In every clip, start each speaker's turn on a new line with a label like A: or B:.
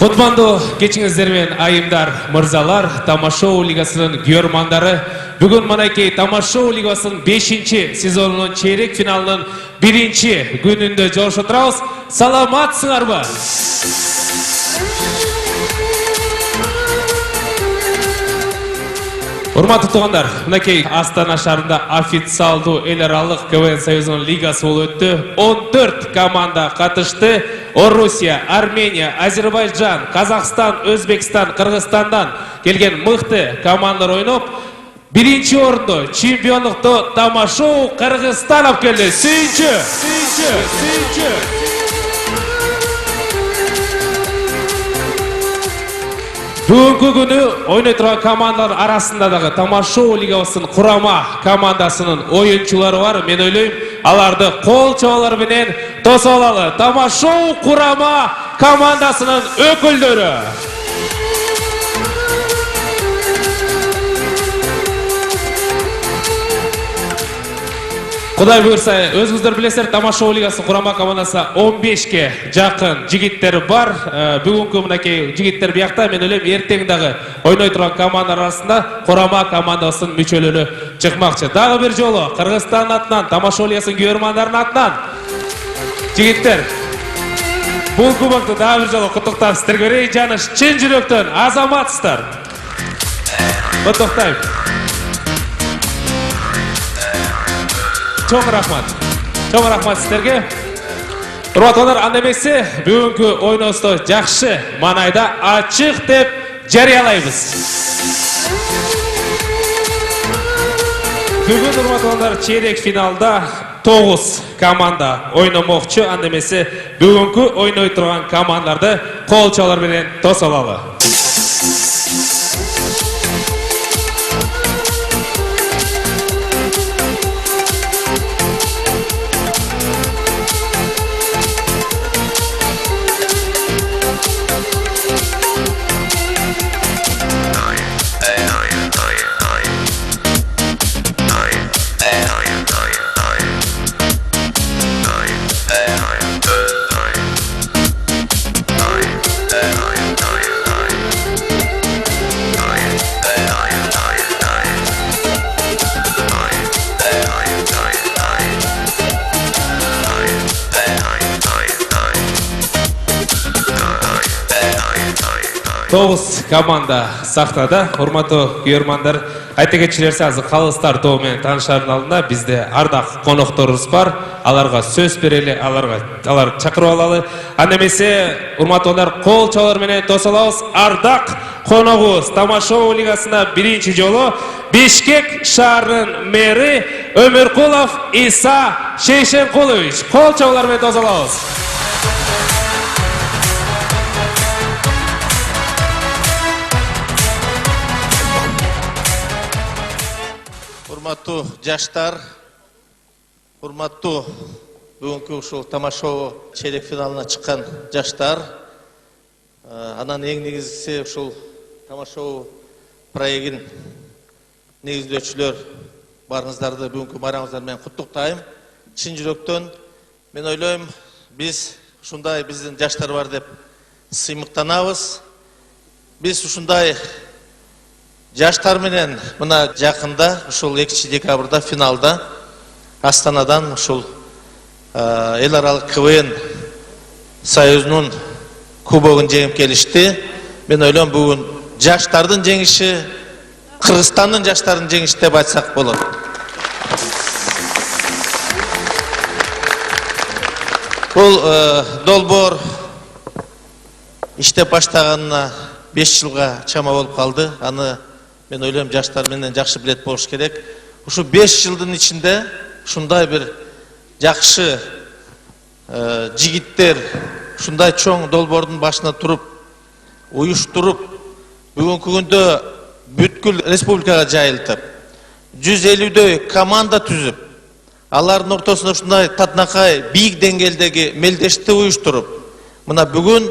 A: Кутмандуу кечиңиздермен айымдар, мырзалар, Тамашоу лигасынын күйөрмандары. Бүгүн манайкей Тамашоу лигасынын 5-сезонунун чейрек финалынын 1-күнүндө жолугуп турабыз. Саламатсыңарбы? Урматтуу туугандар, мынакей Астана шаарында официалдуу эл аралык КВН Союзунун лигасы болуп өттү. 14 команда катышты. Орусия, Армения, Азербайджан, Казакстан, Өзбекстан, Кыргызстандан келген мыкты командалар ойноп, 1-орунду чемпионлукту Тамашоу Кыргызстан алып келди. Сүйүнчү. Бүгүнкү күнү ойной турган командалар арасында дагы Тамашоу лигасынын курама командасынын оюнчулары бар. Мен ойлойм, аларды кол чабалар менен тосуп алалы. Тамашоу курама командасынын өкүлдөрү. Кудай буйрса, өзүңүздөр билесиздер, Тамашоу лигасынын курама командасы 15ке жакын жигиттер бар. Бүгүнкү мынакей жигиттер биякта, мен ойлойм, эртең дагы ойной турган командалар арасында курама командасынын мүчөлөрү чыкмакчы. Дагы бир жолу Кыргызстандын атынан, Тамашоу лигасынын күйөрмандарынын атынан жигиттер, бул кубокты дагы бир жолу куттуктап сиздерге берейин. Жаныш, чын жүрөктөн азаматсыздар. Куттуктайм. Чоң рахмат сіздерге. Урматтуулар, анда эмесе бүгүнкү ойносто жакшы манайда ачык деп жарыялайбыз. Бүгүн урматтуулар чейрек финалда 9 команда ойномокчу. Анда эмесе бүгүнкү ойной турган командаларды кол чабалар менен тосуп алалы. Тоғыз команда сахнада. Урматтуу күйөрмандар, айта кетчилерсе, азыр калыстар тобу менен таанышаардын алдында бизде ардак конокторубуз бар. Аларга сөз берели, алар чакырып алалы. Анда эмесе, урматтуулар, кол чабалар менен тосуп алабыз. Ардак коногубуз Тамашоу лигасына 1-жолу Бишкек шаарынын мэри Өмүркулов Иса Шейшенкулович. Кол чабалар менен тосуп алабыз.
B: Урматтуу жаштар, урматтуу бүгүнкү ушул Тамашоу чейрек финалына чыккан жаштар, анан эң негизгиси ушул Тамашоу проектин негиздөөчүлөр барыңыздарды бүгүнкү майрамыңыздар менен куттуктайм. Чын жүрөктөн мен ойлойм, биз ушундай биздин жаштар бар деп сыймыктанабыз. Биз ушундай жаштар менен мына жакында ушул 2-декабрда финалда Астанадан ушул эл аралык КВН Союзунун кубогун жеңип келишти. Мен ойлойм, бүгүн жаштардын жеңиши, Кыргызстандын жаштарынын жеңиши деп айтсак болот. Бул долбоор иштеп баштаганына 5 жылга чама болуп калды. Аны мен ойлойм, жаштар менен жакшы билет болуш керек. Ушу 5 жылдын ичинде ушундай бир жакшы жигиттер ушундай чоң долбоордун башына туруп, уюштуруп, бүгүнкү күндө бүткүл республикага жайылтып, 150дөй команда түзүп, алардын ортосунда ушундай татынакай бийик деңгээлдеги мелдешти уюштуруп, мына бүгүн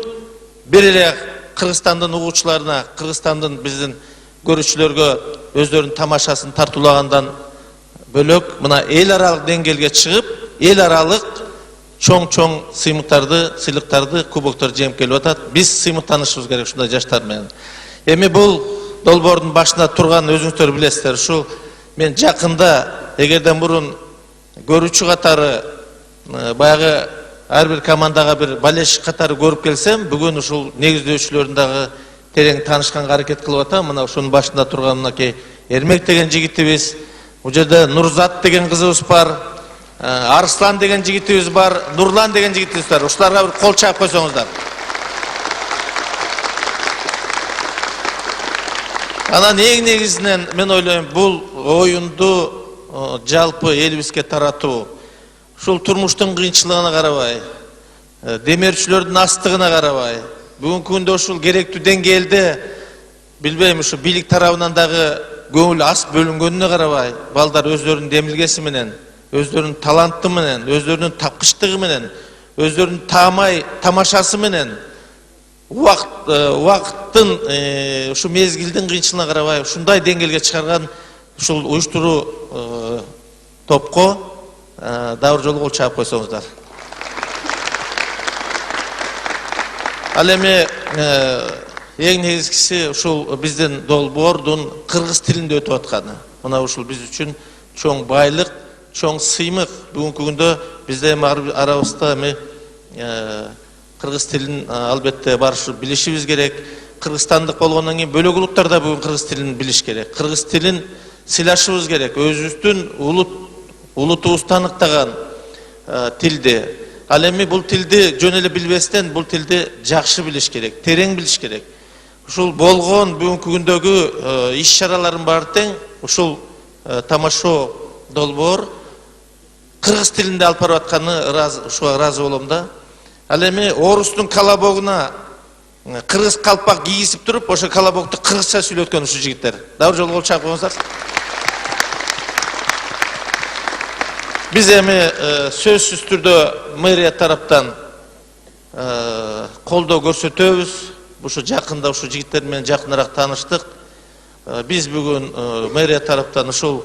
B: бир эле Кыргызстандын угуучуларына, Кыргызстандын биздин көрүүчүлөргө өздөрүнүн тамашасын тартуулагандан бөлөк, мына эл аралык деңгээлге чыгып, эл аралык чоң сыйлыктарды, кубоктор жеңип келип атат. Биз сыймыктанышыбыз керек ушундай жаштар менен. Эми бул долбоордун башында турган өзүңүздөр билесиздер. Ушул мен жакында эгерден мурун көрүүчү катары баягы ар бир командага бир болельщик катары көрүп келсем, бүгүн ушул негиздөөчүлөрдүн дагы терең таанышканга аракет кылып атам. Мына ушунун башында турган мынакей Эрмек деген жигитибиз, бул жерде Нурзат деген кызыбыз бар, Арслан деген жигитибиз бар, Нурлан деген жигитибиз бар. Ушуларга бир кол чаап койсоңуздар. Анан эң негизинен мен ойлойм, бул оюнду жалпы элибизге таратуу, ушул турмуштун кыйынчылыгына карабай, демерчилердин астыгына карабай, бүгүнкү күндө ушул керектүү деңгээлде билбейм, ушу бийлик тарабынан дагы көңүл аз бөлүнгөнүнө карабай, балдар өздөрүнүн демилгеси менен, өздөрүнүн таланты менен, өздөрүнүн тапкычтыгы менен, өздөрүнүн тамашасы менен убакыттын ушу мезгилдин кыйынчылыгына карабай ушундай деңгээлге чыгарган ушул уюштуруу топко дабыр жолу кол чаап койсоңуздар. Ал эми эң негизгиси ушул биздин долбоордун кыргыз тилинде өтүп атканы. Мына ушул биз үчүн чоң байлык, чоң сыймык. Бүгүнкү күндө бизде эми арабызда эми кыргыз тилин албетте барышы билишибиз керек. Кыргызстандык болгондон кийин бөлөк улуттар да бүгүн кыргыз тилин билиш керек. Кыргыз тилин сыйлашыбыз керек. Өзүбүздүн улутубуз таныктаган тилди. Ал эми бул тилди жөн эле билбестен, бул тилди жакшы билиш керек, терең билиш керек. Ушул болгон бүгүнкү күндөгү иш-чаралардын баары тең ушул тамашо долбоор кыргыз тилинде алып барып атканы ушуга ыраазы болом да. Ал эми орустун колобогуна кыргыз калпак кийгизип туруп, ошо колобокту кыргызча сүйлөткөн ушул жигиттер. Дабыр жолу кол чаап коюңуздар. Биз эми сөзсүз түрдө мэрия тараптан колдоо көрсөтөбүз. Ушу жакында ушу жигиттер менен жакыныраак тааныштык. Биз бүгүн мэрия тараптан ушул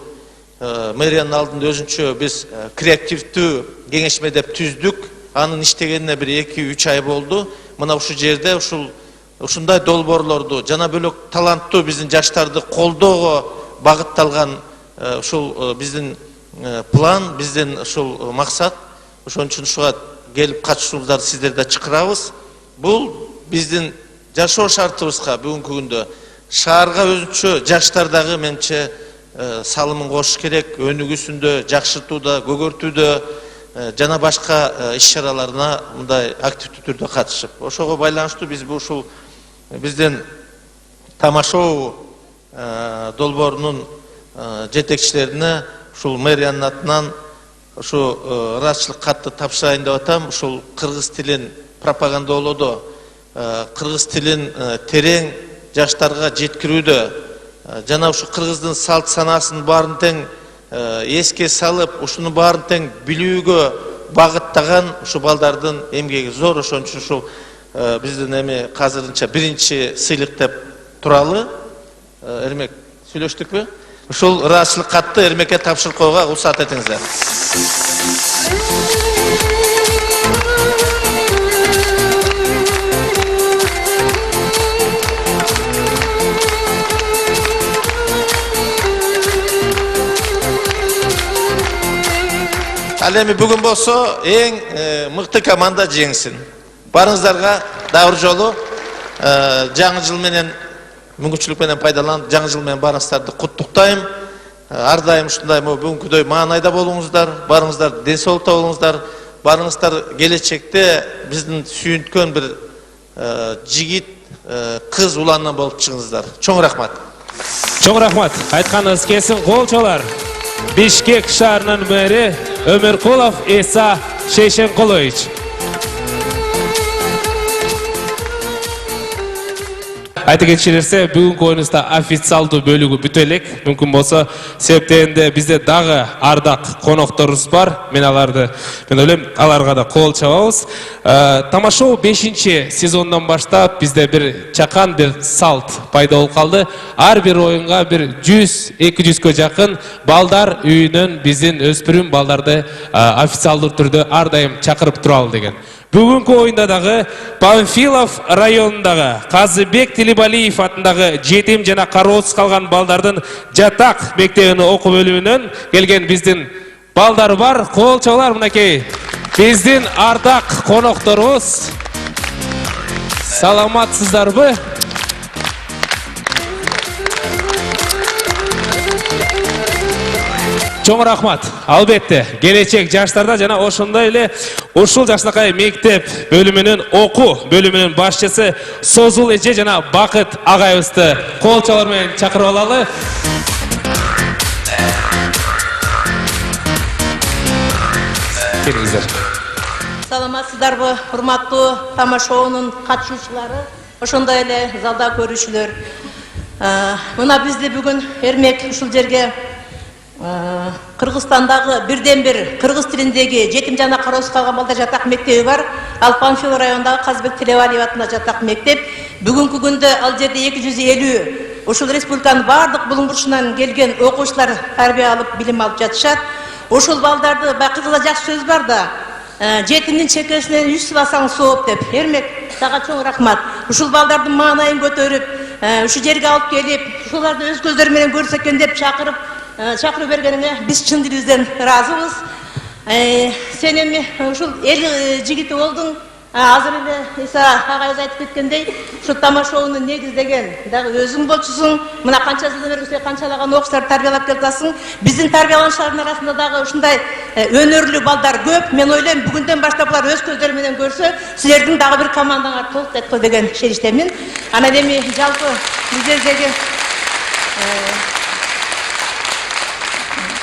B: мэриянын алдында өзүнчө биз креативдүү кеңешме деп түздүк. Анын иштегенине бир 2-3 ай болду. Мына ушул жерде ушундай долбоорлорду жана бөлөк таланттуу биздин жаштарды колдоого багытталган ушул биздин план, биздин ушул максат. Ошон үчүн ушуга келип катышуңуздар сиздерди чакырабыз. Бул биздин жашоо шартыбызга бүгүнкү күндө шаарга өзүнчө жаштар дагы менче салымын кошуш керек. Өнүгүүсүндө, жакшыртууда, көгөртүүдө жана башка иш-чараларына мындай активдүү түрдө катышып. Ошого байланыштуу биз ушул биздин тамашоо долбоорунун жетекчилерине ушул мэриянын атынан ушу ыраазычылык катты тапшырайын деп атам. Ушул кыргыз тилин пропагандалоодо, кыргыз тилин терең жаштарга жеткирүүдө жана ушу кыргыздын салт санаасын баарын тең эске салып, ушунун баарын тең билүүгө багыттаган ушу балдардын эмгеги зор. Ошон үчүн ушул биздин эми азырынча биринчи сыйлык деп туралы. Эрмек, сүйлөштүкпү? Ушул ыраазычылык катты Эрмекке тапшырып коюуга уруксат этиңиздер. Ал эми бүгүн болсо эң мыкты команда жеңсин. Барыңыздарга дабыр жолу. Жаңы жыл менен мүмкүнчүлүк менен пайдаланып, жаңы жыл менен барыңыздарды куттуктайм. Ар дайым ушундай бүгүнкүдөй маанайда болуңуздар, барыңыздар ден соолукта болуңуздар. Барыңыздар келечекте биздин сүйүнткөн бир жигит, кыз уланынан болуп чыгыңыздар. Чоң рахмат.
A: Чоң рахмат. Айтканыңыз келсин, колчолор. Бишкек шаарынын мэри Өмөркулов Иса Шейшенкулович. Айта кетчилерсе, бүгүнкү оюнубузда официалдуу бөлүгү бүтө элек. Мүмкүн болсо, себептенде бизде дагы ардак конокторубуз бар. Мен ойлойм, аларга да кол чабабыз. Тамашоо 5-сезондан баштап бизде бир чакан, бир салт пайда болуп калды. Ар бир оюнга бир 100-200гө жакын балдар үйүнөн биздин өспүрүм балдарды официалдуу түрдө ар дайым чакырып туралы деген. Бүгүнкү оюнда дагы Панфилов районундагы Казыбек Тилибалиев атындагы жетим жана кароосуз калган балдардын жатак мектебинин окуу бөлүмүнөн келген биздин балдар бар. Кол чабуулар мынакей. Биздин ардак конокторубуз. Саламатсыздарбы? Чоң рахмат. Албетте, келечек жаштарда жана ошондой эле ушул жаштакай мектеп бөлүмүнүн окуу бөлүмүнүн башчысы Созул эже жана Бакыт агайыбызды кол чабуулар менен чакырып алалы. Келиңиздер.
C: Саламатсыздарбы, урматтуу тамашоонун катышуучулары, ошондой эле залда көрүүчүлөр. Мына бизде бүгүн эрмек ушул жерге Кыргызстандагы бирден бир кыргыз тилиндеги жетим жана кароосуз калган балдар жатак мектеби бар. Ал Панфилов районундагы Казыбек Тилибалиев атындагы жатак мектеп. Бүгүнкү күндө ал жерде 250 ушул республиканын бардык булуң бурчунан келген окуучулар тарбия алып, билим алып жатышат. Ушул балдарды кыргызда жакшы сөз бар да, жетимдин чекесинен 100 сыласаң сооп деп. Эрмек, сага чоң рахмат. Ушул балдардын маанайын көтөрүп, ушу жерге алып келип, ушуларды өз көздөрү менен көрсө экен деп чакырып бергениңе биз чын дилибизден ыраазыбыз. Сен эми ушул эл жигити болдуң. Азыр эле Иса агайыбыз айтып кеткендей, ушу тамашоону негиздеген дагы өзүң болчусуң. Мына канча жылдан бери сен канчалаган окуучуларды тарбиялап келатасың. Биздин тарбияланышчылардын арасында дагы ушундай өнөрлүү балдар көп. Мен ойлойм, бүгүндөн баштап булар өз көздөрү менен көрсө, силердин дагы бир командаңар толуктайт го деген ишеничтемин. Анан эми жалпы бул жердеги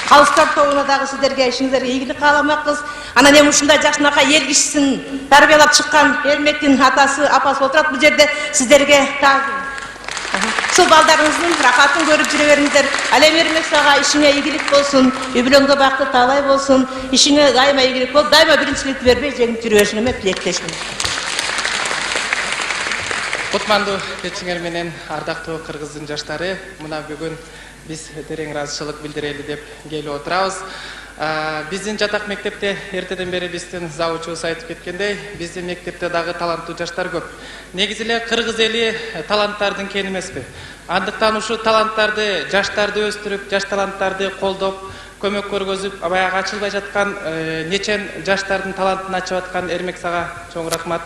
C: Калыстар тобуна дагы сиздерге ишиңиздерге ийгилик кааламакпыз. Анан эми ушундай жакшынакай эл кишисин тарбиялап чыккан Эрмектин атасы, апасы отурат бул жерде. Сиздерге ушул балдарыңыздын рахатын көрүп жүрө бериңиздер. Ал эми Эрмек сага ишиңе ийгилик болсун, үй бүлөңдө бакыт таалай болсун. Ишиңе дайыма ийгилик бол, дайыма биринчиликти бербей жеңип жүрө беришиңе тилектешмин.
D: Кутмандуу кечиңер менен ардактуу кыргыздын жаштары, мына бүгүн биз терең ыраазычылык билдирели деп келип отурабыз. Биздин жатак мектепте эртеден бери биздин завучубуз айтып кеткендей, биздин мектепте дагы таланттуу жаштар көп. Негизи эле кыргыз эли таланттардын кени эмеспи? Андыктан ушу таланттарды, жаштарды өстүрүп, жаш таланттарды колдоп, көмөк көргөзүп, баягы ачылбай жаткан нечен жаштардын талантын ачып аткан Эрмек сага чоң рахмат.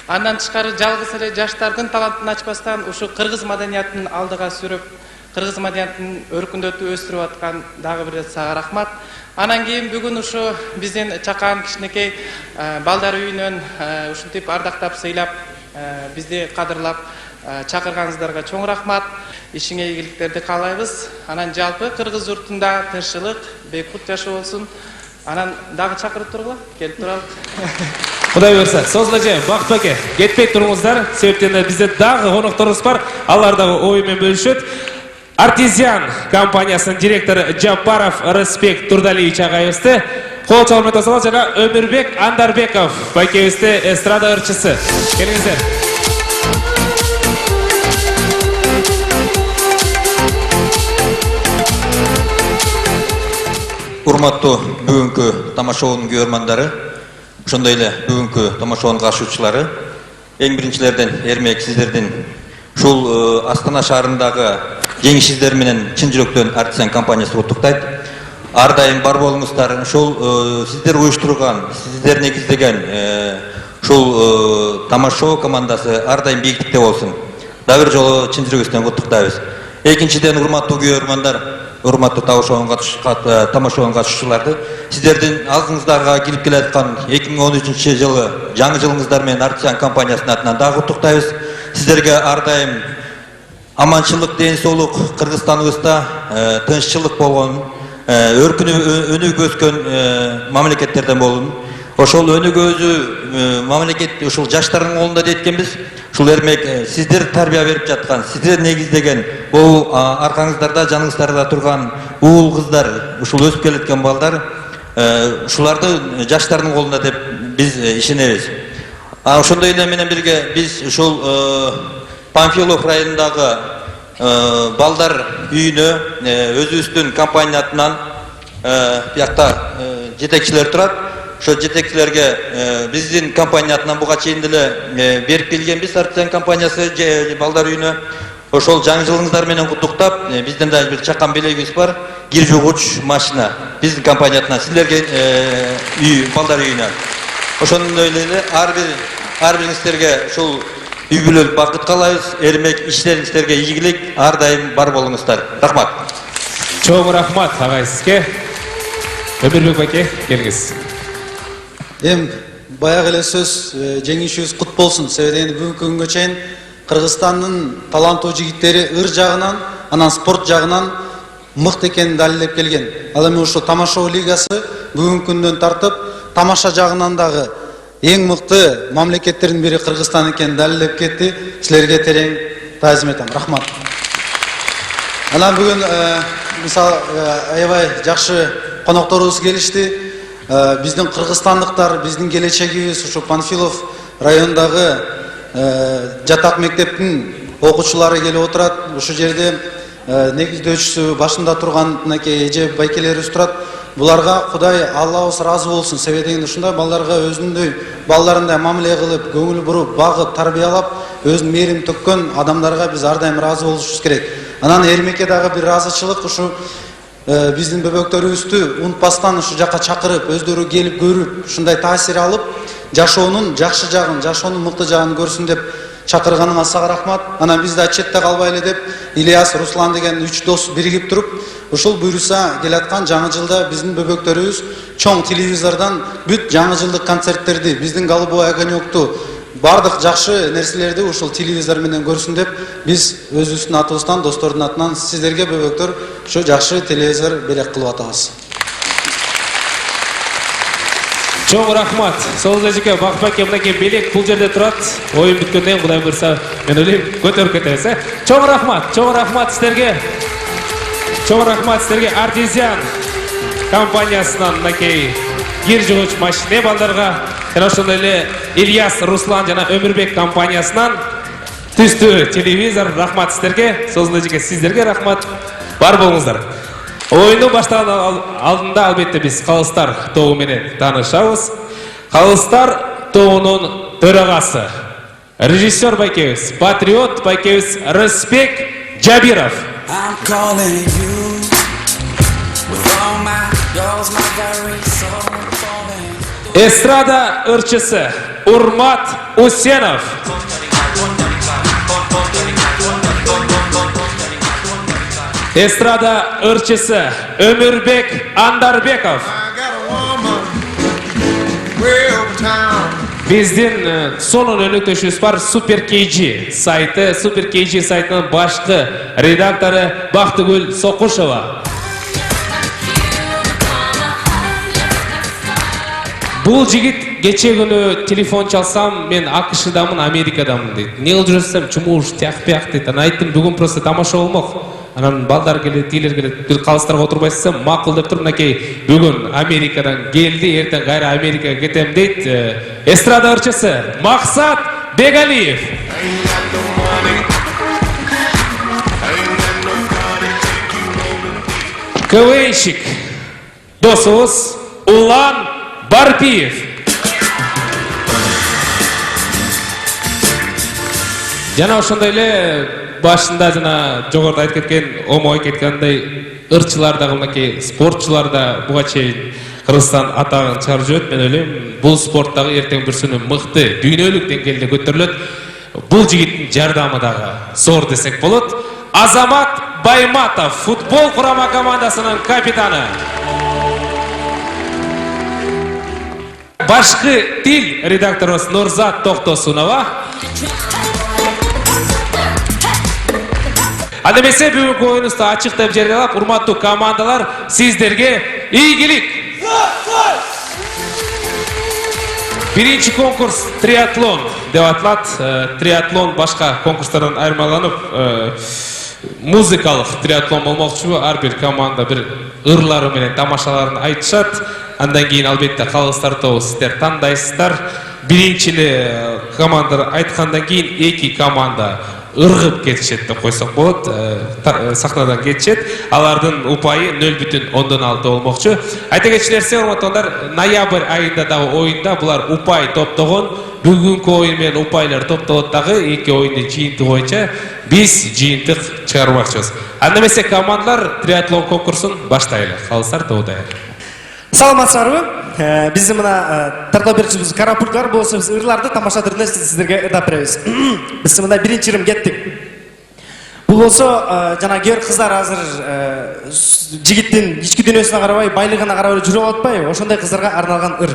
D: Андан тышкары жалгыз эле жаштардын талантын ачпастан ушу кыргыз маданиятын алдыга сүрүп, кыргыз маданиятын өркүндөтүп өстүрүп аткан дагы бир сага рахмат. Анан кийин бүгүн ушу биздин чакан кичинекей балдар үйүнөн ушинтип ардактап сыйлап, бизди кадырлап чакырганыңыздарга чоң рахмат. Ишиңе ийгиликтерди каалайбыз. Анан жалпы кыргыз журтунда тынччылык, бейкут жашоо болсун. Анан дагы чакырып тургула, келип туралы.
A: Кудай буйрса, Созул эже, Бакыт аке, кетпей туруңуздар. Себептен бизде дагы конокторубуз бар. Алар дагы ой менен бөлүшөт. Артезиан компаниясынын директору Жапаров Рыспек Турдалиевич агайыбызды кол чабуулар менен тосолобуз жана Өмүрбек Андарбеков байкебизди эстрада ырчысы. Келиңиздер.
E: Урматтуу бүгүнкү тамашоонун көрөрмандары, ошондой эле бүгүнкү тамашоонун катышуучулары, эң биринчилерден Эрмек сиздердин ушул Астана шаарындагы жеңишиңиздер менен чын жүрөктөн Артезиан компаниясы куттуктайт. Ар дайым бар болуңуздар. Ушул сиздер уюштурган, сиздер негиздеген ушул тамашоо командасы ар дайым бийиктикте болсун. Дагы бир жолу чын жүрөгүбүздөн куттуктайбыз. Экинчиден, урматтуу көрөрмандар, урматтуу тамашоонун катышуучуларды, сиздердин алдыңыздарга кирип келе аткан 2013 жылы жаңы жылыңыздар менен Артезиан компаниясынын атынан дагы куттуктайбыз. Сиздерге ар дайым аманчылык, ден соолук, Кыргызстаныбызда тынччылык болгон, өркүнүп өнүгүп өскөн мамлекеттерден болун. ошол өнүгүүсү мамлекет ушул жаштардын колунда дейт экенбиз. Ушул эрмек сиздер тарбия берип жаткан, сиздер негиздеген бул аркаңыздарда, жаныңыздарда турган уул кыздар, ушул өсүп келеткен балдар, ушуларды жаштардын колунда деп биз ишенебиз. Ошондой эле менен бирге биз ушул Панфилов районундагы балдар үйүнө өзүбүздүн компания атынан биякта жетекчилер турат. Ошо жетекчилерге биздин компания атынан буга чейин деле берип келгенбиз Артсен компаниясы балдар үйүнө. Ошол жаңы жылыңыздар менен куттуктап, биздин да бир чакан белегибиз бар, кир жугуч машина биздин компания атынан силерге үй балдар үйүнө. Ошондой эле ар бириңиздерге ушул үй бүлөлүк бакыт каалайбыз. Эрмек иштериңиздерге ийгилик, ар дайым бар болуңуздар. Рахмат.
A: Чоң рахмат агай сизге. Өмүрбек байке, келиңиз.
F: Баягы эле сөз жеңишибиз кут болсун. Себеби бүгүнкү күнгө чейин Кыргызстандын таланттуу жигиттери ыр жагынан, анан спорт жагынан мыкты экенин далилдеп келген. Ал эми ушул Тамашоо лигасы бүгүнкү күндөн тартып, тамаша жагынан дагы эң мыкты мамлекеттердин бири Кыргызстан экенин далилдеп кетти. Силерге терең таазим этем. Рахмат. Анан бүгүн мисалы аябай жакшы конокторубуз келишти. Биздин кыргызстандыктар, биздин келечегибиз ушу Панфилов районундагы жатак мектептин окуучулары келип отурат. Ушу жерде негиздөөчүсү башында турган мынакей эже байкелерибиз турат. Буларга Кудай Аллабыз разы болсун. Себеби ушундай балдарга өзүндөй балдарындай мамиле кылып, көңүл буруп, багып, тарбиялап, өзүнүн мээрин төккөн адамдарга биз ар дайым разы болушубуз керек. Анан Эрмекке дагы бир разычылык, ушу биздин бөбөктөрүбүздү унутпастан ушу жака чакырып, өздөрү келип көрүп, ушундай таасир алып, жашоонун жакшы жагын, жашоонун мыкты жагын көрсүн деп чакырганыңа сага рахмат. Анан биз да четте калбай эле деп Ильяс, Руслан деген 3 дос биригип туруп, ушул буйруса келаткан жаңы жылда биздин бөбөктөрүбүз чоң телевизордон бүт жаңы жылдык концерттерди, биздин голубой огонёкту, бардык жакшы нерселерди ушул телевизор менен көрсүн деп биз өзүбүздүн атыбыздан, достордун атынан сиздерге бөбөктөр ушу жакшы телевизор белек кылып атабыз.
A: Чоң рахмат. Сол эжеке Бакбаке мынакей белек бул жерде турат. Оюн бүткөндөн Кудай буйрса, мен ойлойм көтөрүп кетебиз, Чоң рахмат сиздерге. Чоң рахмат сиздерге Артезиан компаниясынан мынакей кир жугуч машина балдарга, жана ошондой эле Ильяс, Руслан жана Өмүрбек компаниясынан түстүү телевизор. Рахмат сиздерге. Сол эжеке сиздерге рахмат. Бар болуңуздар. Оюну баштаган алдында албетте биз Калыстар тобу менен таанышабыз. Калыстар тобунун төрагасы, режиссер байкебиз, патриот байкебиз Рысбек Жабиров. Эстрада ырчысы Урмат Усенов. Эстрада ырчысы Өмүрбек Андарбеков. Биздин сонун өнөктөшүбүз бар Супер KG сайты, Супер KG сайтынын башкы редактору Бактыгүл Сокушова. Бул жигит кече күнү телефон чалсам, мен АКШдамын, Америкадамын дейт. Не кылып жүрсөм, чумуш тияк дейт. Анан айттым, бүгүн просто тамаша болмок. Анан балдар келет, тилер келет, бир калыстарга отурбайсызбы? Макул деп туруп, мынакей бүгүн Америкадан келди, эртең кайра Америкага кетем дейт. Эстрада ырчысы Максат Бегалиев. КВНщик досубуз Улан Барпиев. Жана ошондой эле башында жана жогоруда айтып кеткен, омой кеткендей ырчылар дагы, мынакей спортчулар да буга чейин Кыргызстан атагын чыгарып жүрөт. Мен ойлойм, бул спорттагы эртең бир күнү мыкты дүйнөлүк деңгээлде көтөрүлөт. Бул жигиттин жардамы дагы зор десек болот. Азамат Байматов, футбол курама командасынын капитаны. Башкы тил редакторубуз Нурзат Токтосунова. Анда эмесе бүгүнкү оюнубузду ачыктап жарыялап, урматтуу командалар, сиздерге ийгилик. Биринчи конкурс триатлон деп аталат. Триатлон башка конкурстардан айырмаланып, музыкалык триатлон болмокчу. Ар бир команда бир ырлары менен тамашаларын айтышат. Андан кийин албетте калыстар тобу сиздер тандайсыздар. Биринчили команда айткандан кийин эки команда ыргып кетишет деп койсок болот, сахнадан кетишет. Алардын упайы 0,6 болмокчу. Айта кетчилерсе, урматтуулар, ноябрь айында дагы оюнда булар упай топтогон. Бүгүнкү оюн менен упайлар топтолот дагы, эки оюндун жыйынтыгы боюнча биз жыйынтык чыгармакчыбыз. Анда эмесе командалар триатлон конкурсун баштайлы. Калыстар тобу даяр.
G: Саламатсыздарбы? Биздин мына тартоо берүүчүбүз Карапулкар болсо, биз ырларды тамаша түрүндө сиздерге ырдап беребиз. Биз мына биринчи ырым кеттик. Бул болсо жана көр кыздар азыр жигиттин ички дүйнөсүнө карабай, байлыгына карабай жүрүп атпайбы? Ошондой кыздарга арналган ыр.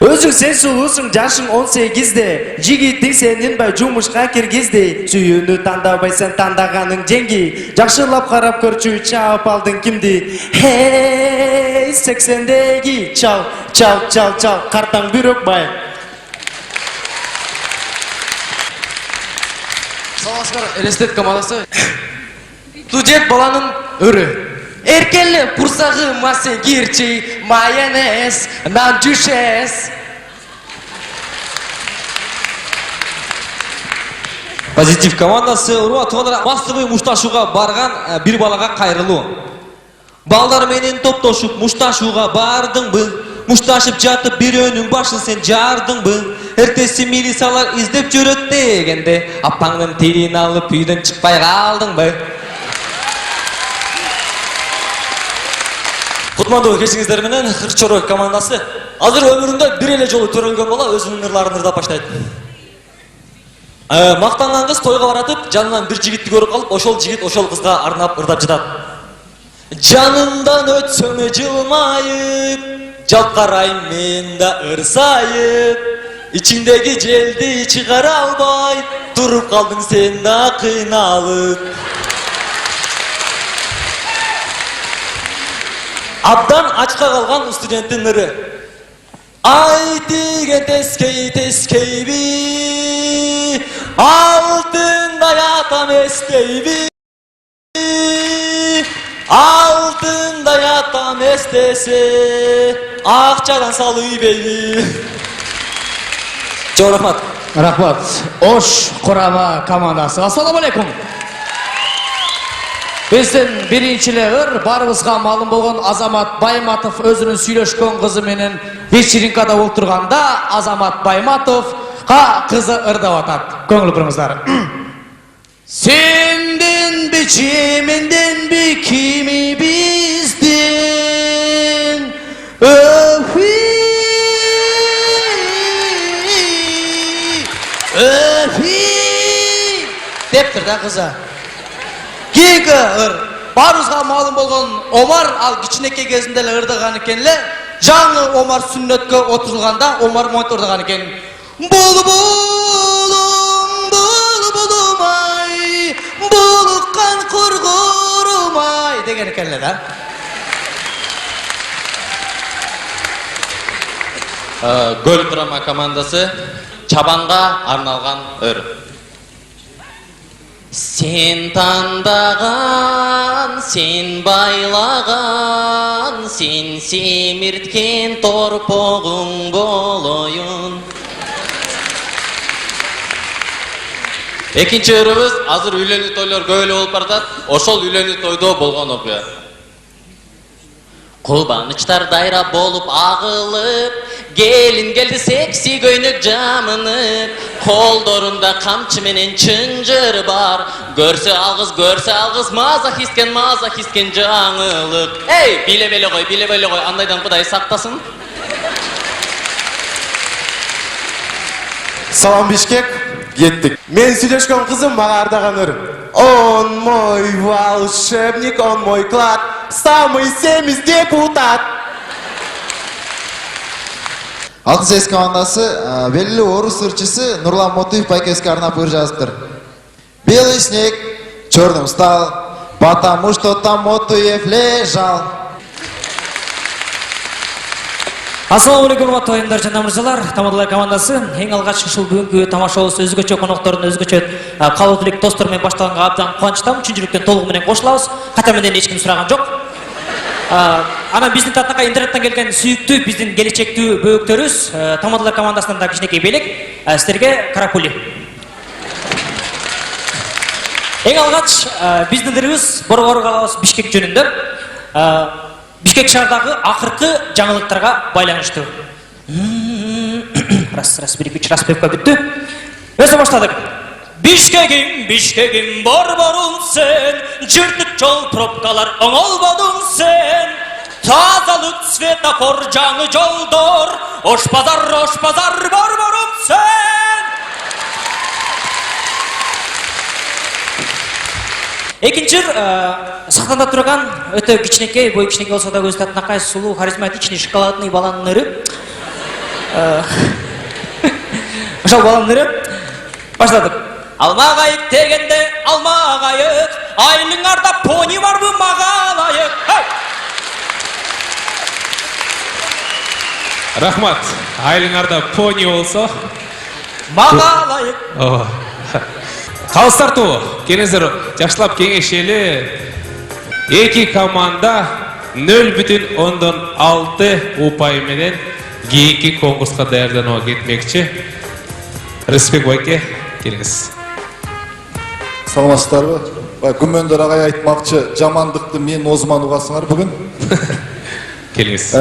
G: Өзүң сен сулуусуң, жашың 18-де, жигиттиң сенин бай жумушка киргизди. Сүйүүнү тандабайсың, тандаганың жеңги. Жакшылап карап көрчү, чаап алдың кимди? Хей, 80-деги, чал, картаң бүйрөк бай.
H: Саламатсыздар, элестет командасы. Студент баланын өрі. Эркелі пурсағы масын кирчи, майонез, нан жушес.
I: Позитив командасы урматтуулар, массовый мушташууга барган бир балага кайрылуу. Балдар менен топтошуп мушташууга бардыңбы? Мушташып жатып бирөөнүн башын сен жардыңбы? Эртеси милициялар издеп жүрөт дегенде, апаңдын тилин алып үйдөн чыкпай калдыңбы?
H: Кутмандуу кечиңиздер менен Кырчорой командасы. Азыр өмүрүндө бир эле жолу төрөлгөн бала өзүнүн ырларын ырдап баштайт. Мактанган кыз тойго баратып, жанынан бир жигитти көрүп калып, ошол жигит ошол кызга арнап ырдап жатат. Жанымдан өтсөң жылмайып, жалкарайм мен да ырсайып. Ичиңдеги желди чыгара албай, туруп калдың сен да кыйналып. Абдан ачка калган студенттин ыры. Ай тиген тескейби, алтындай атам эстейби. Алтындай атам эстесе, акчадан салыйбейби. Чоң рахмат.
J: Рахмат. Ош Курама командасы. Ассаламу алейкум. Биздин биринчиле ыр барыбызга маалым болгон Азамат Байматов өзүнүн сүйлөшкөн кызы менен вечеринкада отурганда Азамат Байматовга кызы ырдап атат. Көңүл буруңуздар. Сенден би менден би кими биздин дептир да кызы. Кийинки ыр барыбызга маалым болгон Омар ал кичинекей кезинде эле ырдаган экен эле. Жаңы Омар сүннөткө отурулганда Омар монтип ырдаган экен. Булбулум ай, булуккан кургурум ай деген экен эле да.
H: Гөл Курама командасы чабанга арналган ыр. Сен тандаган, сен байлаган, сен семирткен торпогуң болоюн. Экинчи ырыбыз азыр үйлөнүү тойлор көп эле болуп баратат. Ошол үйлөнүү тойдо болгон окуя. Кубанычтар дайра болуп агылып, келин келди секси көйнөк жамынып, колдорунда камчы менен чынжыр бар. Көрсө алгыз, мазахисткен жаңылык. Эй, биле беле кой, андайдан Кудай сактасын.
G: Салам Бишкек, кеттик. Мен сүйлөшкөн кызым мага ардаган ыр. Он мой волшебник, он мой клад, самый семиз депутат.
K: Алтын Сейс командасы белгилүү орус ырчысы Нурлан Мотуев байкеске арнап ыр жазыптыр. Белый снег черным стал, потому что там Мотуев лежал.
J: Ассалаумағалейкум урматтуу айымдар жана мырзалар, Тамадалар командасы эң алгачкы ушул бүгүнкү тамашабыз өзгөчө коноктордун өзгөчө кабыл тилек достор менен баштаганга абдан кубанычтамын. Чүнчүлүктөн толугу менен кошулабыз. Ката менен эч ким сураган жок. Анан биздин татынакка интернеттен келген сүйүктүү биздин келечектүү бөөктөрүбүз Тамадалар командасынан да кичинекей белек силерге карапули. Эң алгач биздин дирибиз борбор калабыз Бишкек жөнүндө. Бишкек шаардагы акыркы жаңылыктарга байланыштуу. Раз, бир, үч, раз пепка бүттү. Өсө баштадык. Бишкегим, Бишкегим, борборум сен, жыртык жол пробкалар оңолбодуң сен. Тазалык светофор, жаңы жолдор, ош базар, борборум сен. Экинчи сахнада турган өтө кичинекей, бой кичинекей болсо да көз татынакай сулуу, харизматичный, шоколадный баланын ыры. Ошол баланын ыры. Баштадык. Алмагайык дегенде алмагайык, айлыңарда пони барбы мага ылайык.
A: Рахмат. Айлыңарда пони болсо
J: мага ылайык.
A: Калыстар тобу, келиңиздер жакшылап кеңешели. Эки команда 0,6 упай менен кийинки конкурска даярданууга кетмекчи. Рыспек байке, келиңиз.
L: Саламатсыздарбы? Күмөндөр агай айтмакчы, жамандыкты мен озман угасыңар бүгүн.
A: Келиңиз.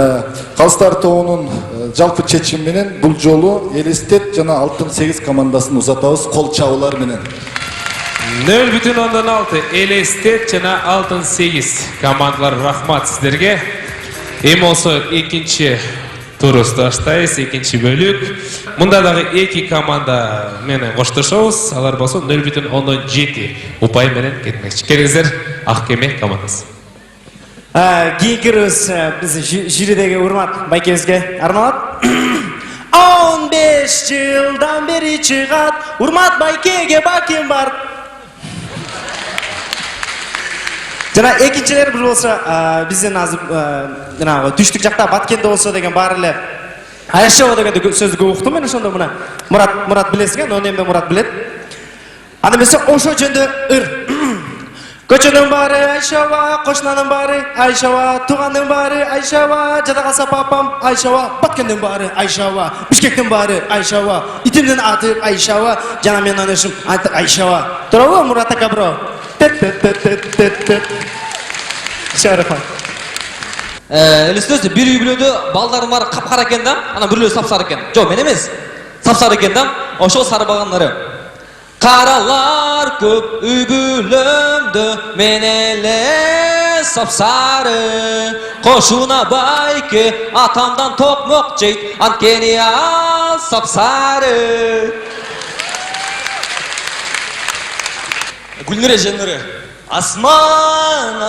L: Калыстар тобунун жалпы чечими менен бул жолу Элестет жана Алтын 8 командасын узатабыз кол чабуулар менен.
A: 0,6 Элестет жана Алтын 8 командалар, рахмат сиздерге. Эми болсо экинчи турубузду баштайбыз, экинчи бөлүк. Мында дагы эки команда менен коштошобуз. Алар болсо 0,7 упай менен кетмекчи. Келиңиздер, Ак кеме командасы.
G: Кийинкирибиз биздин жюридеги урмат байкебизге арналат. 15 жылдан бери чыгат, урмат байкеге бакем бар. Жана экинчилер бир болсо биздин азыр жанагы түштүк жакта Баткенде болсо деген баары эле Айшова деген сөздү көп уктум мен ошондо мына Мурат билесиң, нонемде Мурат билет. Аны эмесе ошо жөндө ыр. Көчөнүн баары Айшова, кошунанын баары Айшова, туугандын баары Айшова, жада калса папам Айшова, Баткендин баары Айшова, Бишкектин баары Айшова, итимдин аты Айшова, жана менин анышым Айшова. Туурабы Мурат ака бро? Шарифа.
I: Элестетсиз, бир үй бүлөдө балдардын баары капкара экен да, анан бирөө сапсары экен. Жок, мен эмес. Сапсары экен да, ошол сары баганлары. Каралар көп үй бүлөмдө, мен эле сапсары. Кошуна байке атамдан токмок жейт, анткени ал сапсары. Гүлнүр эжеңнөрү. Асман,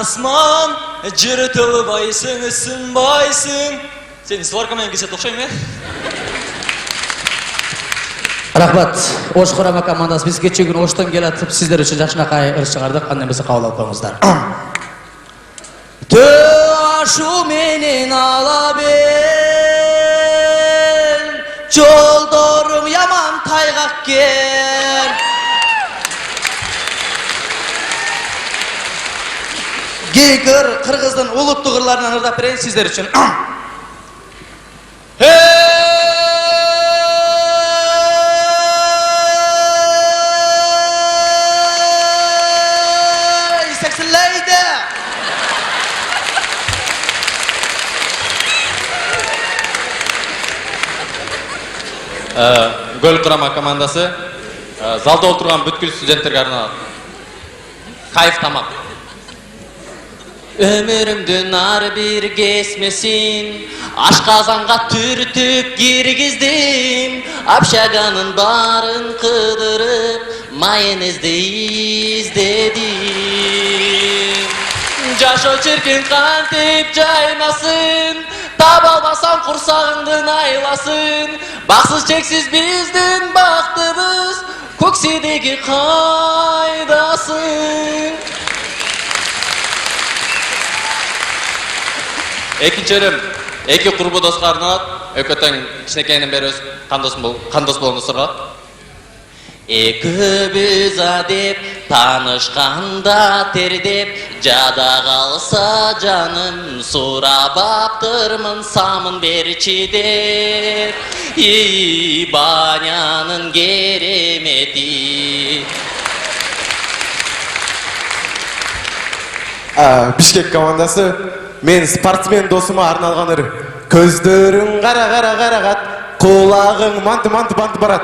I: жыртылбайсың, сынбайсың. Сен сварка менен кесет окшойм э?
J: Рахмат. Ош Курама командасы биз кечээ күнү Оштон келатып, сиздер үчүн жакшынакай ыр чыгардык. Аны эмесе кабыл алып коюңуздар. Төө ашу менен ала бел, жолдорум яман тайгак кел. Гейкер Кыргыздын улуттук ырларынан ырдап берейин сиздер үчүн.
M: Гөл Курама командасы залда отурган бүткүл студенттерге арналат. Кайф тамак.
N: Ömürümdün nar bir kesmesin, aşkazanға түртүп киргиздим, апшаганын барын кыдырып, майонезди издедим. Жашоо чиркин кантип жайнасын, таба албасаң курсагыңдын айласын, баксыз чексиз биздин бактыбыз, көксидеги кайдасын.
M: Экинчерим, Эки курбу доско арналат. Экөө тең кичинекейинен бери өз кандос болуңуздарга.
N: Экөөбүз адеп таанышканда тердеп, жада калса жаным сурабаптырмын самын берчи деп. Банянын керемети.
O: Бишкек командасы мен спортсмен досума арналган ыр. Көздөрүң кара-кара-карагат, кулагың манты-манты барат.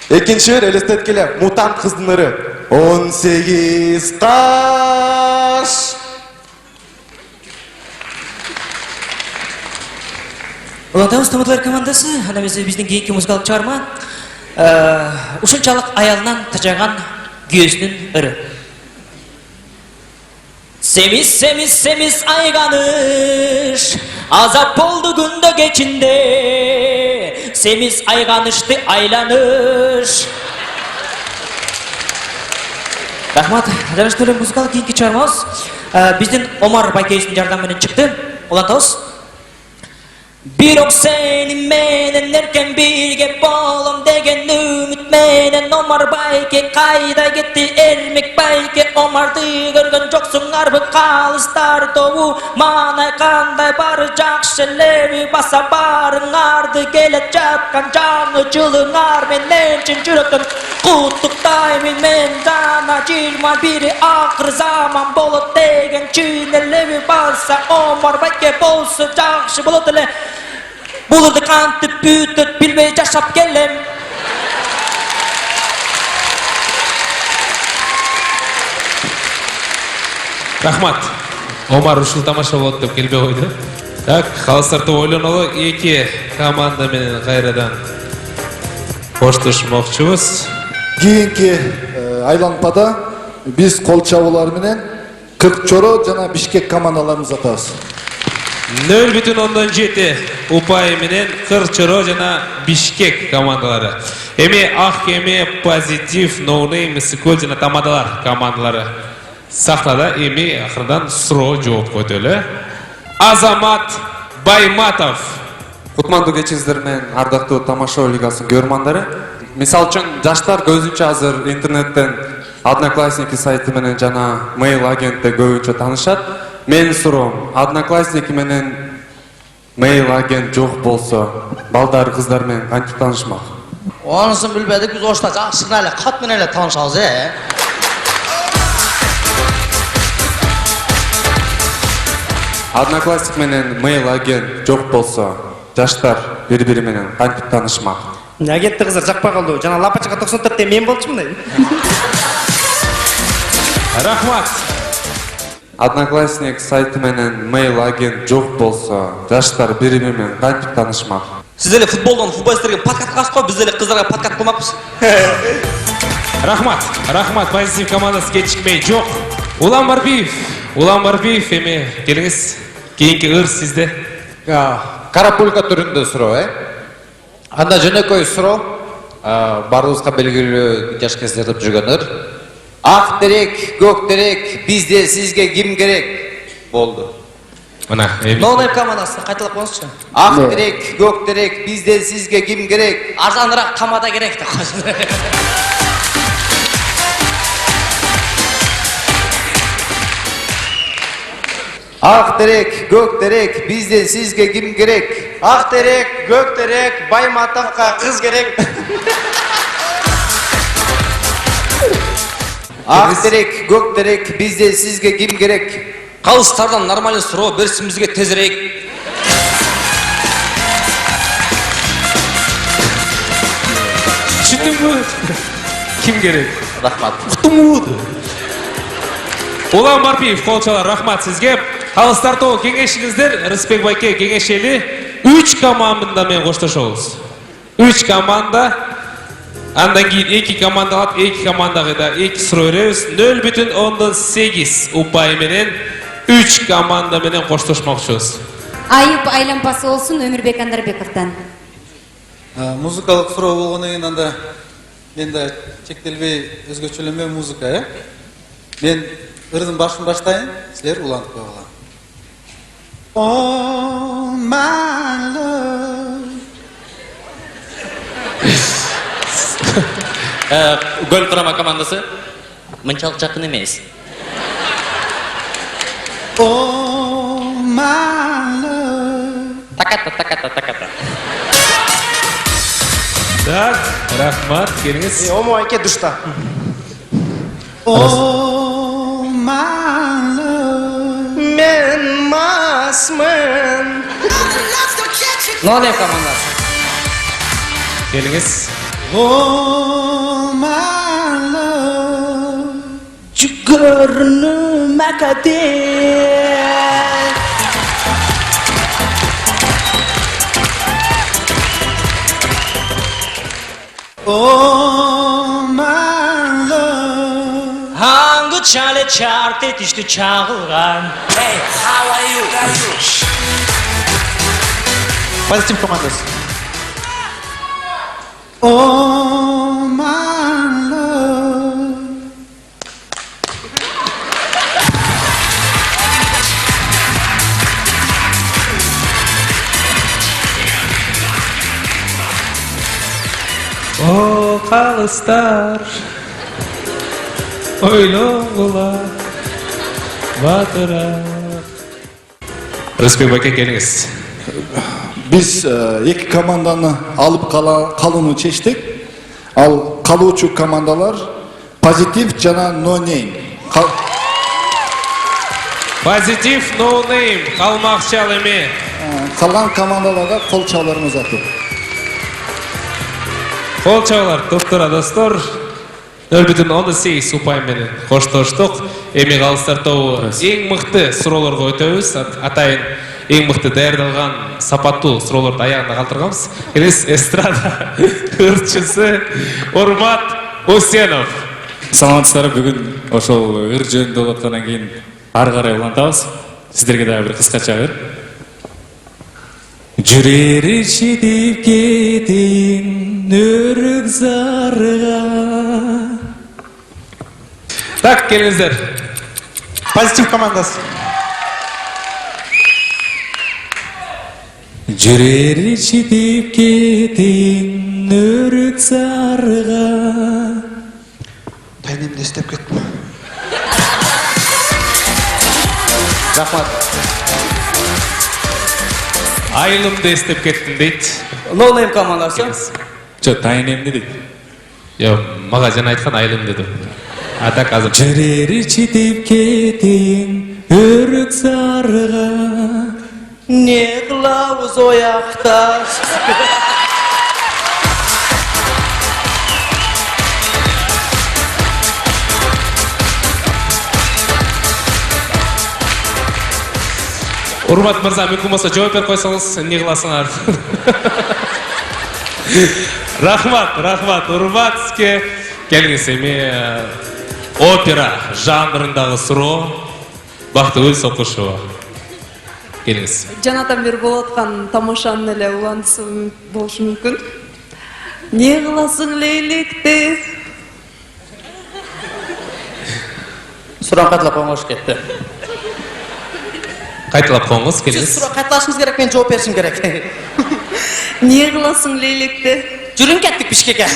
O: Экинчи ыр элестет келе мутант кыздын ыры. 18 каш.
P: Улантабыз тамадлар командасы, ана биздин кийинки музыкалык чыгарма ушунчалык аялынан тажаган күйөөсүнүн ыры. Semiz ayganış, azap oldu günde geçinde. Semiz ayganıştı aylanış. Rahmat, adamıştırın muzikalı kiyinki çağırmaz. Bizden Omar Baykeyüz'ün yardımının çıktı. Olantağız. Bir ok senin menen erken birge bolam degen ümit menen Omar Bayke kayda gitti ermek Bayke Omar'dı görgün joksun arby kalıstar tovu manay kanday bar jakşı levi basa barın ardı gelet jatkan жаңы жылыңар мен чын жүрөктөн куттуктаймын мен жана 21 акыр заман болот деген чын леви баса Omar Bayke болсо жакшы болот эле. Bulurdu kantıp büyütüp bilmey yaşap gelem.
A: Рахмат. Омар ушул тамаша болот деп келбей койду. Так, калыстарды ойлонолу эки команда менен кайрадан коштошмокчубуз.
L: Кийинки айланпада биз кол чабуулар менен Кыркчоро жана Бишкек командаларын узатабыз.
A: 0,7 упай менен Кыркчоро жана Бишкек командалары. Эми ак эми позитив, ноунейм, Исыкөл жана Тамадалар командалары сахнада. Эми акырдан суроо жооп көтөлө. Азамат Байматов.
Q: Кутмандуу кечиңиздер менен ардактуу тамаша лигасынын көрөрмандары. Мисалы үчүн жаштар көбүнчө азыр интернеттен Одноклассники сайты менен жана Mail агентте көбүнчө таанышат. Менин суроом, Одноклассники менен Mail агент жок болсо, балдар кыздар менен кантип таанышмак?
J: Онысын билбедик, биз ошто жакшыгына эле кат менен эле таанышабыз,
Q: Одноклассник менен Mail агент жок болсо, жаштар бири-бири менен кантип таанышмак?
G: Агентти кыздар жакпай калды. Жана лапачка 94 мен болчумун.
A: Рахмат.
Q: Одноклассник сайты менен Mail агент жок болсо, жаштар бири-бири менен кантип таанышмак?
I: Сиз эле футболдон футболисттерге подкаст кыласыз го, биз эле кыздарга подкаст кылмакпыз.
A: Рахмат, позитив командасы кечикмей жок. Улан Барбиев, эми келиңиз. Кийинки ыр сизде.
R: Карапулька түрүндө суроо, Анда жөнөкөй суроо, баарыбызга белгилүү жаш кездерде жүргөн ыр. Ак терек, көк терек, бизде сизге ким керек? Болду.
A: Мына,
J: Ноунейм командасы кайталап коңузчу.
R: Ак терек, көк терек, бизде сизге ким керек?
J: Арзаныраак тамада керек деп койсун.
R: Ак терек, көк терек, бизде сизге ким керек?
J: Ак терек, көк терек, Байматовго кыз керек.
R: Ак терек, көк терек, бизде сизге ким керек?
I: Калыстардан нормальный суроо берсин бизге тезирээк.
A: Түшүндүңбү? Ким керек?
R: Рахмат.
A: Уктуңбу? Улан Барбиев, колчалар, рахмат сизге. Калыстар тобу кеңешиңиздер, Рыспек Байке кеңешели. 3 команда менен коштошобуз. 3 команда. Андан кийин 2 команда алып, 2 командага да 2 суроо беребиз. 0,8 упай менен 3 команда менен коштошмокчубуз.
S: Айып айланпасы болсун Өмүрбек Андарбековдон.
F: Музыкалык суроо болгондон кийин анда мен да чектелбей өзгөчөлөнбөй музыка, Мен ырдын башын баштайын, силер улантып койгула. Oh my love.
N: Gol Kurama komandası. Mınçалық жақын емес.
F: Oh my love.
N: Takata.
A: Так, рахмат, келіңіз.
G: Омо айке душта.
F: Oh my love.
G: Мен масмын. Ноле командасы.
A: Келіңіз.
F: Oh my love.
G: Жүгірні мәкәде.
F: Oh my love.
P: Hangi çale çarptı düştü çağılgan. Hey, how are you?
G: Pozitif komandası.
F: Oh my love.
A: О, қалыстар, ойлоңғыла, батырақ. Рысбек баке, келіңіз.
L: Biz iki komandаны алып қалуны чештік. Ал қалуучу командалар Позитив жана No Name.
A: Позитив, No Name, қалмақшал еме.
L: Қалған командаларға қол чауларын ұзатып.
A: Қол чаулар, топтора достор. 0,18 ұпай менен қоштоштық. Эми қалыстар тобу ең мықты суроолорго өтөбүз. Атайын ең мықты даярдалган сапаттуу суроолорду аягында калтырганбыз. Келес эстрада ырчысы Урмат Усенов.
T: Саламатсыздар, бүгүн ошол ыр жөнүндө болуп аткандан кийин ары карай улантабыз. Сиздерге дагы бир кыскача ыр. Жүрери чидип кетин өрүк зарга.
A: Так, келиңиздер.
G: Позитив командасы.
T: Жүрери чидип кетин өрүк зарга.
F: Тайнемде істеп кеттім.
G: Рахмат.
A: Айылымды эстеп кеттим дейт.
G: No Name командасы.
T: Жок, тайнемди дейт.
A: Жок, мага жана айткан айылымды деп. А так азыр.
T: Жүрери чидип кетин өрүк зарга.
G: Не кылабыз ояктар.
A: Урмат мырза, мүмкүн болсо жооп берип койсоңуз, эмне кыласыңар? Рахмат, Урмат сизге. Келиңиз, эми опера жанрындагы суроо Бактыгүл Сокушева. Келиңиз.
U: Жанатан бери болуп аткан тамашанын эле улантысы болушу мүмкүн. Не кыласың лейликти?
G: Суран кайталап коңуш кетти.
A: Кайталап коңуз, келиңиз.
G: Суран кайталашыңыз керек, мен жооп беришим керек.
U: Не кыласың лейликти?
G: Жүрүн кеттик Бишкекке.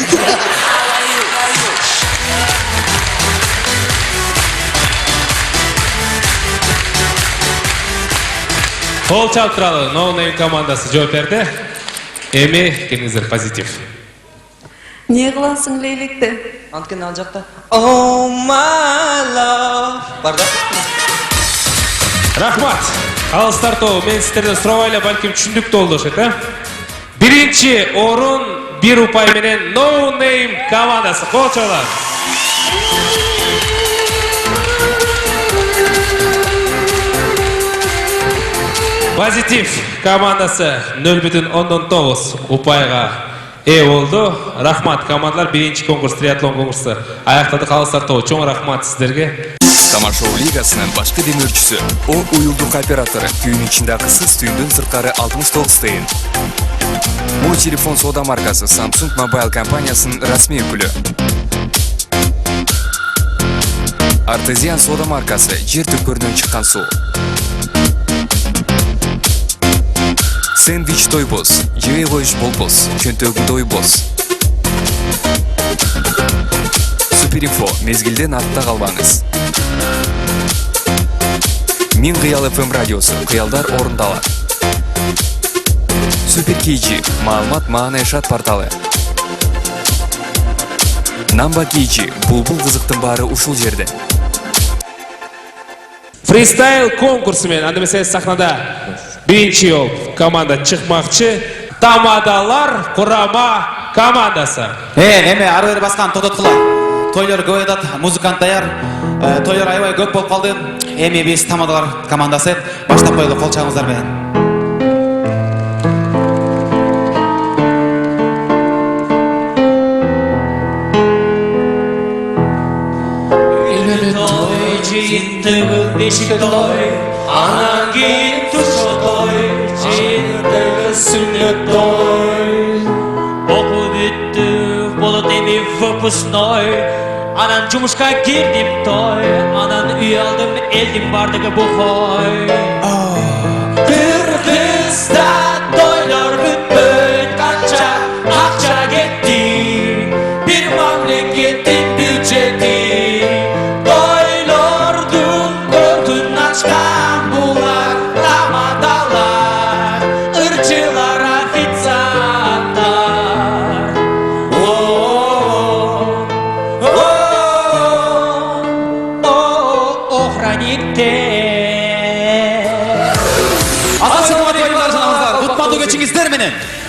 A: Кол чалып туралы No Name командасы жооп берди. Эми келиңиздер, Позитив.
U: Не кыласың лейликти?
P: Анткени ал жакта. Oh my love. Барда.
A: Рахмат. Калыстар тобу, мен сиздерден сурабай эле балким түшүндүктүү болду окшойт, а? Биринчи орун 1 упай менен No Name командасы. Кол чалуулар. Позитив командасы 0,9 упайга ээ болду. Рахмат командалар, биринчи конкурс, триатлон конкурсу аяктады. Калыстар тобу, чоң рахмат сиздерге.
V: Тамашоо лигасынын башкы демөөрчүсү О уюлдук оператору. Түйүн ичиндеги кысыз, түйүндүн сырткары 69 тыйын. Бул телефон соода маркасы Samsung Mobile компаниясынын расмий өкүлү. Артезиан соода маркасы жер түкпөрүнөн чыккан суу. Сэндвич тойбоз, жей коюш болбоз, чөнтөгү дойбоз. Суперинфо, мезгилден артта калбаңыз. Мин Кыял FM радиосу, кыялдар орундалат. Супер Кейджи, маалымат маана эшат порталы. Намба Кейджи, булбул кызыктын баары ушул жерде.
A: Фристайл конкурсы менен анда эмесе сахнада биринчи болуп команда чыкмакчы Тамадалар курама командасы.
F: Эме ары бери баскан токтоткула. Тойлор көп атат, музыкант даяр. Тойлор аябай көп болуп калды. Эми биз Тамадалар командасы баштап коелу, кол чабыңыздар менен.
B: Жиынтығы бешік той, анан кейін тұшы той, жиынтығы сүннет той. Оқу бүтті, болыт эми выпускной, анан жұмышқа кирдим той, анан үй алдым, элдим бардығы бұхой. Кыргызда тойлор бүтпөйт, канча акча кетти, бир мамлекеттин бюджети.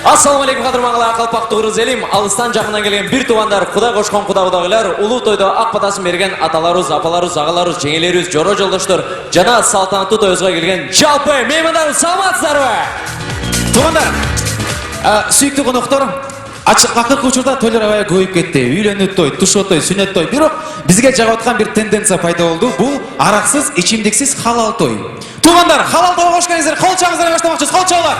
I: Ассаламу алейкум кадырманлар, калпактуу кыргыз элим, алыстан жакындан келген бир туугандар, кудай кошкон кудагылар, улуу тойдо ак батасын берген аталарыбыз, апаларыбыз, агаларыбыз, жеңелерибиз, жоро жолдоштор, жана салтанаттуу тойубузга келген жалпы меймандар, саламатсыздарбы?
F: Туугандар, сүйүктүү коноктор, ачык акыркы учурда тойлор аябай көбөйүп кетти. Үйлөнүү той, тушоо той, сүннөт той. Бирок бизге жагып аткан бир тенденция пайда болду. Бул араксыз, ичимдиксиз халал той. Туугандар, халал тойго кош келиңиздер, кол чабыңыздар баштамакчыбыз, кол чабыңыздар.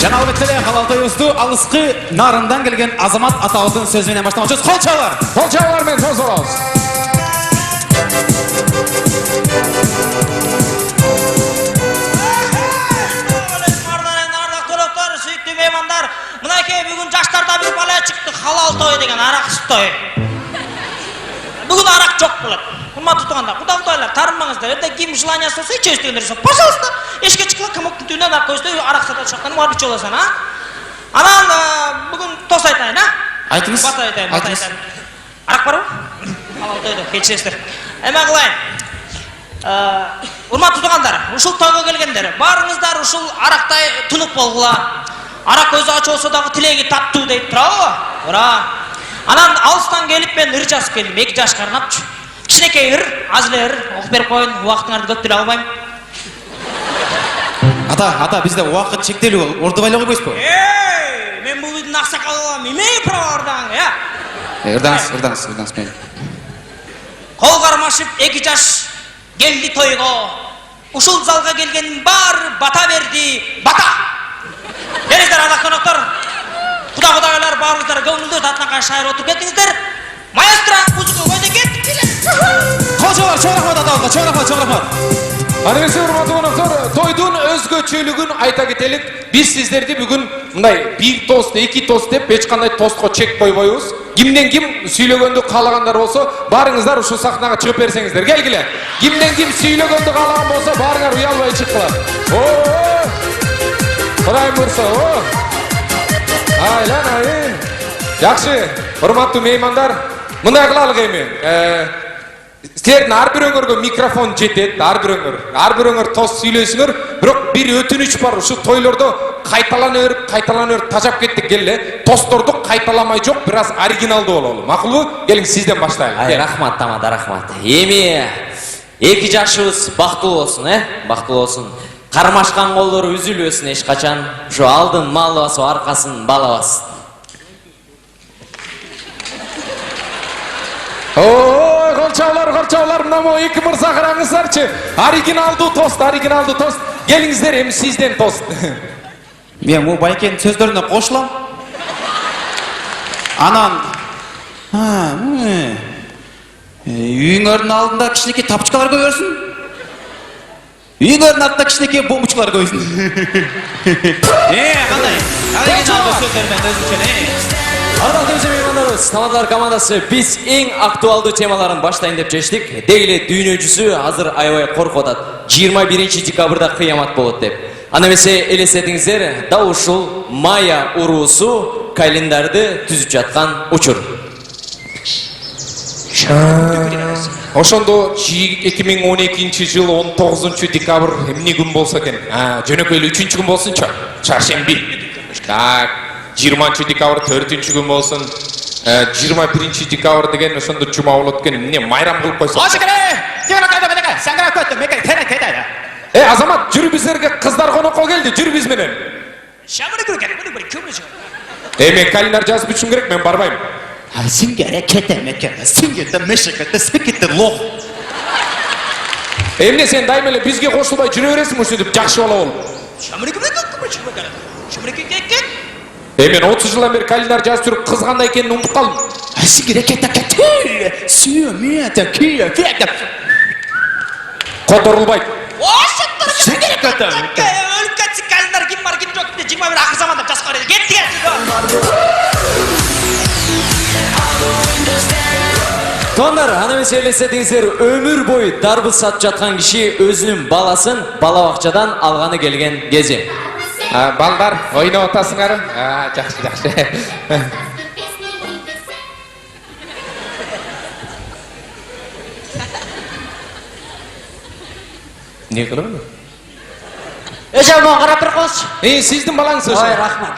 F: Жана албетте халал тойубузду алыскы нарындан келген Азамат атабыздын сөзү менен баштамакчыбыз. Кол чабыңыздар.
B: Кол чабыңыздар менен сөз алабыз.
P: Сүйүктүү меймандар, мынакей бүгүн жаштарда бир бала чыкты, халал той деген араксыз той. Бүгүн арак жок болот. Урматтуу туугандар, кудагы тойлар, тарынмаңыздар. Эртең ким желаниясы болсо ичебиз дегендер болсо, пожалуйста, эшикке чыккыла комоктун түбүнөн арак койсоң, арак сатат шактан муабит болосуң, а? Анан бүгүн тос айтайын, а?
F: Айтыңыз.
P: Бата айтайын, бата айтайын. Арак барбы? Халал тойдо, кечиресиздер. Эме кылайын. Урматтуу туугандар, ушул тойго келгендер, баарыңыздар ушул арактай тунук болгула. Арак көзү ачы болсо дагы тилеги таттуу дейт турабы? Уура. Анан алыстан келип мен ыр жазып келдим, 2 жашка арнапчы. Кичинекей ыр, азыр ыр, окуп берип коюн, убактыңарды көп бере албайм.
F: Ата, бизде убакыт чектелүү, ордубайлап койбойсузбу?
P: Мен бул үйдүн аксакалы болом, эмне право ырдаңы, я?
F: Ырдаңыз мен.
P: Кол кармашып 2 жаш келди тойго. Ушул залга келгендин баары бата берди, бата. Келиңиздер ана коноктор. Кудагайлар баарыңыздар көңүлдүү татнакай шайыр отуруп кеттиңиздер. Маэстро, музыка койду кет.
F: Кол чабыңыздар, чоң рахмат атабызга, чоң рахмат.
B: Аны эмесе урматтуу коноктор, тойдун өзгөчөлүгүн айта кетелик. Биз сиздерди бүгүн мындай 1 тост, 2 тост деп эч кандай тостко чек койбойбуз. Кимден ким сүйлөгөндү каалагандар болсо, баарыңыздар ушул сахнага чыгып берсеңиздер. Келгиле. Кимден ким сүйлөгөндү каалаган болсо, баарыңар уялбай чыккыла. Кудай бурса, айланайын. Жакшы, урматтуу меймандар, мындай кылалык эми. Силердин ар бирөөңөргө микрофон жетет, ар бирөөңөр тост сүйлөйсүңөр, бирок бир өтүнүч бар, ушул тойлордо кайталана берип тажап кеттик, келе. Тосторду кайталамай жок, бир аз оригиналдуу бололу. Макулбу? Келиң сизден баштайлы.
I: Рахмат, Тамада, рахмат. Эми 2 жашыбыз бактылуу болсун, бактылуу болсун. Кармашкан колдор үзүлбөсүн эч качан. Ушу алдын малыбасы, аркасын балабас.
B: Колчаулар, мына мо 2 мырза караңыздарчы. Оригиналдуу тост. Келиңиздер, эми сизден тост.
F: Мен бул байкенин сөздөрүнө кошулам. Анан үйүңөрдүн алдында кичинекей тапчыкалар көбөрсүн.
C: Үйлердің артында кішінекей бомбочкалар қойсын. Қандай? Қалай жалпы сөздермен өзінше.
H: Ардақты меймандарыбыз, Тамадалар командасы біз ең актуалды темаларын баштайын деп шештік. Дейлі дүйнө жүзү азыр аябай коркуп атат. 21 декабрда кыямат болот деп. Ана эмесе элестетиңиздер, да ушул Майя уруусу календарды түзүп жаткан учур.
B: Ошондо 2012 жыл 19 декабрь эмне күн болсо экен? Жөнөкөйлүү 3 күн болсунчу. Чаршемби. Так, 20 декабрь 4 күн болсун. 21 декабрь деген ошондо жума болот экен. Эмне майрам кылып койсо.
C: Сен кайда көттүң? Мен керек кетеді.
B: Азамат, жүрү бизерге кыздар конокко келди. Жүрү биз менен.
C: Шамыры керек, мына көмүш.
B: Мен календар жазып үчүн керек, мен барбайм.
C: Сен керек кетемекен. Сен кетте мешекетте, сен кетте лох.
B: Эмне сен дайым эле бизге кошулбай жүрө бересиң ушинтип жакшы боло бол.
C: Шамыры керек. Шамыры керек.
B: Мен 30 жылдан бери календар жазып жүрүп кыз кандай экенин унутуп калдым.
C: Сен керек кетте. Сүймөтө күйө.
B: Которулбайт.
C: Сен керек кетте. Өлүп кетсин календар ким бар, ким жок деп 21 акыр заманда жазып койду. Кетти.
H: Тондар, ана эмесе элестетиңиздер, өмүр бою дарбыз сатып жаткан киши өзүнүн баласын бала бакчадан алганы келген кези.
B: Балдар, ойнап атасыңар? Жакшы. Не кылабын?
J: Маған қарап бір қойшы.
B: Сіздің балаңыз өші.
J: Ой, рахмат.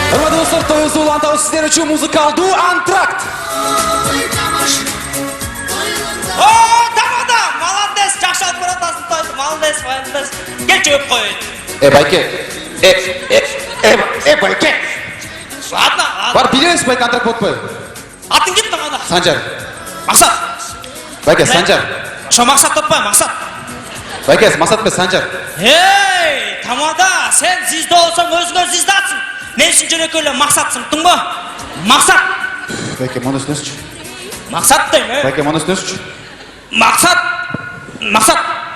C: Ұрмады достар, тойызды ұлантау сіздер үшін музыкалды антракт. О, тамада! Молодец, жақшы алып бұратасын тойды. Молодец. Кел жөп қойын.
O: Байке.
C: Ладно.
O: Бар, билемес байке антракт болып қой.
C: Атын кет тамада.
O: Санжар.
C: Мақсат.
O: Байке, Санжар.
C: Шо мақсат топпай, мақсат.
O: Байке, мақсат пе Санжар?
C: Ей, тамада, сен зизді олсаң өзіңе зиздатсың. Мен үшін жөнекөлі мақсатсың, тұңғы? Мақсат.
O: Байке, мұны үстінесінші.
C: Мақсат дейм,
O: Байке, мұны үстінесінші.
C: Мақсат.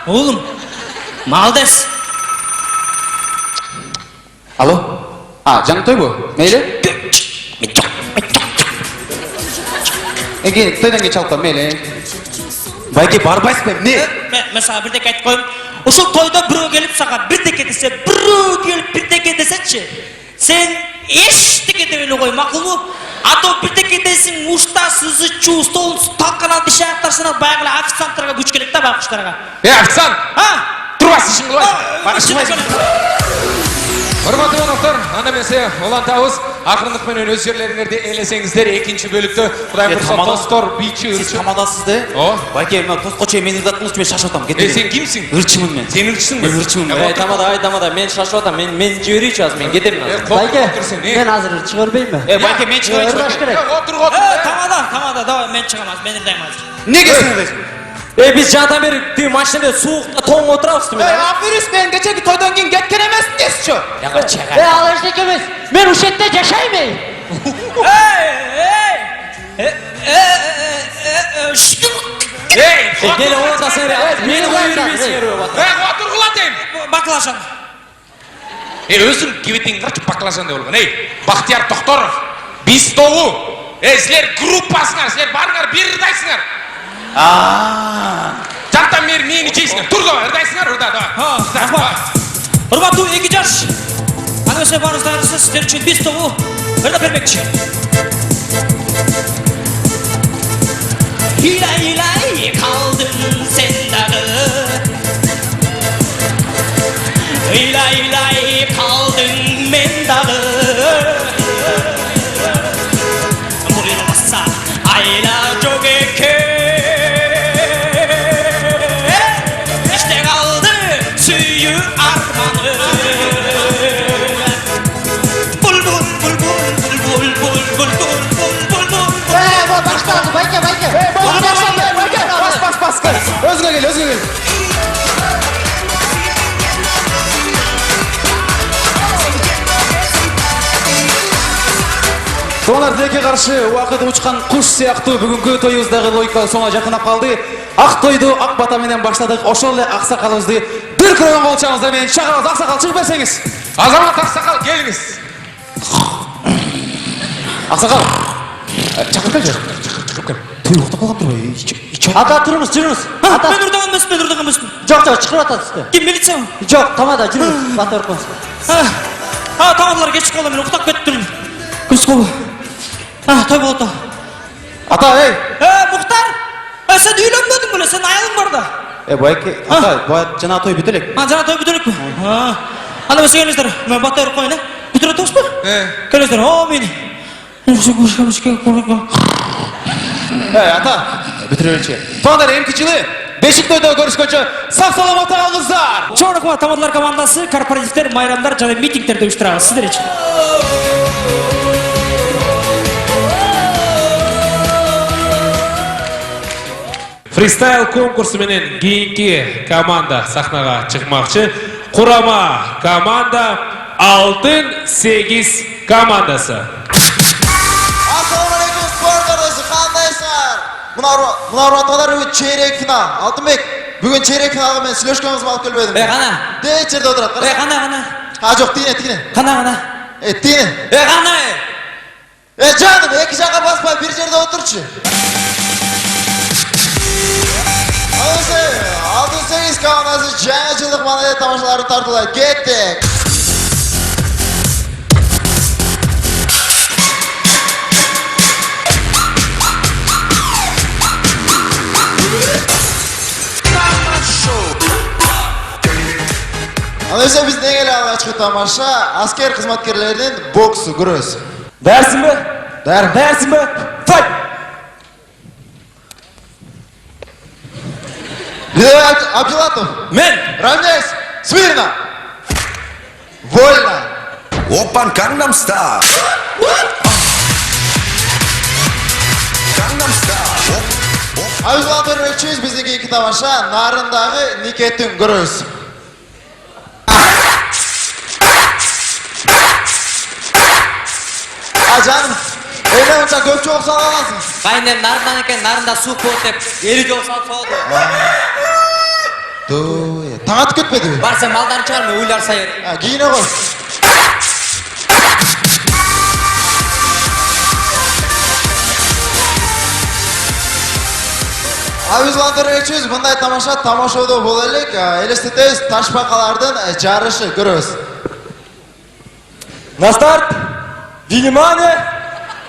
C: Оғылым. Малдес.
O: Алло? Жаңы той бұл? Мейлі? Тойдан ке чалып қой, мейлі? Байке, барбайсың бе, не?
C: Мен саған бірдек айтып қойым. Ұшыл тойда біреу келіп саған бірдеке десе, біреу келіп бірдеке десетші. Сен ештеке демелі қой, мақыл мұ? Ато бірдеке десің, ұшта, сызы, чу, стол, талқанал, деші аяқтарсынан баяғылы официанттарға күш керек та бақыштарға.
B: Официант! Тұрбасы ішін қылай. Құрматты қонақтар, ана месе олантауыз ақырындықпен өз жерлеріңерде елесеңіздер екінші бөлікті Құдай бұрса тостор, бейчі, ұрчы.
C: Сіз командасыз де? Байке, мен тост қочай мен ұрдаттың ұшты мен шаш отам.
B: Сен кімсің?
C: Ұрчымын мен.
B: Сен ұрчысың ба?
C: Ұрчымын.
H: Тамада, мен шаш отам, мен жіберейші аз, мен кетемін аз.
J: Байке, мен азыр шығарбеймін.
C: Байке, мен шығарайын.
B: Отыр.
C: Тамада, давай, мен шығам аз, мен ұрдайым азыр.
O: Неге сен ұрдайсың?
H: Біз жаңадан бері машинада суықта тоң отырамыз түмен.
O: Аферис, мен кечеки тойдан кейін кеткен емесін десіз шо?
C: Яға чаға.
J: Ал ештеке емес, мен ушетте жашаймын.
H: Геле отасың ре, мені ойырмесің ері өп атыр.
B: Отыр қылатайым.
C: Бақылашан.
B: Өзің кебетің қарчы бақылашан деп олған. Бақтияр Тоқторов, біз тоғы. Сілер группасыңар, сілер барыңар, бір ұрдайсыңар. Жантан мері мені жейсіңер. Тұр да, ұрдайсыңар, ұрда.
C: Ұрбату, екі жаш. Аны өсе барыңыздарысы сіздер үшін біз тоғы ұрда бермекші. Hilay kaldın sen dağı. Hilay kaldın men dağı. Buyurmazsa ayla çok eke. İşte kaldı suyu armanı. Bul bul bul bul bul bul bul bul bul bul bul.
J: Başladı, Bayke.
O: Bas. Özüne gel. Сонар тилекке каршы убакыт учкан куш сыяктуу бүгүнкү тоюбуздагы логика соңуна жакынап калды. Ак тойду ак бата менен баштадык. Ошол эле аксакалыбызды дүркүрөгөн колчаңыздар менен чакырабыз. Аксакал чыгып берсеңиз.
B: Азамат Аксакал келиңиз.
O: Аксакал. Чакырып келчи. Той уктап калган турбайбы?
J: Ата туруңуз, жүрүңүз.
C: Ата мен урдаган эмесмин.
J: Жок, чыгып атасызды.
C: Ким милициябы?
J: Жок, тамада жүрүңүз. Бата өркөңүз.
C: Тамадалар кечип калды, мен уктап кеттим. Көз колу. Той болот.
O: Ата, эй.
C: Муктар. Сен үйлөнбөдүң беле? Сен аялың бар да.
O: Байке, ата, жана той бүтө элек.
C: Жана той бүтө элекпи? Анда эмесе келиңиздер. Мен бата өрүп коеюн, бүтүрө атабызбы? Келиңиздер. О, мен.
O: Ата, бүтүрө берчи. Тоңдар эмки жылы бешик тойдо көрүшкөнчө сак саламат калыңыздар.
C: Чоң рахмат тамадалар командасы, корпоративдер, майрамдар жана митингдерди уюштурабыз. Сиздерчи.
A: Фристайл конкурсу менен кийинки команда сахнага чыкмакчы. Курама команда Алтын 8 командасы.
K: Assalomu alaykum sport ardasi, qandaysizlar? Muna uratolar çeyrek final. Altınbek, bugün çeyrek finalga men Sloshkamizni olib kelmedim.
C: Qana?
K: De içeride o'tiradi.
C: Qana?
K: Ha, yo'q, tine.
C: Qana?
K: Tine.
C: Qana?
K: Canım, iki жаққа баспай bir жерде o'turchi. Altın 8 komandasi жаңа жылдық ma'naviyat tomoshalari tortiladi. Ketdik. Anlaysa biz ne gele alışkı tamasha, asker hizmetkarlarının boksu, güreş.
O: Dersin mi? Dersin mi? Fight!
K: Lidovay Abdulatov.
O: Men.
K: Равняйсь. Смирно. Вольно.
D: Опан Gangnam Style. Gangnam Style.
K: Abdulatov Bermekçiyiz bizdeki iki tamasha, narındağı Niket'in güreş. Canım, evden uçak köpçü olsa alamazsın.
C: Kaynem narından eken narında su koyup hep 50 yol sal soğudu.
K: Taňat kötmedi.
C: Varsa maldan çıkarma uylar sayır.
K: Giyine koy. Abuzlandır geçiyoruz. Bunday tamashoda bo'laylik. Elestetiz taşbaqalardan jarışı görüyoruz.
O: На старт! Внимание!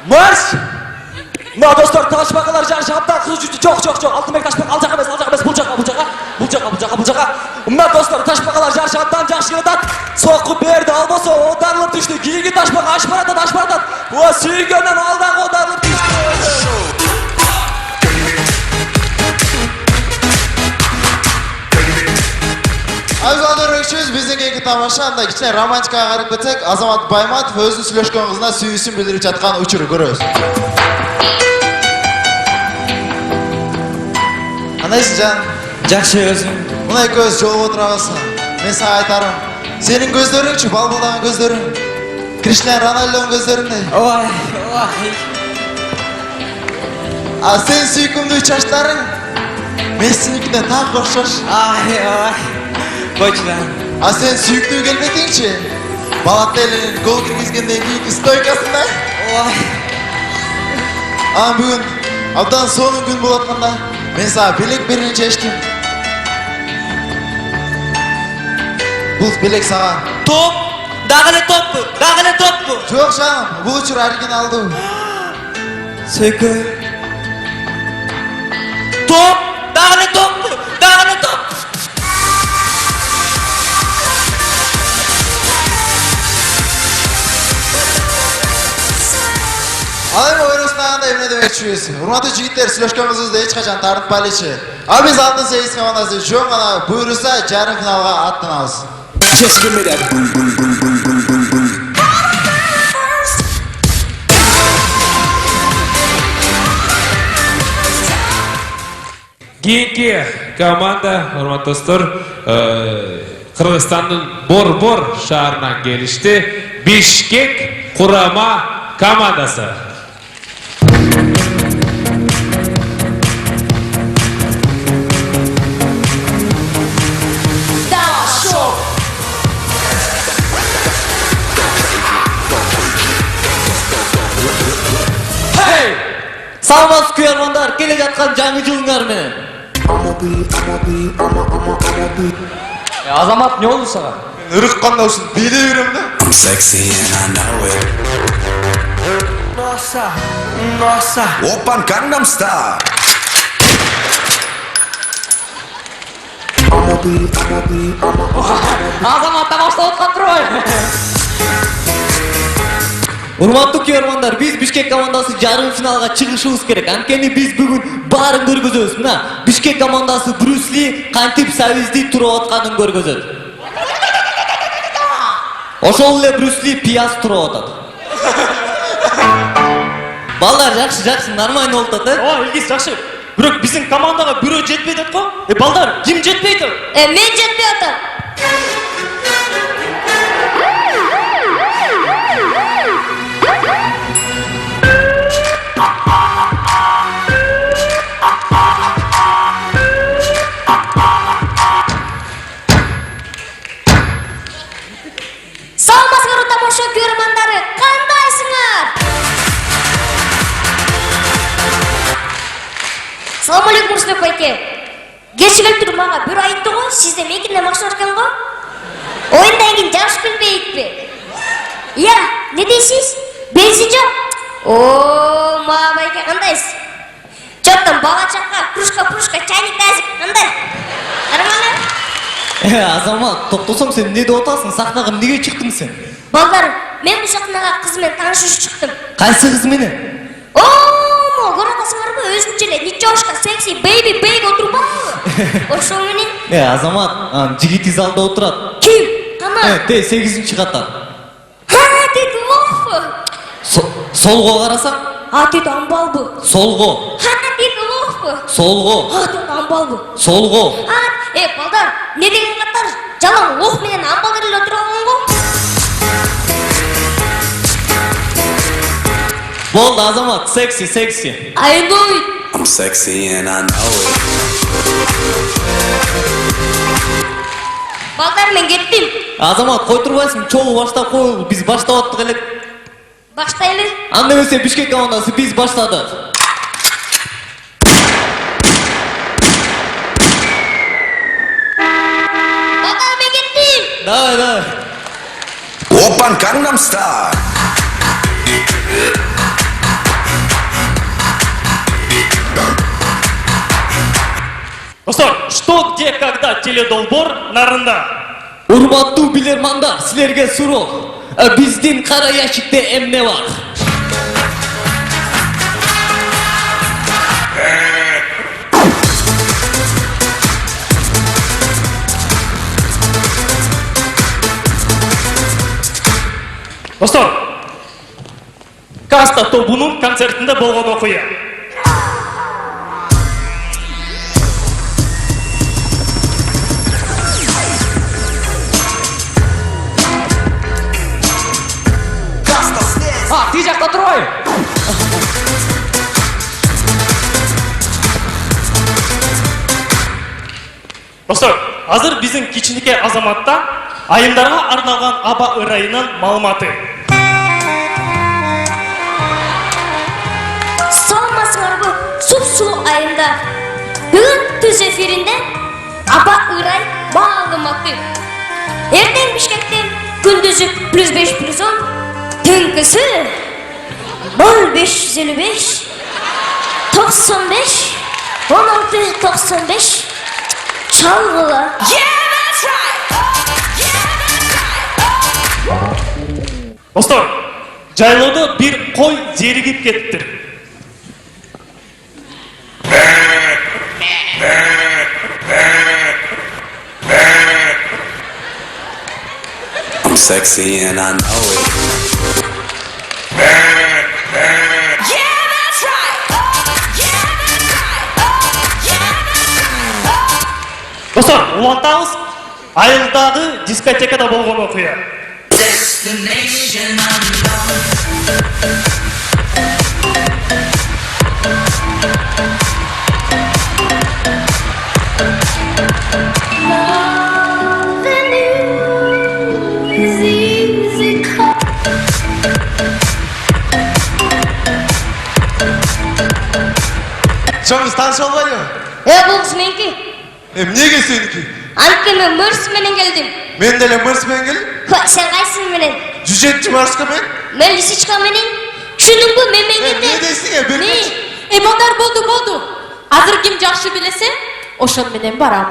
O: Марш! Мына достор, ташбакалар жарышы аптан кызы жүрдү. Жок. Алтынбек ташбак ал жака эмес, бул жака. Мына достор, ташбакалар жарышы аптан жакшы келатат. Сокку берди, албосо оодарылып түштү. Кийинки ташбак ашып баратат. О, сүйгөндөн алдагы оодарылып түштү.
K: Abuzlandır geçiyoruz. Bizdeki iki tamasha, anda kichkina romantikaga qarab ketsak, Azamat Baymatov o'zini Sloshkan qizina suyishini bildirib жатқан uchur ko'ramiz. Qandaysiz jan?
C: Жақсы өзің.
K: Muna ko'z jolib o'tirasың. Men sana aytarim. Sening ko'zlaringchi, balbaldan ko'zlaring. Cristiano Ronaldoning ko'zlarinday.
C: Oy.
K: Sen suykumli uchashlaring Messi'nikidan tam o'xshash.
C: Ay. Koçlan.
K: Sen suyukluğu gelmedinçi. Balotelli'nin gol kirgizgenden keyingi stoykasında.
C: Oy.
K: Bugün abdan sonun gün bo'layotganda men sana bilek birinchi eshitdim. Bu bilek sana.
C: Top. Dag'ili top bu.
K: Yo'q canım, bu uchur originaldi.
C: Sökü. Top. Dag'ili top.
K: Alayım oynasınağında evine demekçiyiz. Hurmatlı jigitler, Sloshkamızızda hech qachon tanitmaylikchi. Biz Altın 8 komandasi jo'n gana buyursa jarım finalga atlanamiz.
O: Just give me that.
A: Keyingi komanda, hurmatli do'stlar, Qirg'izistonning Bor shahardan kelishdi. Bishkek Qurama командасы.
J: Саламатсыз күйөрмандар, келе жатқан жаңы жылыңар менен.
O: Азамат, не oldu сага?
K: Ырыкканда ушун бийлей берем да.
D: I'm sexy and I know it.
K: Nossa.
D: Oppan Gangnam Style.
J: Азамат тамаштап отқан турбайбы? Урматтуу күйөрмандар, биз Бишкек командасы жарым финалга чыгышыбыз керек. Анткени биз бүгүн баарын көргөзөбүз. Мына, Бишкек командасы Брюс Ли кантип сабизди туруп атканын көргөзөт. Ошол эле Брюс Ли пияз туруп атат. Балдар, жакшы, нормально болуп атат,
C: О, Илгиз, жакшы. Бирок биздин командага бирөө жетпей атат го? Балдар, ким жетпей атат?
S: Мен жетпей атам. Саламатсыздар тамаша көрөрмандары, кандайсыңар? Салам алейкум, Мурсбек байке. Кечигелтир мага бир айтты го, сизде мекине максат экен го? Оюндан кийин жакшы билбейбизби? Я, не дейсиз? Бензин жок? О, мага байке кандайсыз? Жоктон бала чакка, кружка, чайник тазик, кандай? Нормально?
J: Азамат, токтосоң сен эмне деп атасың? Сахнага эмнеге чыктың сен?
S: Балдар, мен бул сахнага кыз менен таанышып чыктым.
J: Кайсы кыз менен?
S: О, көрүп атасыңарбы? Өзүнчө эле ничошка, секси, бейби отурбайбы? Ошол менен.
J: Азамат, жигити залда отурат.
S: Ким? Кана?
J: 8-катар.
S: Тет лофу.
J: Солго карасаң?
S: Тет амбалбы.
J: Солго.
S: Тет лофу.
J: Солго.
S: Тет амбалбы.
J: Солго.
S: Балдар, не деген каттар? Жалаң лох менен амбал эле отуруп алган го?
J: Болду, Азамат, секси.
S: I know it.
D: I'm sexy and I know it.
S: Балдар, мен кеттим.
J: Азамат, кой турбайсың? Чогуу баштап коелу. Биз баштап аттык элек.
S: Баштайлы.
J: Анда эмесе Бишкек командасы биз баштадык.
S: Балдар, мен кеттим.
J: Давай.
D: Oppan Gangnam Style.
C: Достор, что, где, когда теледолбор нарында?
J: Урматтуу билермандар, силерге суроо. Биздин кара ящикте эмне бар?
C: Достор, Каста тобунун концертинде болгон окуя.
J: Тиз жакта турбайбы?
C: Достор, азыр биздин кичинекей Азаматта айымдарга арналган аба ырайынын маалыматы.
S: Саламатсыңарбы, суп-сулуу айымдар. Бүгүн түз эфиринде аба ырай маалыматы. Эртең Бишкектен күндүзү +5+10, түнкүсү 0555 95 16 95 çalgılar.
C: Достор, жайлоодо бир кой зеригип кетиптир.
D: I'm sexy and I know it.
C: Достор, улантабыз айылдагы дискотекада болгон окуя.
E: destination unknown.
S: Loving you is easy come.
K: Çoğunuz tanışa olmayı mı?
S: Bu kız menki.
K: Niye seniki?
S: Anki men Mars menen geldim.
K: Men de Mars menen geldim.
S: Sen kaysın menen?
K: Cücetçi Mars'ka men?
S: Men Lisiçka menen. Şunun bu memleketi.
K: Ne deysin ya?
M: Ne? Monдар болду. Азыр ким жакшы билесе, ошон менен барам.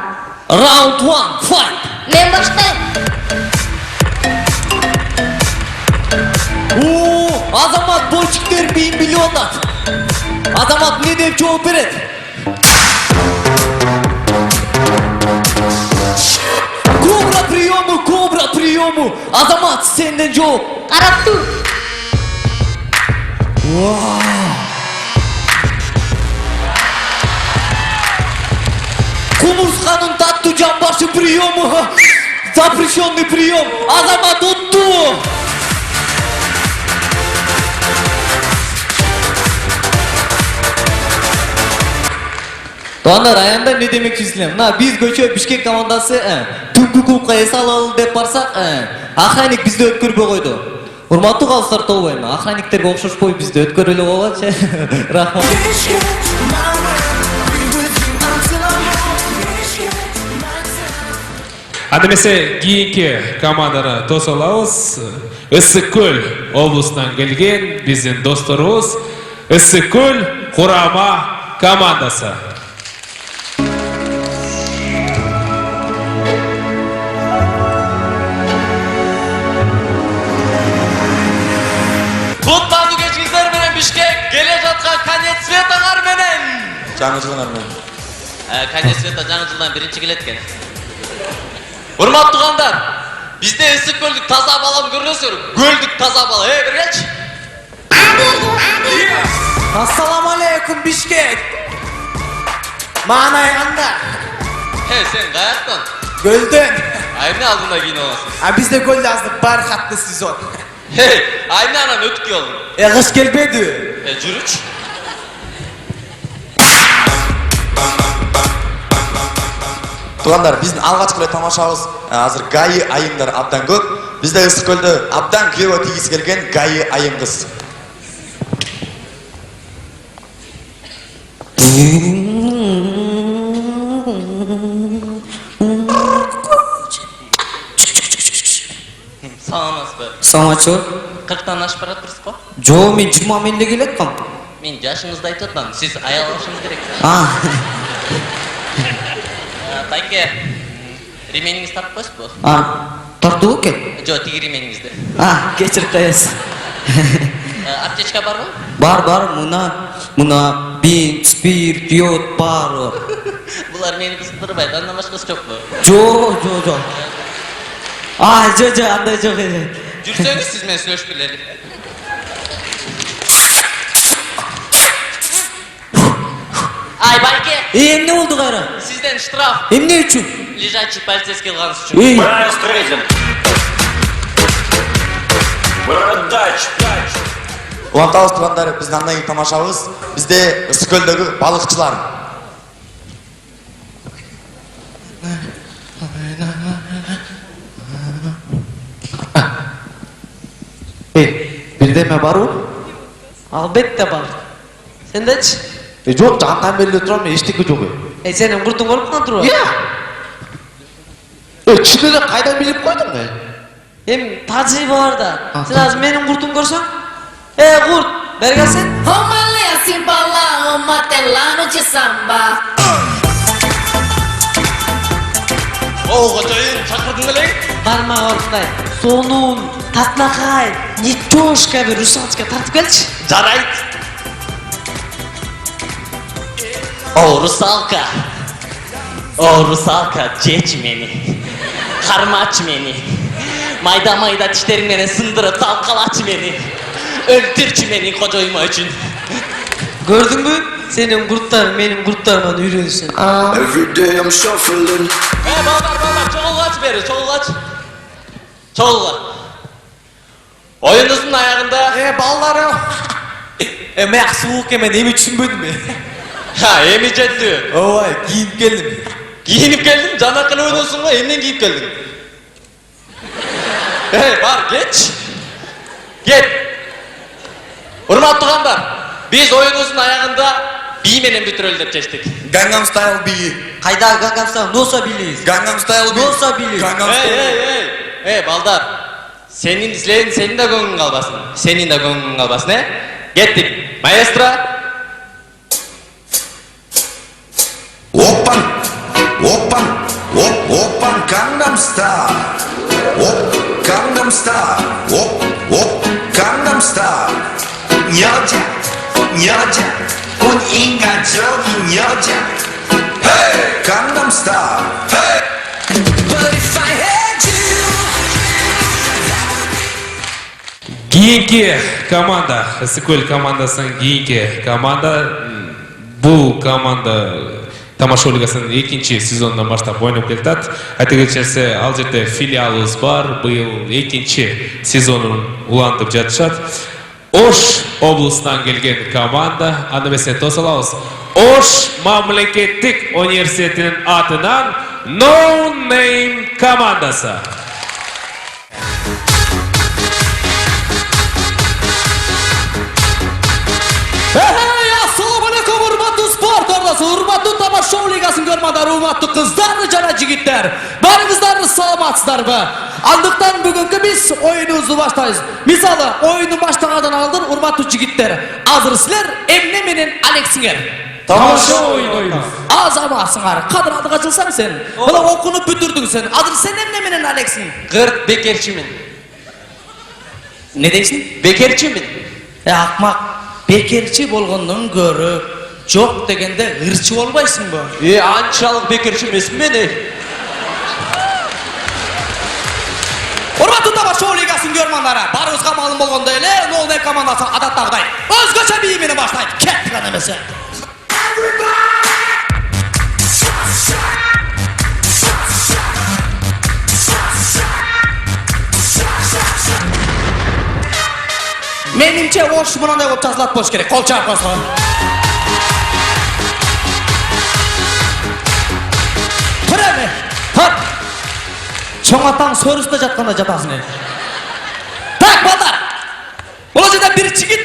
H: Round 1, fight!
S: Men baştayım.
H: Azamat bolчиктер 1 миллиондат. Azamat ne dep жооп берет? Кобра приему. Azamat senden жооп.
S: Карап тур.
H: Кумурсканын таттуу жамбашы приему. Запрещенный прием. Azamat утту. Doğanlar ayanda ne demek istiyorum? Biz Göçö Bişkek komandası түнкү клубка эс алалы деп барсак, охранник бизди өткөрбөй койду. Урматтуу калыстар тобойм, охранниктерге окшошпой бизди өткөрөлү болчу. Рахмат.
A: Анда эмесе кийинки команданы тосолобуз. Ысык Көл облусунан келген биздин досторубуз Ысык Көл курама командасы.
H: Куттандуу кечиңиздер менен Бишкек келе жаткан конец светаңар менен.
K: Жаңы жылыңар менен.
H: Конец света жаңы жылдан биринчи келет экен. Урматтуу тугандар, бизде Ысык Көлдүк таза балам көрөсүздөр. Көлдүк таза бала, бергечи.
G: Ассаламу алейкум Бишкек. Маанай кандай?
H: Сен каяктан?
G: Көлдөн.
H: Айны алдында кийин аласың.
G: Бизде көлдө азыр бархатты сезон.
H: Айны анан өткө болдум.
G: Кыш келбеди.
H: Жүрүчү.
K: Тугандар, биздин алгачкы эле тамашабыз азыр ГАИ айымдар абдан көп. Бизде Ысык Көлдө абдан клево тийгиз келген ГАИ айым кыз.
H: Саламатсызбы?
P: Саламатчы.
H: 40тан ашып баратырсыз го?
P: Жо, мен 20 милле келеткам.
H: Мен жашыңызды айтып атам, сиз аял алышыңыз керек. Тайке, ремениңизди тартып коесузбу?
P: Тартуу экен.
H: Жок, тиги ремениңизди.
P: Кечирип коесуз.
H: Аптечка барбы?
P: Бар, мына бинт, спирт, йод бар.
H: Булар мени кызыктырбайт, андан башкасы жокпу?
P: Жок. Жок, андай жок эле.
H: Жүрсөңүз сиз менен сүйлөшүп келели. Ай, байке.
P: Эмне болду кайра?
H: Сизден штраф.
P: Эмне үчүн?
H: Лежачий полицейский кылганыңыз үчүн.
E: Правильно строитель. Бородач.
K: Улантабыз тугандар, биздин андан кийин тамашабыз. Бизде Ысык Көлдөгү балыкчылар.
G: Бирдеме барбы?
C: Албетте бар. Сендечи?
G: Жок, жантан бери эле турам, эчтеке жок.
C: Сенин куртуң корккан турбу?
G: Чын эле кайдан билип койдуң?
C: Тажи бар да. Сен азыр менин куртумду көрсөң? Курт, бери келсең.
H: Кожоюн, чакырдың элең?
C: Барма орундай. Сонун, татнакай, ничошка бир русалочка тартып келчи.
H: Жарайт. Русалка, жечи мени. Кармачы мени. Майда тиштериң менен сындырып талкалачы мени. Өлтүрчү мени кожоюма үчүн.
C: Көрдүңбү? Сенин курттар менин курттарыман үйрөнсүн.
E: Every day I'm shuffling.
H: Балдар, чогулгач бери, чогулгач. Чогулга. ойынубуздун аягында
J: балдары.
H: Маяк суук эмен эми түшүнбөдүм. Эми жетти.
J: Ой, кийип келдим.
H: Кийинип келдим, жанакы эле ойносуң го, эмнен кийип келдиң? Бар, кетчи. Кет. Урматтуу туугандар, биз оюнубуздун аягында бий менен бүтүрөлү деп чечтик.
K: Gangnam Style бии.
J: Кайда Gangnam Style? Носа билиз.
K: Gangnam Style бии.
J: Носа билиз.
H: Балдар. Сенин да көңүң калбасын. Сенин да көңүң калбасын, Кеттик. Маэстро.
E: Опан, опан, опан, Gangnam Style. Gangnam Style. Gangnam Style. 여자, 온 인간적인 여자. Hey, Gangnam Style. Hey. But if I had you.
A: Кийинки команда, Ысыкөл командасынын кийинки команда, бул команда Тамаша лигасынын 2-чи сезонунан баштап ойноп келатат. Айта кетчерсе, ал жерде филиалыбыз бар. Быйыл 2-чи сезонун улантып жатышат. Ош облусунан келген команда, аны эмесе тосалабыз. Ош мамлекеттик университетинин атынан No Name командасы.
J: Assalamu alaikum, урматтуу спорт ордасы, урматтуу Тамаша лигасын көрмандар, урматтуу кыздар жана жигиттер. Барыңыздар саламатсыздарбы? Андыктан бүгүнкү биз оюнубузду баштайбыз. Мисалы, оюнду баштагандан алдын урматтуу жигиттер, азыр силер эмне менен алексиңер?
A: Тамаша ойнойбуз.
J: Азаматсыңар, кадыр ачылсаң сен. Мына окунуп бүтүрдүң сен. Азыр сен эмне менен алексиң?
H: Гырт бекерчимин.
J: Не дейсиң?
H: Бекерчимин.
J: Акмак, бекерчи болгондон көрө жок дегенде ырчы болбойсуңбу?
H: Анчалык бекерчи эмесмин мен.
J: Урматтуу Тамаша лигасын көрмандары, барыбызга маалым болгондой эле, No Name командасы адаттагыдай өзгөчө бий менен баштайт. Кеттик аны эмесе. Менимче Ош мынандай болуп жазылат болуш керек. Кол чапкырсын. Туреме. Тат. Чоң атаң сөрүстө жатканда жатасың. Так, балдар. Бул жерде бир жигит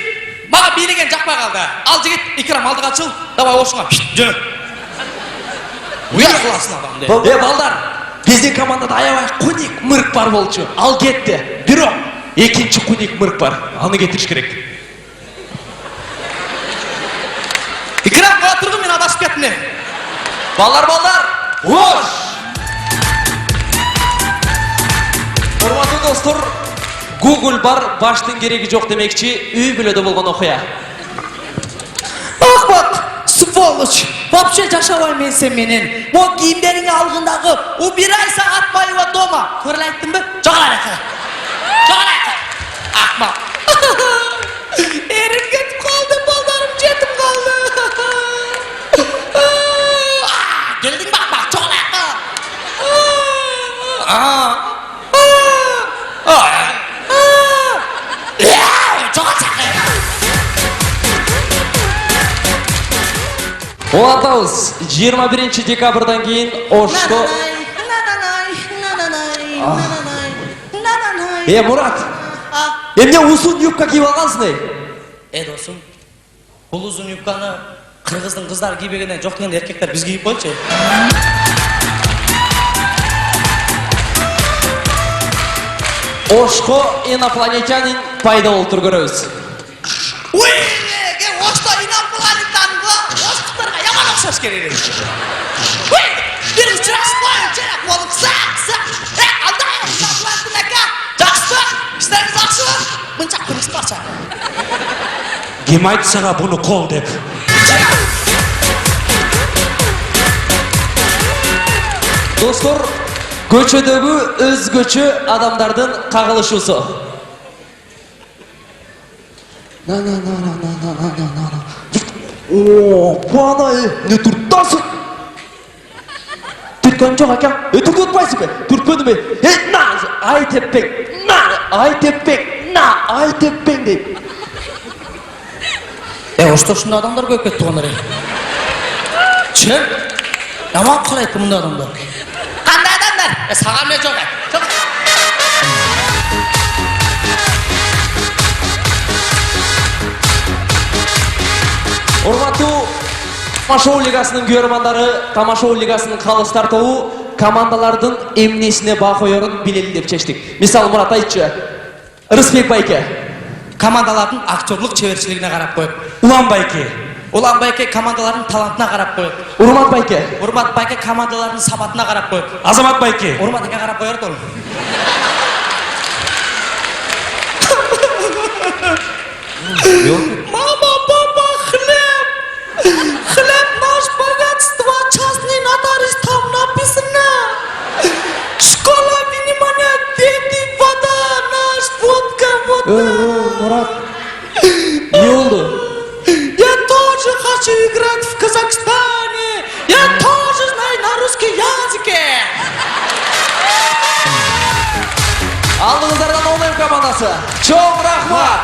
J: мага бийлеген жакпай калды. Ал жигит Икрам алдыга чыл. Давай Ошуңа. Жөн. Уя кыласың адамды.
H: Балдар, биздин командада аябай куник мырк бар болчу. Ал кетти. Бирок экинчи куник мырк бар. Аны кетириш керек.
J: Икрам кала тургун, мен адашып кеттим.
H: Балдар. Ош! Урматтуу достор, Google бар, баштын кереги жок демекчи, үй бүлөдө болгон окуя.
J: Ахмат, сволочь! Вообще жашабайм мен сен менен. Мо кийимдериңи алгындагы убирай саат моего дома. Көрө айттымбы? Жогара. Ахмат. Эрим кетип калды, балдарым жетип калды. Келдиң бак, жогара.
H: Улантабыз, 21 декабрдан кийин Ошто... Мурат, эмне узун юбка кийип алгансың?
J: Досум, бул узун юбканы кыргыздын кыздары кийбегенден жок дегенде эркектер биз кийип койчу.
H: Ошко инопланетянин пайда болуп көрөбүз.
J: Ошто инопланетянга Оштарга яман окшош керек. Бир учурашып коюп жерак болуп алдай инопланетянга. Жакшы, иштериңиз жакшыбы? Мынча кыргыз барча.
H: Ким айтты сага буну кол деп? Достор, көчөдөгү өзгөчө адамдардын кагылышуусу. Бана, не турттасың? Түрткөн жок акам. Түртүп атпайсың бе? Түрткөнүм бе? Ай теппек. На!
O: ай теппең дейт.
J: Ошто ушундай адамдар көп кетти го мына. Чын? Жаман кылайт мындай адамдар.
C: Кандай адамдар? Сага эмне жок.
H: Урматтуу Тамашоо лигасынын көрөрмандары, Тамашоо лигасынын калыстар тобу командалардын эмнесине баа коерун билели деп чечтик. Мисалы Мурат айтчы. Рысбек байке
C: Командалардын актерлук чеберчилигине карап коет.
H: Улан байке
C: командалардын талантына карап коет.
H: Урмат байке
C: командалардын сабатына карап коет.
H: Азамат байке
C: Урматке карап коерт ол.
J: Мама, папа, хлеб! Хлеб наш богатство, частный нотариус там написано. Школа, внимание, дети, вода, наш водка,
H: Мурат, не oldu?
J: Я тоже хочу играть в Казахстане. Я тоже знаю на русском языке.
H: Алдыңыздардан Олем командасы. Чоң рахмат!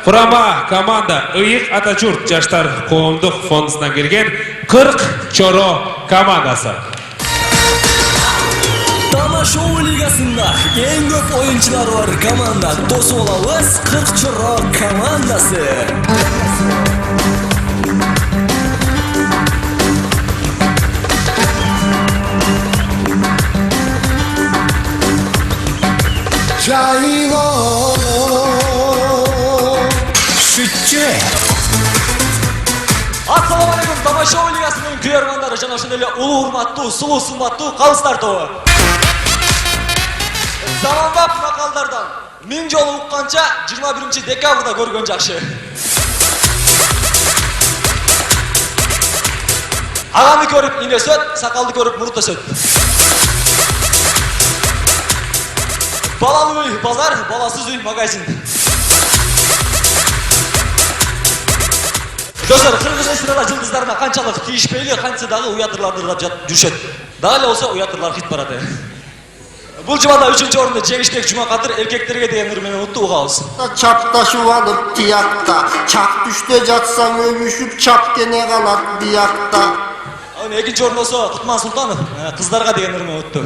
A: Құрама команда Ыйық Атачурт жаштар коомдук фондусунан келген 40 чоро командасы.
Q: Тамашоо лигасында эң көп оюнчулары бар команда тосуп алабыз 40 чоро командасы.
O: Assalamu alaikum, Тамашоо лигасынын көрөрмандары жана ошондой эле улуу урматтуу, сулуу сымбаттуу калыстар тобу. Заманбап макалдардан 1000 жолу укканча 21 декабрда көргөн жакшы. Аганы көрүп ине өсөт, сакалды көрүп мурут өсөт. Балалуу үй базар, баласыз үй магазин. Достор, кыргыз эстрада жылдыздарына канчалык тийишпейли, кантсе дагы уятырларды ырдап жүрүшөт. Дагы эле болсо уятырлар хит барады. Бул жумада 3-орунду Жеңишбек Жумакадыр эркектерге деген ыр менен уттуу угабыз.
R: Чапташып алып тиякта, чак түштө жатсаң өбүшүп чап дене калат биякта.
O: Экинчи орун болсо Кутман Султанов кыздарга деген ыр менен утту.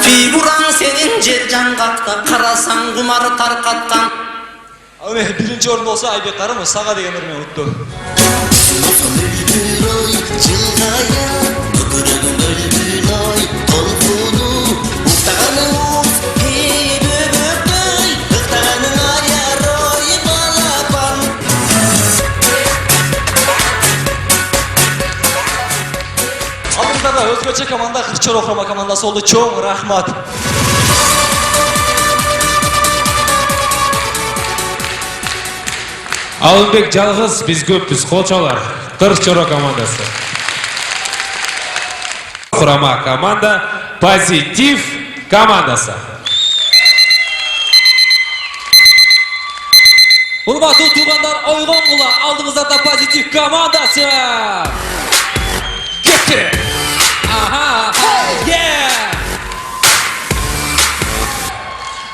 J: Фигураң сенин жер жаңгакта, карасаң кумары таркаткан.
O: Биринчи орун болсо Айбек Карымов сага деген ыр менен утту. Алдыңыздарда өзгөчө команда Кырчор Охрома командасы болду. Чоң рахмат.
A: Алынбек жалгыз, биз көппүз, колчолор. 40 чоро командасы. Құрама команда Позитив командасы.
I: Урматтуу туугандар, ойгонгула, алдыңыздарда Позитив командасы.
A: Кетти.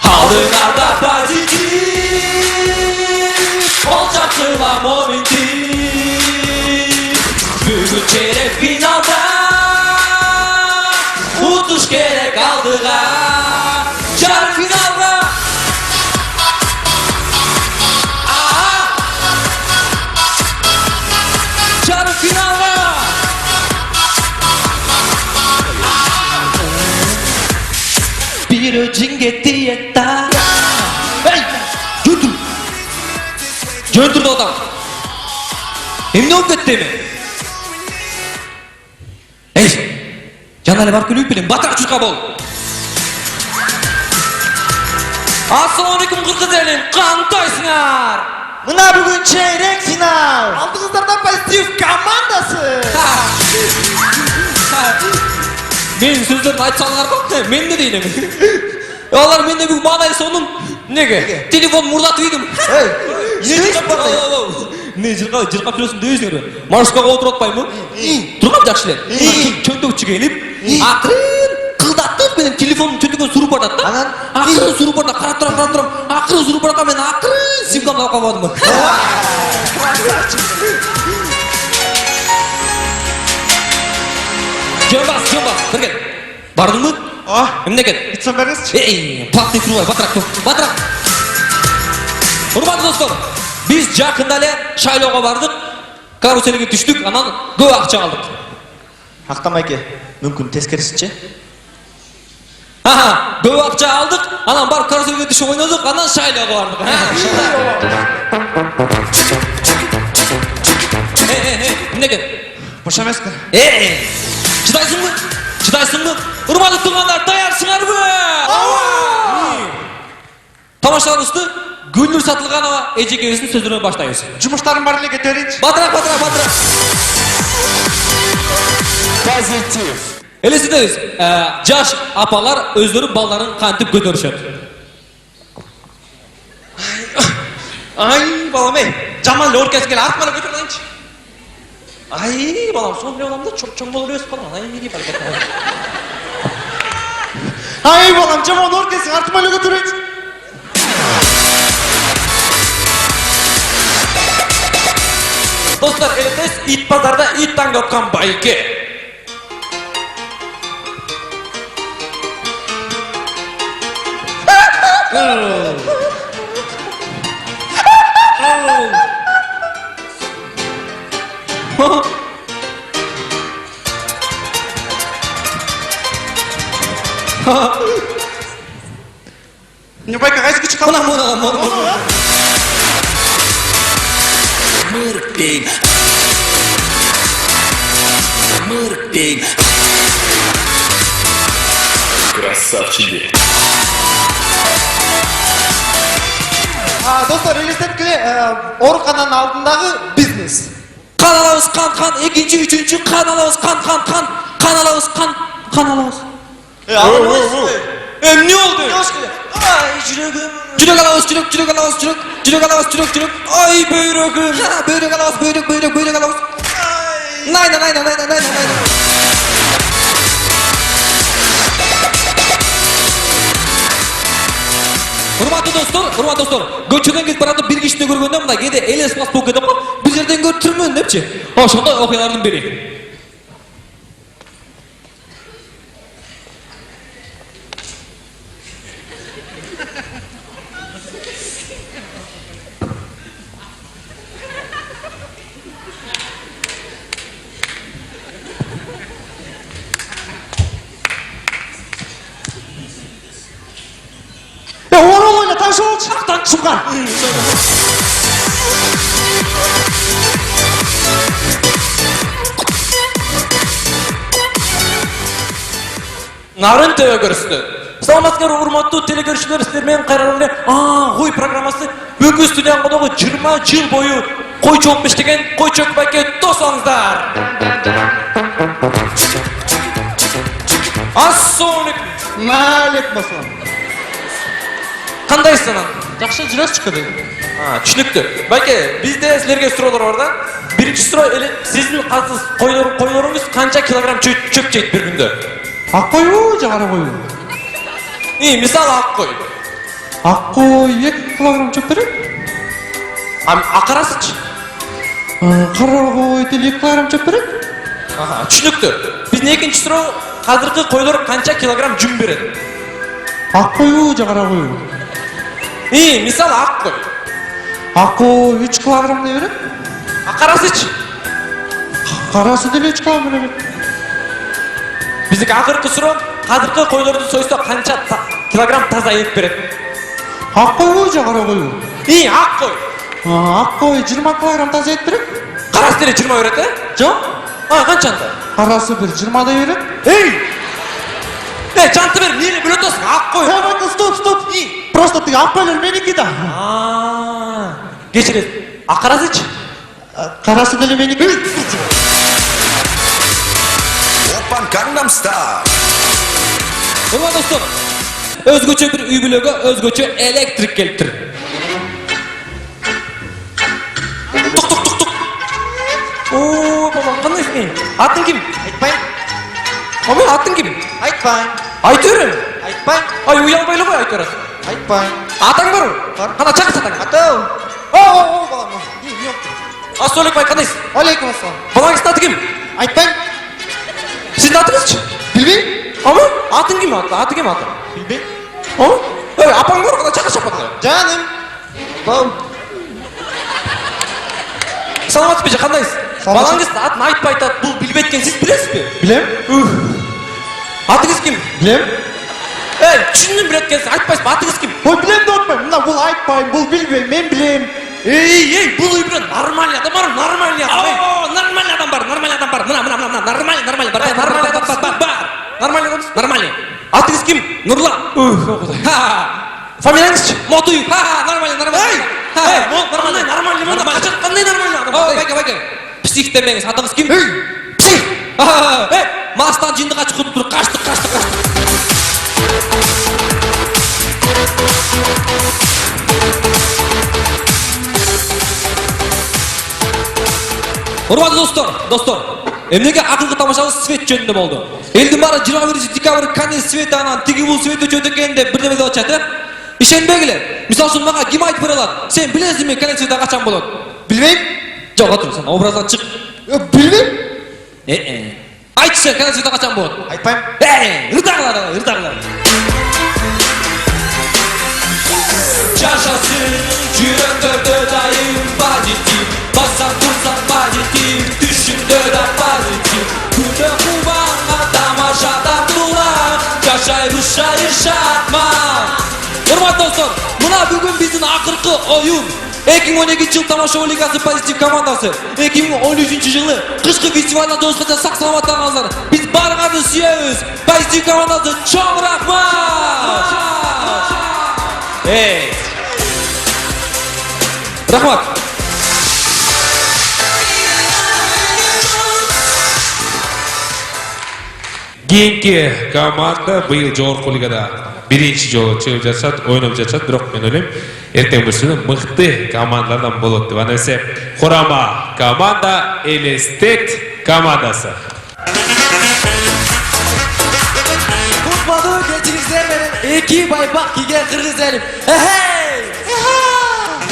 I: Алдыңарда Позитив, ол жакшыла моменти. Бүгүн чейрек финалда утуш керек алдыга. Жарым финалга жарым финалга бир өзүңө тиетта. Жөн турду адам. Эмне болуп кетти эми? Жана эле барып келип белем, батак чурка бол. Ассаламу алейкум кыргыз элим, кантайсыңар?
J: Мына бүгүн чейрек финал. Алдыңыздарда Позитив командасы.
I: Мен сөздөрүн айтсаңар болду, мен не дейм эми? Алар менде бүгүн маанай сонун. Неге? Телефон мурдатып ийдим. Не жыркап жүрөсүң дейсиңерби? Маршрутка отуруп атпаймынбы? Турган жакшы эле. Чөндөкчү келип, акырын кылдатып телефонун түтүгөн суруп барат да. Анан акырын суруп барат, карап турам. Акырын суруп барат, мен акырын симкамды алып калбадым. Жомбас, бир кел. Бардыңбы? Эмне экен?
O: Итсем бересичи?
I: Платный круг, батыраак. Урматтуу достор, биз жакында эле шайлоого бардык, каруселге түштүк, анан көп акча алдык.
O: Актамайке, мүмкүн тескерисичи?
I: Көп акча алдык, анан барып каруселге түшүп ойнодук, анан шайлоого бардык. Эмне экен?
O: Бош эмеспи?
I: Чыдайсыңбы? Урматтуу туугандар, даярсыңарбы? Тамашаларыбызды Гүлнур Сатылганова эжекебиздин сөздөрүнөн баштайбыз.
O: Жумуштарым бар эле кете берейинчи.
I: Батыраак.
O: Позитив.
I: Элестетебиз, жаш апалар өздөрү балдарын кантип көтөрүшөт.
O: Ай, балам жаман эле оркеске эле артыма эле көтөрүп алайынчы. Ай, балам, сол эле балам да чоң болуп өсүп калган. Ай, деп алып. Ай, балам, жаман оркеске артыма эле көтөрөйүнчү.
I: Достlar, элестетебиз, ит базарда ит таңды аткан байке.
O: Не байка, кайсы чыккан?
I: Мына.
E: Мырпин. Красавчики.
O: Достор, элестеткиле, оорукананын алдындагы бизнес.
I: Кан алабыз, кан, экинчи, үчүнчү, кан алабыз, кан алабыз. Эмне болду?
O: Ай, жүрөгүм.
I: Жүрөк алабыз. Ай, бөйрөгүм. Бөйрөк алабыз. Найна. Урматтуу достор, көчөдөн кетип баратып бир кишини көргөндө мындай кээде элес бас болуп кетип го, бир жерден көрүптүрмүн депчи. Ошондой окуялардын бири.
O: Оролойна ташуулчу. Актан чыккан.
I: Нарын төбө көрүстү. Саламатсыздар, урматтуу телекөрүүчүлөр, сиздер менен кайрадан эле кой программасы бүгүнкү студиямдагы 20 жыл бою кой чоң бештеген койчок байке тосуңуздар. Ассаламалейкум.
O: Алейкум ассалам.
I: Кандайсың анан?
O: Жакшы жүрөсүчкү деп.
I: Түшүнүктүү. Байке, бизде силерге суроолор бар да. Биринчи суроо эле сиздин койлоруңуз канча килограмм чөп жейт бир күндө?
O: Ак койбу же кара койбу?
I: Мисалы ак кой.
O: Ак кой 2 килограмм чөп берет.
I: Акарасычы?
O: Кара кой 2 килограмм чөп берет.
I: Түшүнүктүү. Биздин экинчи суроо, азыркы койлор канча килограмм жүн берет?
O: Ак койбу же кара койбу?
I: Мисалы ак кой.
O: Ак кой 3 килограмм берет.
I: Акарасычы?
O: Карасы деле 3 килограмм берет.
I: Биздики акыркы суроо, азыркы койлорду сойсо канча килограмм таза эт берет?
O: Ак койбу же кара койбу?
I: Ак кой.
O: Ак кой 20 килограмм таза эт берет.
I: Карасы деле 20 берет,
O: Жок.
I: Канчанты?
O: Карасы бир 20 да берет.
I: Жанты бер, эмне бөлөт атасың? Ак кой.
O: Стоп. Просто ты ак койлор меники да.
I: Кечиресиз. Акарасычы?
O: Карасы деле меники.
E: Опан Gangnam Style.
I: Урматтуу достор, өзгөчө бир үй бүлөгө өзгөчө электрик келиптир. Тук. Бабам, кандайсың? Атың ким?
O: Айтпайм.
I: Атың ким?
O: Айтпайм.
I: Айтырым.
K: Айтпайм.
H: Ай, уялбай эле кой айтып берасың.
K: Айтпайм.
H: Атаң барбы? Кана чакырса атаң.
K: Атау. О, балам.
H: Ассалаумалейкум, кандайсыз?
K: Алейкум ассалам.
H: Балаңыздын аты ким?
K: Айтпайм.
H: Сиздин атыңызчы?
K: Билбейм.
H: Ама? Атың ким? Аты ким аты?
K: Билбейм.
H: Ама? Эй, апаң бар, кана чакырса апаңды.
K: Жаным. Бау.
H: Саламатсызбы, кандайсыз? Балаңыз атын айтпай атат, бул билбейт экен, сиз билесизби?
K: Билем.
H: Атыңыз ким?
K: Билем.
H: Эй, түшүндүм билет экенсиз, айтпайсызбы, атыңыз ким?
K: Ой, билем деп атпайм. Мына бул айтпайм, бул билбейм, мен билем.
H: Эй, бул үй билен нормальный адам бар, нормальный адам. О, нормальный адам бар, нормальный адам бар. Мына, нормальный бар. Нормальный адам бар. Нормальный адам. Нормальный. Атыңыз ким? Нурлан. Фамилияңызчы? Мотуев. Нормальный. Эй, нормальный. Мына качан кандай нормальный адам? О, байке. Псих демеңиз, атыңыз ким? Псих. Эй, мастан жинди качып кутуп туруп качты. Урматтуу достор, эмнеге акыркы тамашабыз свет жөнүндө болду? Элдин баары 21-декабрь конец свет анан тиги бул свет өчөт экен деп бирдеме деп атышат, ишенбегиле. Мисалы үчүн мага ким айтып бере алат? Сен билесиңби конец свет качан болот?
K: Билбейм.
H: Жок, отур, сен образдан чык.
K: Билбейм.
H: Айтчы, сен конец свет качан болот?
K: Айтпайм.
H: Ырдагылар. Жашасын жүрөктөрдө дайым позитив, бассаң турсаң позитив, түшүндө да позитив. Күнө кубанга тамашада тулам, жашайбыз шатман. Урматтуу достор, мына бүгүн биздин акыркы оюн. 2012 жыл Тамашабы лигасы позитив командасы 2013 жылы кышкы фестивалда жолугушканча сак саламаттаңыздар. Биз барыңарды сүйөбүз. Позитив командасы чоң рахмат. Рахмат.
A: Кийинки команда быйыл жогорку лигада биринчи жолу чыгып жатышат, ойноп жатышат, бирок мен ойлойм эртең бүрсүнө мыкты командалардан болот деп. Анда эсе Курама команда Элестет командасы.
J: Кутмаду кечириңиздер менен эки байпак кийген кыргыз элим.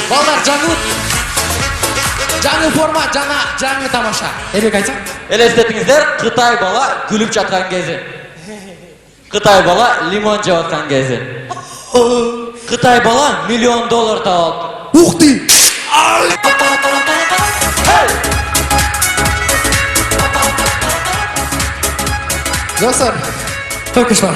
J: Балдар жаңы форма, жаңы тамаша. Элек айтсаң?
H: Элестетиңиздер Кытай бала күлүп жаткан кези. Кытай бала лимон жеп аткан кези. Кытай бала $1 миллион таап алды.
J: Ух ты! Достар, көкөшмөр.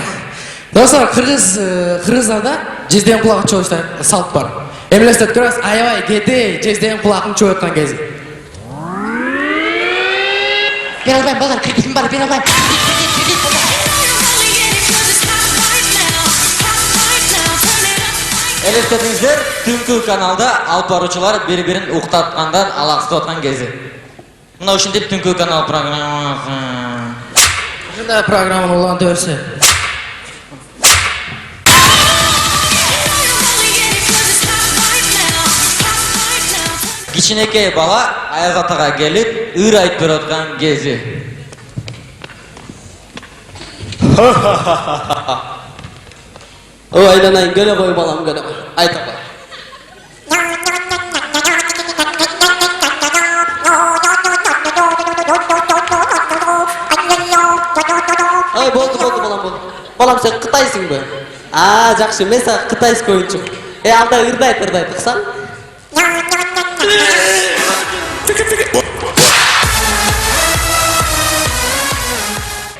J: Достар, кыргыздарда жезден кулагын чоочтай салт бар. Эмелестет көрөсүз, аябай кете жезден кулагын чоочуп аткан кези.
S: Бер албайм, балдар, кредитим бар, бер албайм.
H: Элестетиңиздер түнкү каналда алып баруучулар бири-бирин уктаткандан алаксытып аткан кези. Мына ушинтип түнкү канал программасы.
J: Ушундай программаны улантып берсе.
H: Кичинекей бала Аяз атага келип, ыр айтып берип аткан кези.
J: Ой, айданайын, көлө кой балам, көлө кой. Айта кой. Ой, болду балам, болду. Балам, сен кытайсыңбы? Жакшы, мен сага кытайский оюнчук. Алда ырдайт, ыксаң?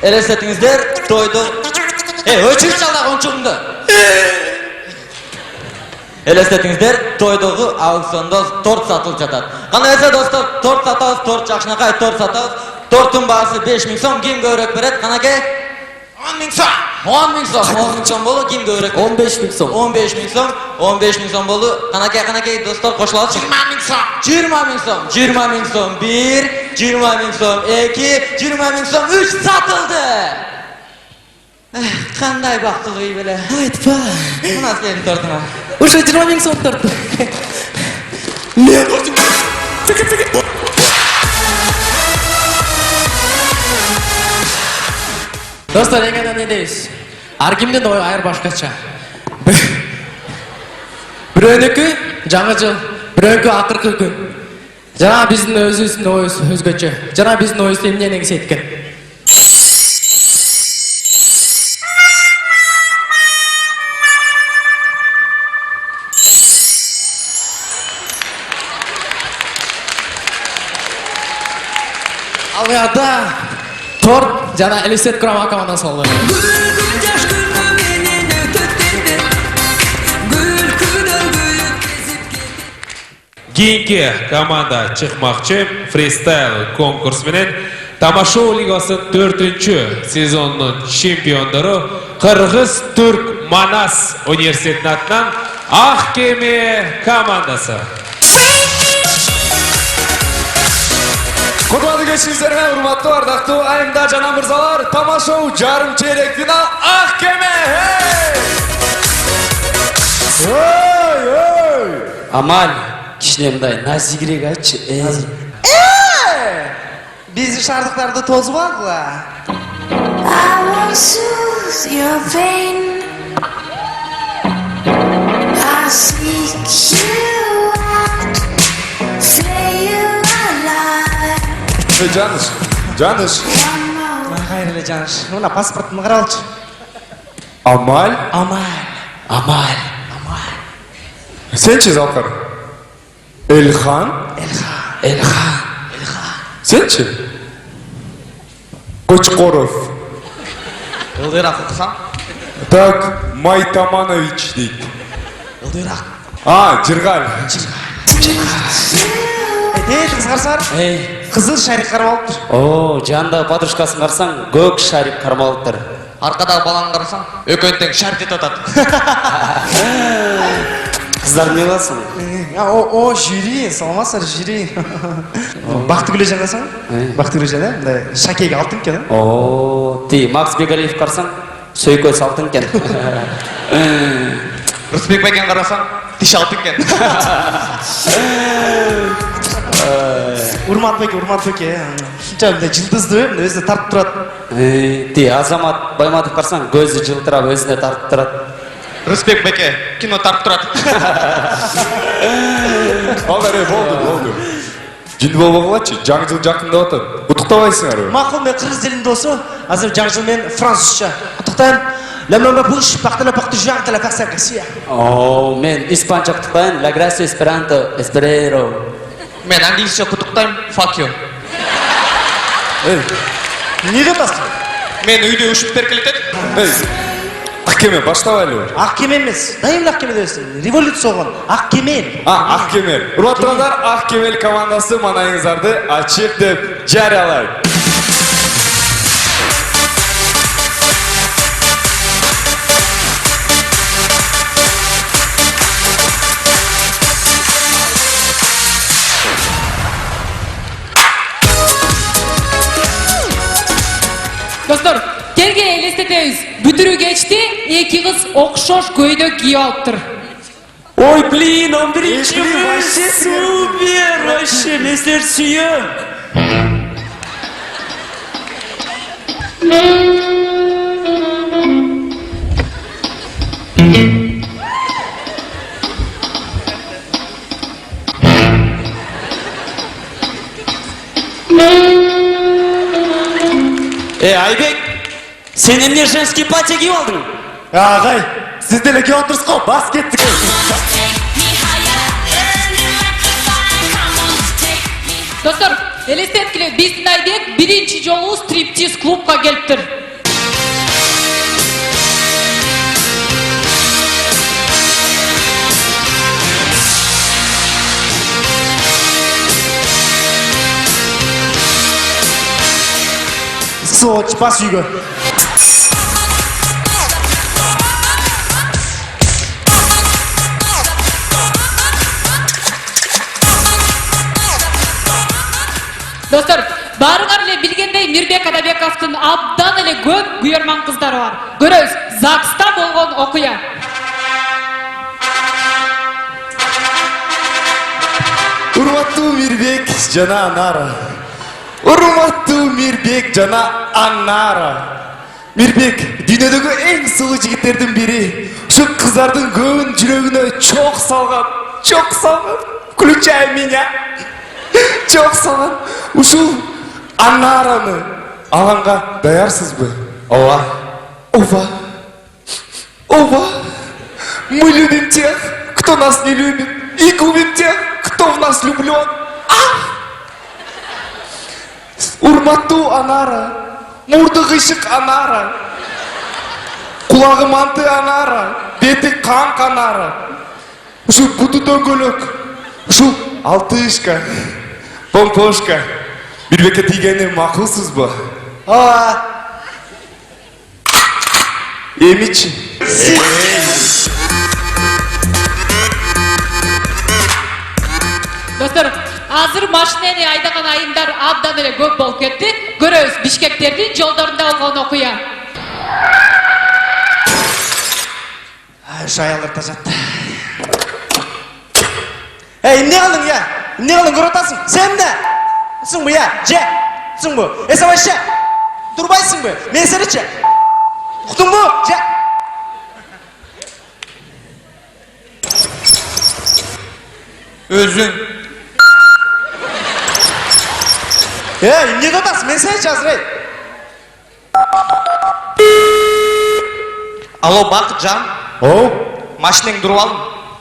H: Элестетиңиздер тойду. Өчүр чалдагы ончугуңду. Элестетиңиздер тойдогу аукциондо торт сатылып жатат. Кандай эсе достор, торт сатабыз, торт жакшынакай торт сатабыз. Торттун баасы 5.000 сом, ким көбүрөөк берет? Канакей? 10.000 сом. 10.000 сом. 10.000 сом болду, ким көбүрөөк? 15.000 сом. 15.000 сом. 15.000 сом болду. Канакей достор кошулат. 20.000 сом. 20.000 сом. 20.000 сом 1, 20.000 сом 2, 20.000 сом 3 сатылды. Кандай бактылуу үй беле.
J: Айтпа.
H: Мына сенин тортуңа.
J: Ушу 20.000 сом торту. Достар, эң анан не дейбиз? ар кимдин ою айыр башкача. Бирөөнүкү жаңы жыл, бирөөнүкү акыркы күн. Жана биздин өзүбүздүн оюбуз өзгөчө. Жана биздин оюбуз эмне негиз эткен. Ал буякта торт жана элестет курама командасы болду.
A: Кийинки команда чыкмакчы фристайл конкурс менен Тамашоо лигасынын 4-сезонунун чемпиондору Кыргыз Түрк Манас университетинин атынан Ак Кеме командасы.
B: Кутмандуу кечиңиздерге урматтуу ардактуу айымдар жана мырзалар, тамашоо жарым чейрек финал Ак Кеме.
H: Амаль, кичине мындай назигирээк айтчы.
G: Биздин шаардыктарды тозуп алгыла.
E: I won't soothe your pain. I seek you out, say you alive.
B: Жаныш.
G: Кайра эле Жаныш. Мына паспортун каралчы.
B: Амаль?
G: Амаль.
B: Сенчи Залкар? Элхан?
G: Элхан.
B: Сенчи? Кочкоров.
G: Ылдыйраак уксаң?
B: Так, Майтаманович дейт.
G: Ылдыйраак.
B: Жыргаль.
G: Кызгарсар? Кызыл шарик карап алыптыр.
H: О, жанында подружкасын карасаң, көк шарик кармалыптыр.
G: Аркадагы баланы карасаң, экөөнү тең шарик деп атат.
H: Кыздар эмне кыласың?
G: О, жюри, саламатсыздар, жюри. Бактыгүлө жанасаң? Бактыгүлө жана, мындай шакеге алтын экен.
H: О, ти Макс Бегалиев карасаң, сөйкө салтын экен.
G: Рысбек байкен карасаң, тиш алтын экен. Урмат байке, ушунча мындай жылдызды, өзүнө тартып турат.
H: Ти Азамат Байматов карасаң, көзү жылтырап өзүнө тартып турат.
G: Рысбек байке, кино тартып турат.
B: Болду. Жинди болбогулачы, жаңы жыл жакындап атат. Куттуктабайсыңарбы?
G: Макул, мен кыргыз элинин досу, азыр жаңы жыл менен французча. Куттуктайм.
H: О, мен испанча куттуктайм. La gracia esperanto, espero.
G: Мен англисче куттуктайм. Fuck you. Не деп атасың? Мен үйдө үшүп беркелетет.
B: Ак Кеме баштабайлыбы?
G: Ак Кеме эмес. Дайым Ак Кеме дебесиң. Революция болгон. Ак Кемел.
B: Ак Кемел. Урматтуудар, Ак Кемел командасы манайыңыздарды ачык деп жарыялайт.
L: Достор, келген елестетебиз. Бүтүрүү кечти, эки кыз окшош көйдөк кийип алыптыр.
O: Ой, блин, он вообще супер, вообще, Лестер сүйөм.
H: Айбек, сен эмне женский платье кийип алдың?
G: Агай, сиз деле кийип отурсуз го, бас кеттик.
L: Достор, элестеткиле, биздин Айбек биринчи жолу стриптиз клубка келиптир.
G: Соч, бас үйгө.
L: Достор, баарыңар эле билгендей Мирбек Адабековдун абдан эле көп күйөрман кыздары бар. Көрөбүз, ЗАГСта болгон окуя.
B: Урматтуу Мирбек жана Анара. Урматтуу Мирбек жана Анара. Мирбек,
O: Dünyadaki en sıvı jigitlerden biri. Şu kızların göğün жүрегine çok salgan. Включай меня. Çok salgan. Ушул Анараны алганга даяrsызбы? Ова. Мы любим тех, кто нас не любит, и губим тех, кто в нас влюблен. Урматтуу Анара, мурды кыйшык Анара, кулагы манты Анара, бети канк Анара. Ушу буту дөңгөлөк, ушу алтышка, помпошка, бирбекке тийгени макулсузбу?
K: Ооба.
O: Эмичи?
L: Достор, азыр машинени айдаган айымдар абдан эле көп болуп кетти. Көрөбүз Бишкектердин жолдорунда болгон окуя.
G: Şu ayallar taşattı. Hey, ne kaldın ya? Ne kaldın görüyorsun? Sen de. Sın bu ya? Sın bu. Savaşça. Durbaysın bu. Men seni çek. Uktun bu?
B: Özün.
G: Hey, ne görüyorsun? Men seni çek Azrail.
N: Alo Bakıtcan.
O: O?
N: Машинең durып алдым.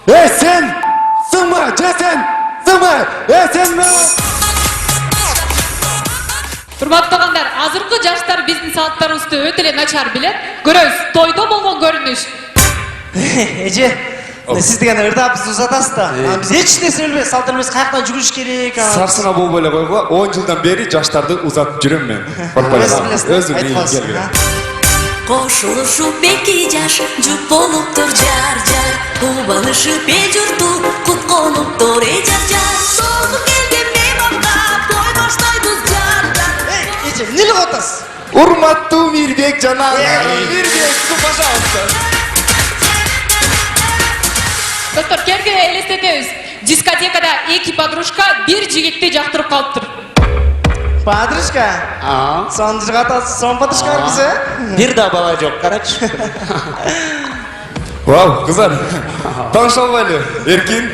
O: Ey sen! Sınma! Sınma! Sen mi?
L: Урматтуу туугандар, азыркы жаштар биздин салттарыбызды өтө эле начар билет. Көрөбүз тойдо болгон көрүнүш.
G: Эже, siz деген ырдап узатасыз да. Биз эч нерсе билбейбиз, салттарыбыз каяктан жүрүш керек.
O: Сарсына болуп эле койгула, 10 жылдан бери жаштарды узатып жүрөм мен. Өзүм келген.
T: Кошулушуп эки жаш жуп болуптур жар-жар, кубанышып эл журту кут конуптур эй жар-жар. Толук келген мейманга той баштайбыз жар-жар.
G: Эже, эмне кылып атасыз?
O: Урматтуу Мирбек жанагы. Мирбек, пожалуйста.
L: Достор, кергенде элестетебиз. Дискотекада эки подружка бир жигитти жактырып калыптыр.
G: Подружка? Сон жигатасыз, сон подружкалар бизе?
N: Бир да бала жок, карачы.
O: Вау, кыздар. Таныша албайлы. Эркин?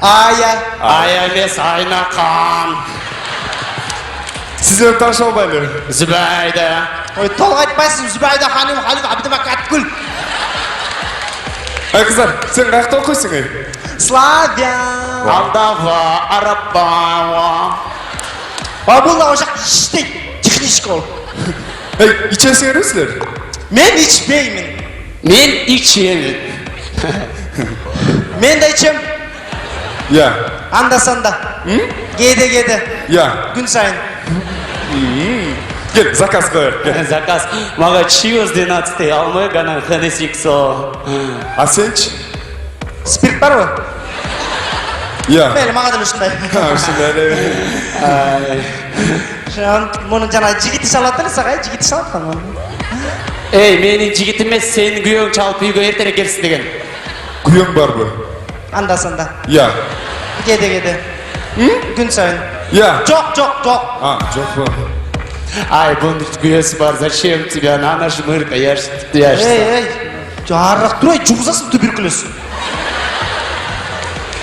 N: Ая эмес, Айнакан.
O: Сиз менен таныша албайлы.
N: Зүбайда.
G: Ой, толук айтпайсың, Зүбайда ханым, Халик Абдымакаткүл.
O: Ай кыздар, сен каякта окуйсуң эй?
G: Славян.
N: Алдава, Арабава.
G: Бул да ошак иштейт, техничка болуп.
O: Эй, ичесиңер силер?
G: Мен ичпеймин.
N: Мен ичемин.
G: Мен да ичем.
O: Я.
G: Анда-санда. Кээде.
O: Я.
G: Күн сайын.
O: Кел, заказ коёр.
N: Заказ. Мага чиос 12 алмай гана ханесиксо.
O: А сенчи?
G: Спирт барбы?
O: Я.
G: Мейли, мага деле ушундай.
O: Ушундай.
G: Муну жана жигити чалат эле сага, жигити чалат да.
N: Эй, менин жигитим эмес, сенин күйөөң чалып үйгө эртерээк келсин деген.
O: Күйөөң барбы?
G: Анда-санда.
O: Я.
G: Кээде. Күн сайын.
O: Я.
G: Жок.
O: Жок.
N: Ай, бунун күйөөсү бар, зачем тебя на наш мыркаешь?
G: Эй, жарык турай, жугузасың туберкулез.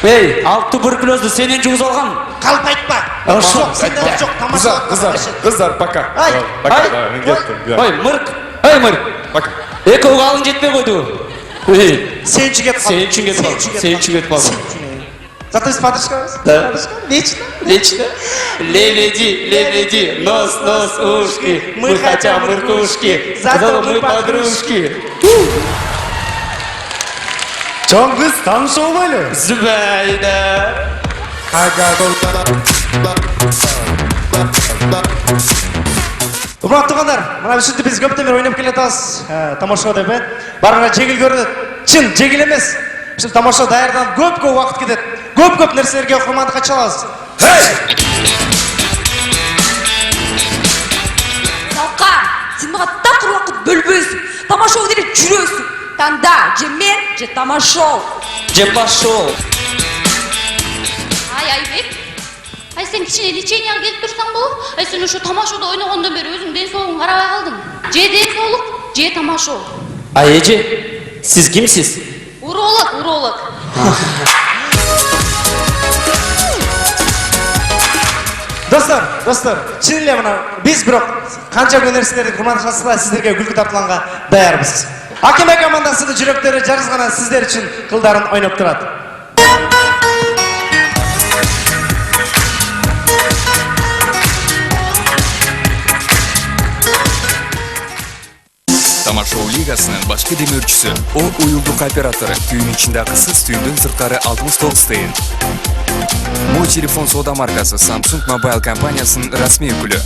N: Эй, ал туберкулезду сенен жугузуп алган.
G: Калп айтпа. Жок, сенде жок, тамаша.
O: Кыздар, пока. Пока, мен кеттим.
N: Ой, мырк.
O: Пока.
N: Экөөгө алың жетпей койду.
G: Сен үчүн кетип калды. Зато биз подружкабыз. Вечно.
N: Лебеди, нос, ушки. Мы хотя мыркушки, зато мы подружки.
O: Чоң кыз, таныша албайлы?
N: Зүбайда.
G: Урматтуу туугандар, мына ушинтип биз көптөн бери ойноп келатабыз. Тамаша деп, баарына жеңил көрүнөт. Чын, жеңил эмес. Биз тамаша даярданып көп убакыт кетет. Көп нерселерге окурмандыкка чалабыз.
W: Салка, сен мага такыр убакыт бөлбөйсүң. Тамашоу деп жүрөсүң. Танда, же мен, же тамашоу.
N: Же пошел.
M: Айбек, ай сен кичине леченияга келип турсаң болот. Ай сен ошо тамашоодо ойногондон бери өзүң ден соолугуңду карабай калдың. Же ден соолук,
L: же тамашол.
H: А эже, сиз кимсиз?
L: Уролог.
G: Достар, чын эле мына биз бирок канча нерселерди курманчылыкта сиздерге күлкү тартылганга даярбыз. Акиме командасынын жүрөктөрү жарыс гана сиздер үчүн кылдарын ойноп турат.
F: Тамашоу лигасынын башкы демөөрчүсү О уюлдук оператору түйүн ичинде акысыз, түйүндөн сырткары 69 тыйын. Мо телефон соода маркасы Samsung Mobile компаниясынын расмий өкүлү.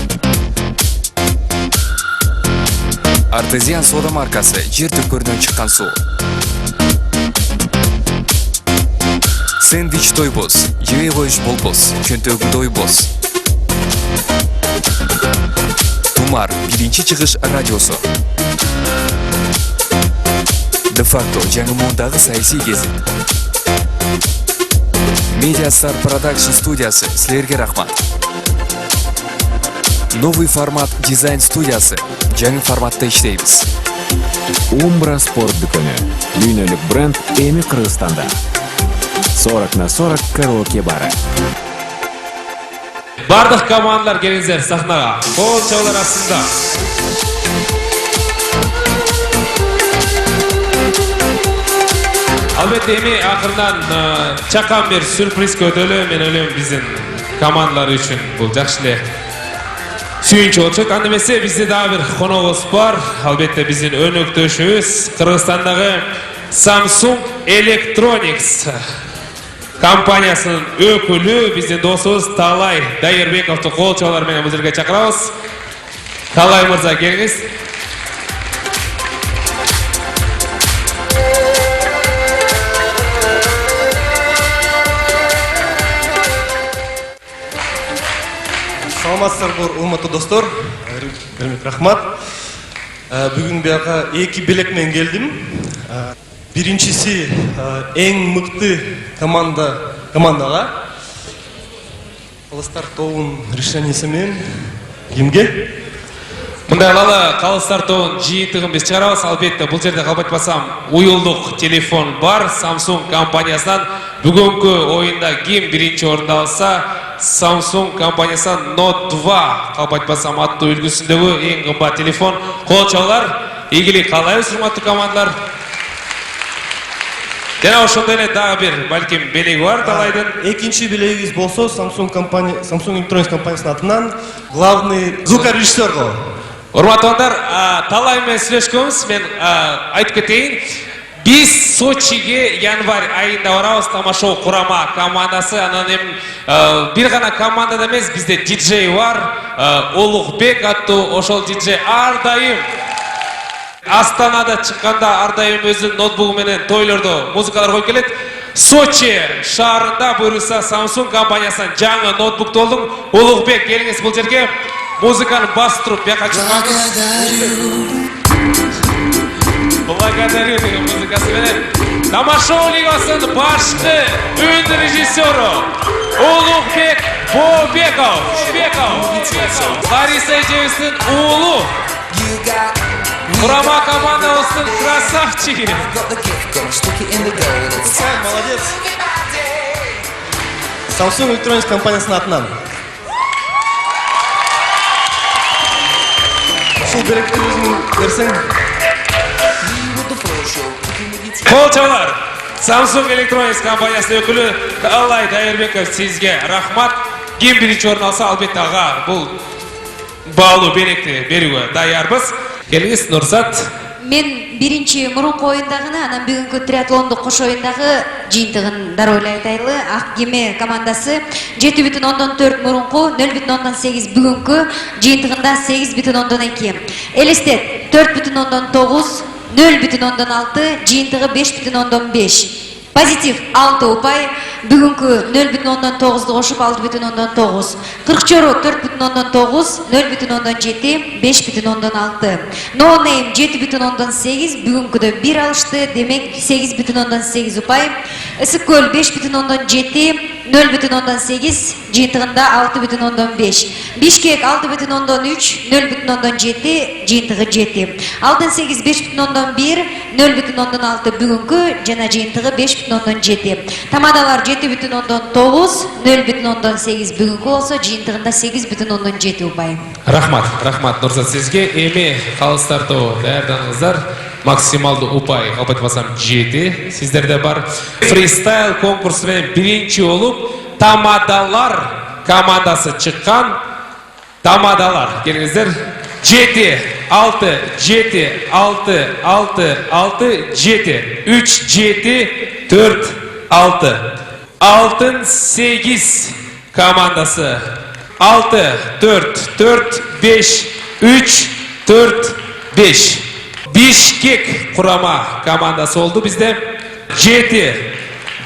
F: Артезиан соода маркасы жер түпкөрүнөн чыккан суу. Сэндвич тойбоз, жебей коюш болбоз, чөнтөгү дойбоз. Тумар, биринчи чыгыш радиосу. De facto, жаңы мондагы саясий кезит. Mediastar Production студиясы, силерге рахмат. Новый формат дизайн студиясы, жаңы форматта иштейбиз.
U: Umbra спорт дүкөнү, дүйнөлүк бренд эми Кыргызстанда. 40/40 караоке бары.
A: Бардык командалар келиңиздер сахнага. Кол чабуулар астында. Албетте эми акырдан чакан бир сюрприз көтөлө, мен ойлойм биздин командалар үчүн бул жакшы эле сүйүнчү болчок. Анда эмесе бизде дагы бир коногубуз бар. Албетте биздин өнөктөшүбүз Кыргызстандагы Samsung Electronics компаниясынын өкүлү, биздин досубуз Талай Дайырбековду кол чабуулар менен бул жерге чакырабыз. Талай мырза, келиңиз.
V: Саламатсыздарбы, урматтуу достор. Рахмат. Бүгүн бияка эки белек менен келдим. Биринчиси эң мыкты командага. Калыстар тобунун решениясы менен кимге?
A: Мындай кылалы, Калыстар тобунун жыйынтыгын биз чыгарабыз. Албетте бул жерде калбайтпасам уюлдук телефон бар Samsung компаниясынан. Бүгүнкү оюнда ким биринчи орунду алса, Samsung компаниясынан Note 2 калбайтпасам аттуу үлгүсүндөгү эң кымбат телефон. Кол чабуулар, ийгилик каалайбыз, урматтуу командалар. Жана ошондой эле дагы бир балким белеги бар Талайдын.
V: Экинчи белегибиз болсо Samsung Electronics компаниясынын атынан главный звукорежиссер го.
A: Урматтуу достор, Талай менен сүйлөшкөнбүз. Мен айтып кетейин. Биз Сочиге январь айында барабыз, тамашоо курама командасы. Анан эми бир гана командада эмес, бизде диджей бар, Улукбек аттуу ошол диджей ар дайым Астанада чыкканда ар дайым өзүнүн ноутбугу менен тойлордо музыкалар коюп келет. Сочи шаарында буюрса Samsung компаниясынан жаңы ноутбукту алдым. Улукбек, келиңиз бул жерге. Музыканы бастырып, бияка чыкканбыз. Благодарю деген музыкасы менен Тамашоо лигасынын башкы үн режиссеру Улукбек Бообеков. Лариса эжебиздин уулу. Курама командабыздын красавчиги.
V: Молодец. Samsung Electronics компаниясынын атынан. Ушул беректи өзүң берсең.
A: Кол чабуулар, Samsung Electronics компаниясынын өкүлү Талай Дайырбеков, сизге рахмат. Ким биринчи орун алса, албетте ага бул баалуу беректи берүүгө даярбыз. Келиңиз, Нурзат.
W: Мен биринчи мурунку оюндагыны, анан бүгүнкү триатлондук кош оюндагы жыйынтыгын дароо эле айтайлы. Ак кеме командасы 7,4 мурунку, 0,8 бүгүнкү жыйынтыгында 8,2. Элестет 4,9, 0,6, жыйынтыгы 5,5. Позитив 6 упай, бүгүнкү 0,9 кошуп 6,9. 40 чору 4,9, 0,7, 5,6. No name 7,8, бүгүнкүдө 1 алышты, демек 8,8 упай. Ысык-көл 5,7, 0,8, жыйынтыгында 6,5. Бишкек 6,3, 0,7, жыйынтыгы 7. Алтын 8 5,1, 0,6 бүгүнкү жана жыйынтыгы 5,7. Тамадалар 7,9, 0,8 бүгүнкү болсо жыйынтыгында 8,7 упай.
A: Рахмат Нурзат сизге. Эми калыс тартуу даярданыңыздар. Максималдуу упай албатпасам 7 сиздерде бар. Фристайл конкурсу менен биринчи болуп Тамадалар командасы чыккан. Тамадалар келиңиздер. 7, 6, 7, 6, 6, 6, 7, 3, 7, 4, 6. Алтын 8 командасы. 6, 4, 4, 5, 3, 4, 5. Бишкек курама командасы oldu bizde. 7,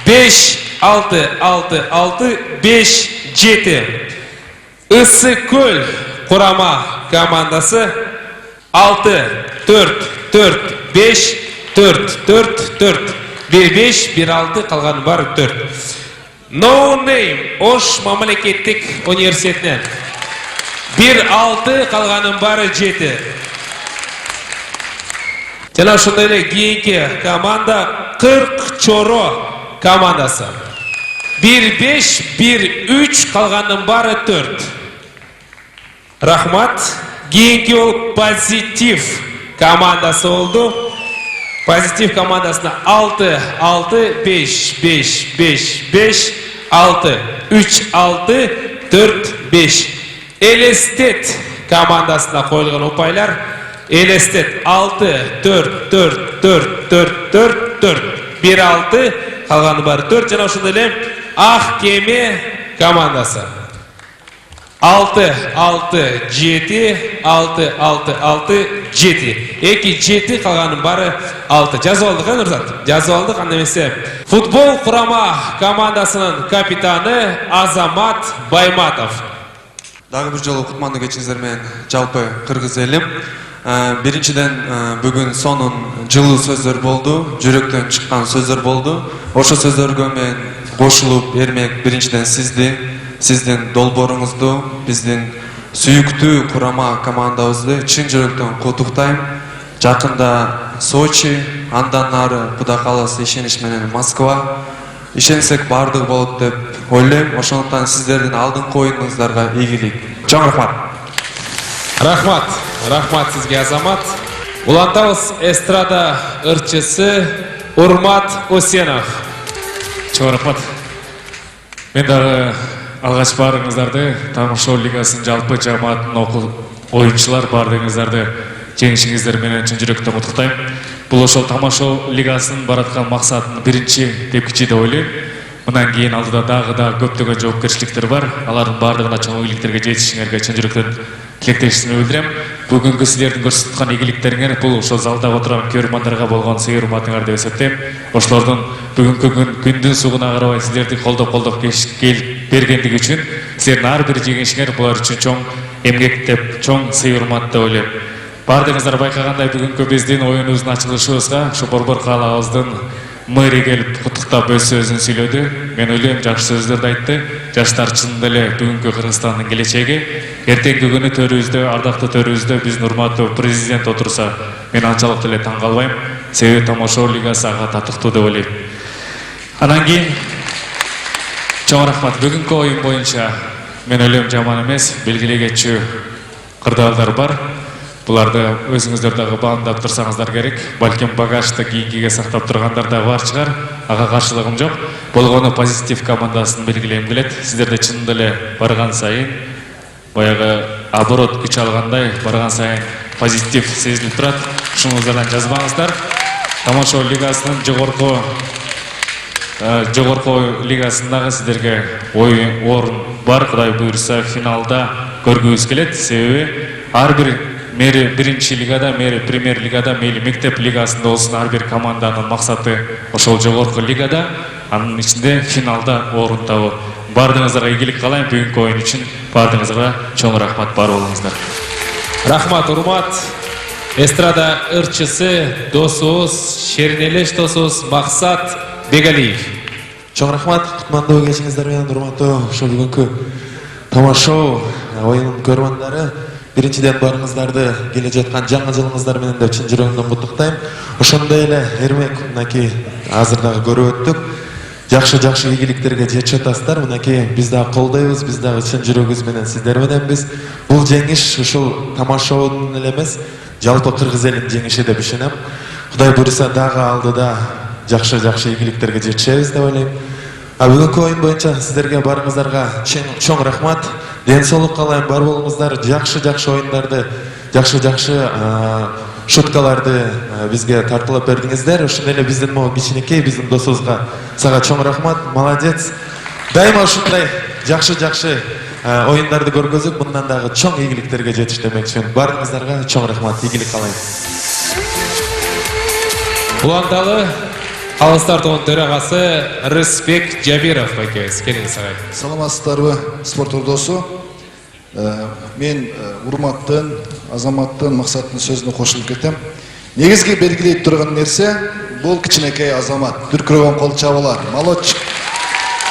A: 5, 6, 6, 6, 5, 7. Ысык-көл курама командасы 6, 4, 4, 5, 4, 4, 4. 1, 5, 1, 6, kalganı var 4. No Name Oş Mamleketlik Üniversitesi'ne 1, 6, kalganın var 7. Жана ошондой эле кийинки команда 40 чоро командасы. 1-5, 1-3, калганын бары 4. Рахмат. Кийинки ол Позитив командасы болду. Позитив командасына 6, 6, 5, 5, 5, 5, 6, 3, 6, 4, 5. Элестет командасына коюлган упайлар. Элестет 6, 4, 4, 4, 4, 4, 4. 1, 6, калганы бар 4. Жана ошондой эле Ак кеме командасы. 6, 6, 7, 6, 6, 6, 7. 2, 7, калганын бары 6. Жазып алдык, Нурзат? Жазып алдык, анда эмесе. Футбол курама командасынын капитаны Азамат Байматов.
C: Дагы бир жолу кутмандуу кечиңиздер менен жалпы кыргыз элим. Биринчиден бүгүн сонун жылуу сөздөр болду, жүрөктөн чыккан сөздөр болду. Ошо сөздөргө мен кошулуп бермек биринчиден сиздин долбооруңузду, биздин сүйүктүү курама командабызды чын жүрөктөн куттуктайм. Жакында Сочи, андан нары Кудай кааласа ишенич менен Москва. Ишенсек бардыгы болот деп ойлойм. Ошондуктан сиздердин алдыңкы оюнуңуздарга ийгилик. Чоң рахмат.
A: Рахмат. Рахмат сизге, Азамат. Улантабыз эстрада ырчысы Урмат Осенов.
D: Чоң рахмат. Мен дагы алгач баарыңыздарды Тамашоо лигасынын жалпы жамаатын оюнчулар бардыгыңыздарды жеңишиңиздер менен чын жүрөктөн куттуктайм. Бул ошол Тамашоо лигасынын бараткан максатынын биринчи тепкичи деп ойлойм. Мындан кийин алдыда дагы көптөгөн жоопкерчиликтер бар. Алардын бардыгына чоң ийгиликтерге жетишиңерге чын жүрөктөн тилектешимди билдирем. Бүгүнкү силердин көрсөткөн ийгиликтериңер бул ошол залда отурган көрөрмандарга болгон сый урматыңар деп эсептейм. Ошолордун бүгүнкү күндүн сугуна карабай силерди колдоп келип бергендиги үчүн силердин ар бир жеңишиңер булар үчүн чоң эмгек деп, чоң сый урмат деп ойлойм. Бардыгыңыздар байкагандай бүгүнкү биздин оюнубуздун ачылышыбызга ушу Борбор каалабыбыздын мэри келип куттуктап өз сөзүн сүйлөдү. Мен ойлойм жакшы сөздөрдү айтты. Жаштар чынында эле бүгүнкү Кыргызстандын келечеги. Эртеңки күнү төрүбүздө, ардактуу төрүбүздө биздин урматтуу президент отурса, мен анчалык эле таң калбайм. Себеби Тамашоо лигасы ага татыктуу деп ойлойм. Анан кийин чоң рахмат. Бүгүнкү оюн боюнча мен ойлойм жаман эмес, белгилей кетчү кырдаалдар бар. Буларды өзүңүздөр дагы баамдап турсаңыздар керек. Балким багажды кийинкиге сактап тургандар да бар чыгар. Ага каршылыгым жок. Болгону Позитив командасын белгилейм келет. Сиздерде чынында эле барган сайын баягы оборот күч алгандай барган сайын Позитив сезилип турат. Ушуңуздардан жазбаңыздар. Тамашоо лигасынын жогорку лигасындагы сиздерге орун бар. Кудай буйрса финалда көргүбүз келет. Себеби ар бир мери биринчи лигада, мери премьер лигада, мейли мектеп лигасында болсун ар бир команданын максаты ошол жогорку лигада анын ичинде финалда орун табуу. Бардыңыздарга ийгилик каалайм бүгүнкү оюн үчүн. Бардыңыздарга чоң рахмат, бар болуңуздар.
A: Рахмат, урмат. Эстрада ырчысы, досубуз, шеринелеш досубуз Максат Бегалиев.
P: Чоң рахмат, кутмандуу кечиңиздер менен урматтуу ошо бүгүнкү тамашоо оюнун көрөрмандары. Биринчиден барыңыздарды келе жаткан жаңы жылыңыздар менен деп чын жүрөгүмдөн куттуктайм. Ошондой эле Эрмек мынакей азыр дагы көрүп өттүк. Жакшы ийгиликтерге жетип атасыздар. Мынакей биз дагы колдойбуз, биз дагы чын жүрөгүбүз менен сиздер мененбиз. Бул жеңиш ушул тамашоонун эле эмес, жалпы кыргыз элинин жеңиши деп ишенем. Кудай буйруса дагы алдыда жакшы ийгиликтерге жетишебиз деп ойлойм. Бүгүнкү оюн боюнча сиздерге барыңыздарга чоң рахмат. Ден соолук каалайм, бар болуңуздар. Жакшы оюндарды, жакшы шуткаларды бизге тартылып бердиңиздер. Ошондой эле биздин могу кичинекей биздин досубузга сага чоң рахмат. Молодец. Дайыма ушундай жакшы оюндарды көргөзүп, мындан дагы чоң ийгиликтерге жетиш демекчимин. Барыңыздарга чоң рахмат, ийгилик каалайм.
A: Уланталы Алыстар тобунун төрагасы Рысбек Жабиров байкебиз. Келиңиз агай.
Q: Саламатсыздарбы, спорт ордосу. Мен урматтын, азаматтын, Максаттын сөзүнө кошулуп кетем. Негизги белгилей турган нерсе бул кичинекей азамат, дүркүрөгөн кол чабалар, молодчик.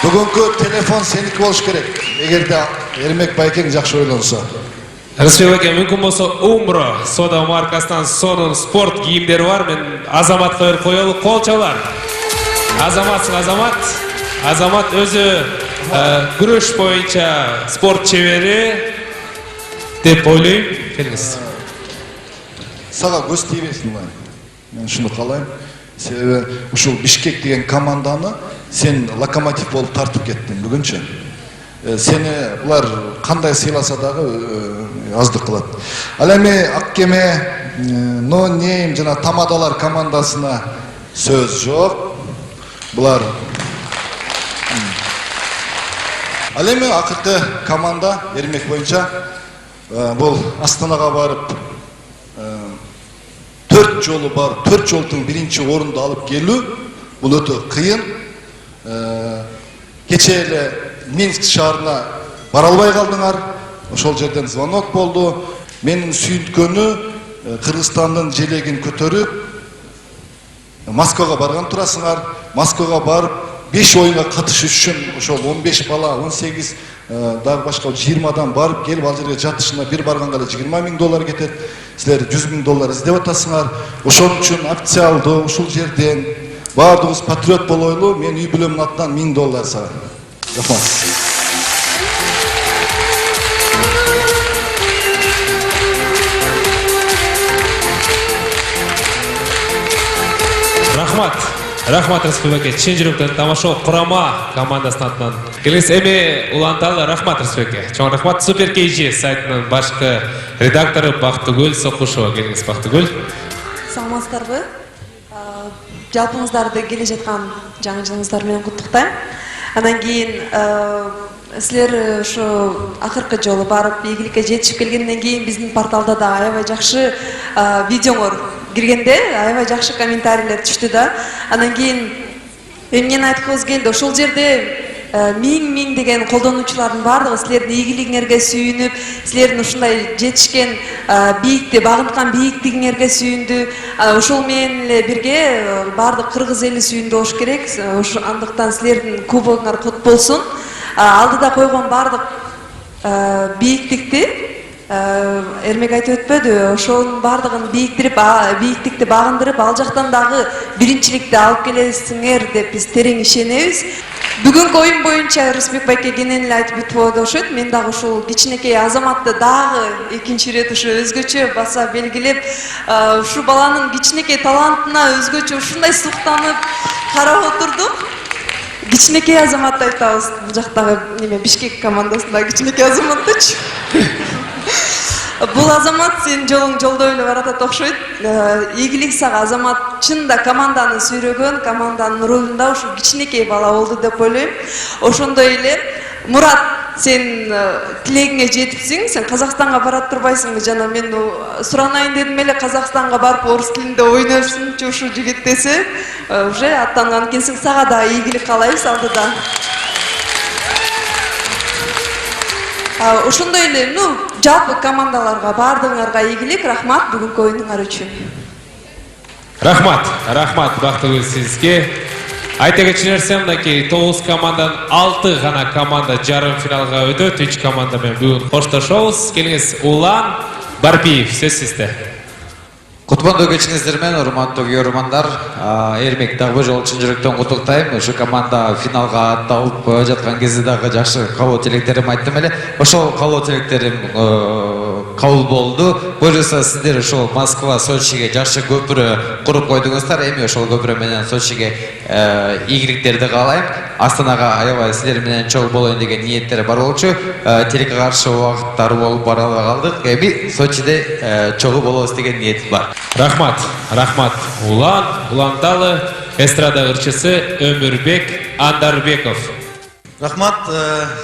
Q: Бүгүнкү телефон сеники болуш керек. Эгерде Эрмек байкең жакшы ойлонсо.
A: Рысбек байке, мүмкүн болсо Умбро сода маркасынан сонун спорт кийимдери бар. Мен Азаматка берип коелу, кол чабалар. Азамат өзү күрөш боюнча спорт чебери деп ойлойм. Келиңиз.
Q: Сага көз тийбесин улайм. Мен ушуну каалайм. Себеби ушул Бишкек деген команданы сен локомотив болуп тартып кеттиң бүгүнчү. Сени булар кандай сыйласа дагы аздык кылат. Ал эми Ак Кеме, No Name жана Тамадалар командасына сөз жок. Булар ал эми акыркы команда Эрмек боюнча бул Астанага барып 4 жолу бар, 4 жолдун биринчи орунду алып келүү бул өтө кыйын. Кече эле Минск шаарына бара албай калдыңар. Ошол жерден звонок болду. Менин сүйүнткөнү Кыргызстандын желегин көтөрүп Москвага барган турасыңар. Москвага барып 5 оюнга катышыш үчүн ошол 15 бала, 18 дагы башка 20 барып келип ал жерге жатышына бир барганга эле $20,000 кетет. Силер $100,000 издеп атасыңар. Ошон үчүн официалдуу ушул жерден баардыгыбыз патриот болойлу. Мен үй бүлөмдүн атынан $1000 сага.
A: Рахмат Рысбек байке, чын жүрөктөн тамашоо курама командасынын атынан. Келиңиз, эми уланталы рахмат Рысбек байке. Чоң рахмат. Супер KG сайтынын башкы редактору Бактыгүл Сокушова. Келиңиз, Бактыгүл.
R: Саламатсыздарбы? Жалпыңыздарды келе жаткан жаңы жылыңыздар менен куттуктайм. Анан кийин силер ошо акыркы жолу барып ийгиликке жетишип келгенден кийин биздин порталда да аябай жакшы видеоңор киргенде, аябай жакшы комментарийлер түштү да. Анан кийин эмнени айткыбыз келди, ошол жерде миң деген колдонуучулардын баардыгы силердин ийгилигиңерге сүйүнүп, силердин ушундай жетишкен бийикте багынткан бийиктигиңерге сүйүндү. Ошол менен эле бирге баардык кыргыз эли сүйүндү болуш керек. Андыктан силердин кубогуңар кут болсун. Алдыда койгон баардык бийиктикти Эрмек айтып өтпөдү, ошонун баардыгын бийиктикти багындырып, ал жактан дагы биринчиликти алып келесиңер деп биз терең ишенебиз. Бүгүнкү оюн боюнча Рысбек байке кенен эле айтып өтүп окшойт. Мен дагы ушул кичинекей азаматты дагы экинчи ирет ушу өзгөчө баса белгилеп, ушу баланын кичинекей талантына өзгөчө ушундай суктанып карап отурдум. Кичинекей азаматты айтабыз. Бул жактагы Бишкек командасындагы кичинекей азаматтычы. Бул азамат сенин жолуң жолдой эле баратат окшойт. Ийгилик сага, азамат чында команданы сүйрөгөн, команданын ролунда ушул кичинекей бала болду деп ойлойм. Ошондой эле Мурат сен тилегиңе жетипсиң, сен Казакстанга бара турбайсыңбы жана мен суранайын дедим эле Казакстанга барып орус тилинде ойношсунчу ушул жигит десе, уже аттанган экенсиң, сага да ийгилик каалайбыз алдыда. Ошондой эле, жалпы командаларга баардыгыңарга ийгилик, рахмат бүгүнкү оюнуңар үчүн.
A: Рахмат, Бактыгүл сизге. Айта кетчү нерсе мынакей 9 командан 6 гана команда жарым финалга өтөт. 3 команда менен бүгүн коштошобуз. Келиңиз, Улан Барпиев, сөз сизде.
I: Кутмандуу кечиңиздер менен, урматтуу көрөрмандар, Эрмек дагы жолу чын жүрөктөн куттуктайм. Ушу команда финалга атталып жаткан кезде дагы жакшы кабыл тилектеримди айттым эле. Ошол кабыл тилектерим кабыл болду. Буюрса сиздер ошол Москва, Сочиге жакшы көпүрө куруп койдуңуздар. Эми ошол көпүрө менен Сочиге ийгиликтерди каалайм. Астанага аябай сиздер менен чогуу болоюн деген ниеттер бар болчу. Тилекке каршы убакыттар болуп бара калдык. Эми Сочиде чогуу болобуз деген ниет бар.
A: Рахмат, Улан, Уландалы, эстрада ырчысы Өмүрбек Андарбеков.
J: Рахмат,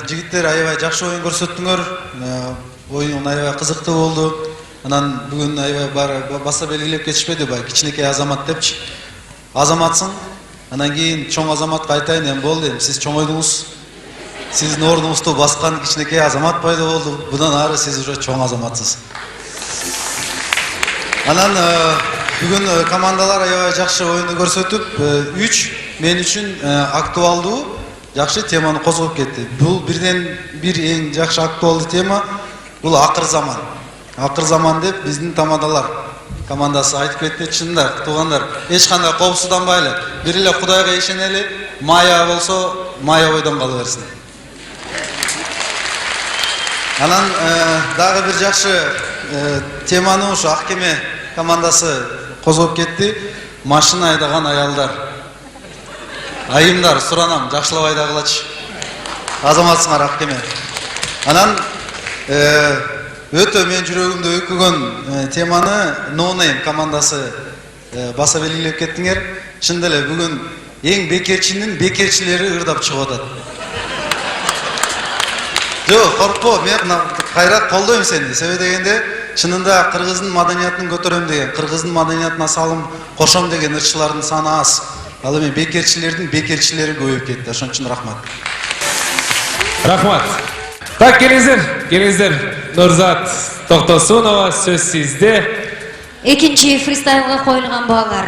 J: жигиттер аябай жакшы оюн көрсөттүңөр. Оюн аябай кызыктуу болду. Анан бүгүн аябай баса белгилеп кетишпеди, бай кичинекей Азамат депчи. Азаматсың. Анан кийин чоң Азаматка айтайын, эми болду, эми сиз чоңойдуңуз. Сиздин ордуңузду баскан кичинекей Азамат пайда болду. Будан ары сиз уже чоң Азаматсыз. Анан бүгүн командалар аябай жакшы оюнду көрсөтүп, 3 мен үчүн актуалдуу жакшы теманы козгоп кетти. Бул бирден бир эң жакшы актуалдуу тема, бул акыр заман. Акыр заман деп биздин тамадалар командасы айтып кетти. Чынында туугандар, эч кандай коопсузданбайлы, бир эле Кудайга ишенели, мая болсо мая бойдон кала берсин. Анан дагы бир жакшы теманы ушу Аккеме командасы козгоп кетти. Машина айдаган аялдар. Айымдар, суранам, жакшылап айдагылачы. Азаматсыңар Аккеме. Анан өтө мен жүрөгүмдө өкүгөн теманы No Name командасы баса белгилеп кеттиңер. Чында эле бүгүн эң бекерчинин бекерчилери ырдап чыгып атат. Жок, коркпо, мен кайра колдойм сени. Себеби дегенде, чынында кыргыздын маданиятын көтөрөм деген, кыргыздын маданиятына салым кошом деген ырчылардын саны аз. Ал эми бекерчилердин бекерчилери көбөйүп кетти. Ошон үчүн рахмат.
A: Рахмат. Так, келиңиздер. Нурзат Токтосунова, сөз сизде.
W: Экинчи фристайлга коюлган баалар.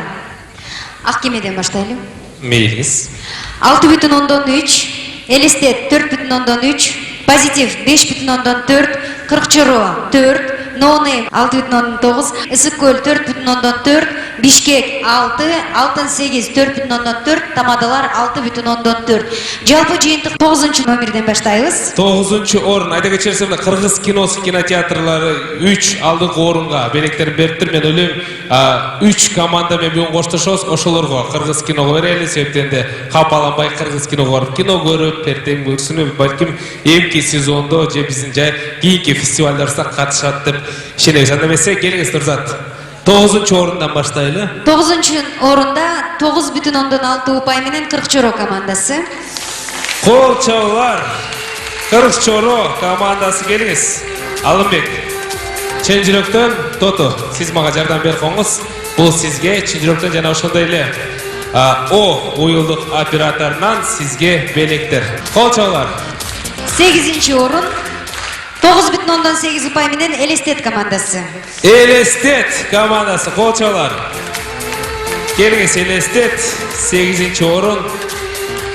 W: Аккемеден баштайлы.
A: Мейлиңиз.
W: 6,3, Элестет 4,3, Позитив 5,4, Кыркчоро 4, No Name 6,9, Ысык-Көл 4,4, Бишкек 6, Алтын 8 4,4, Тамадалар 6,4. Жалпы жыйынтык 9 номерден баштайбыз.
A: 9 орун. Айта кетчерсем, кыргыз киносы кинотеатрлары 3 алдыңкы орунга белектерин бериптир. Мен ойлойм, 3 команда менен бүгүн коштошобуз. Ошолорго кыргыз киного берели, себептен де капаланбай кыргыз киного барып кино көрүп, эртең көрсүнүп, балким эмки сезондо же биздин кийинки фестивалдарда катышат деп ишенебиз. Анда эмесе, келиңиз Нурзат. 9 орундан баштайлы.
W: 9 орунда 9,6 упай менен Кыркчоро командасы.
A: Кол чабуулар. Кыркчоро командасы, келиңиз. Алымбек. Чын жүрөктөн Тото, сиз мага жардам берип коңуз. Бул сизге чын жүрөктөн жана ошондой эле уюлдук операторунан сизге белектер. Кол чабуулар.
W: 8 орун 9,8 упай менен Элестет командасы.
A: Элестет командасы, кол чабуулар. Келиңиз, Элестет 8 орун.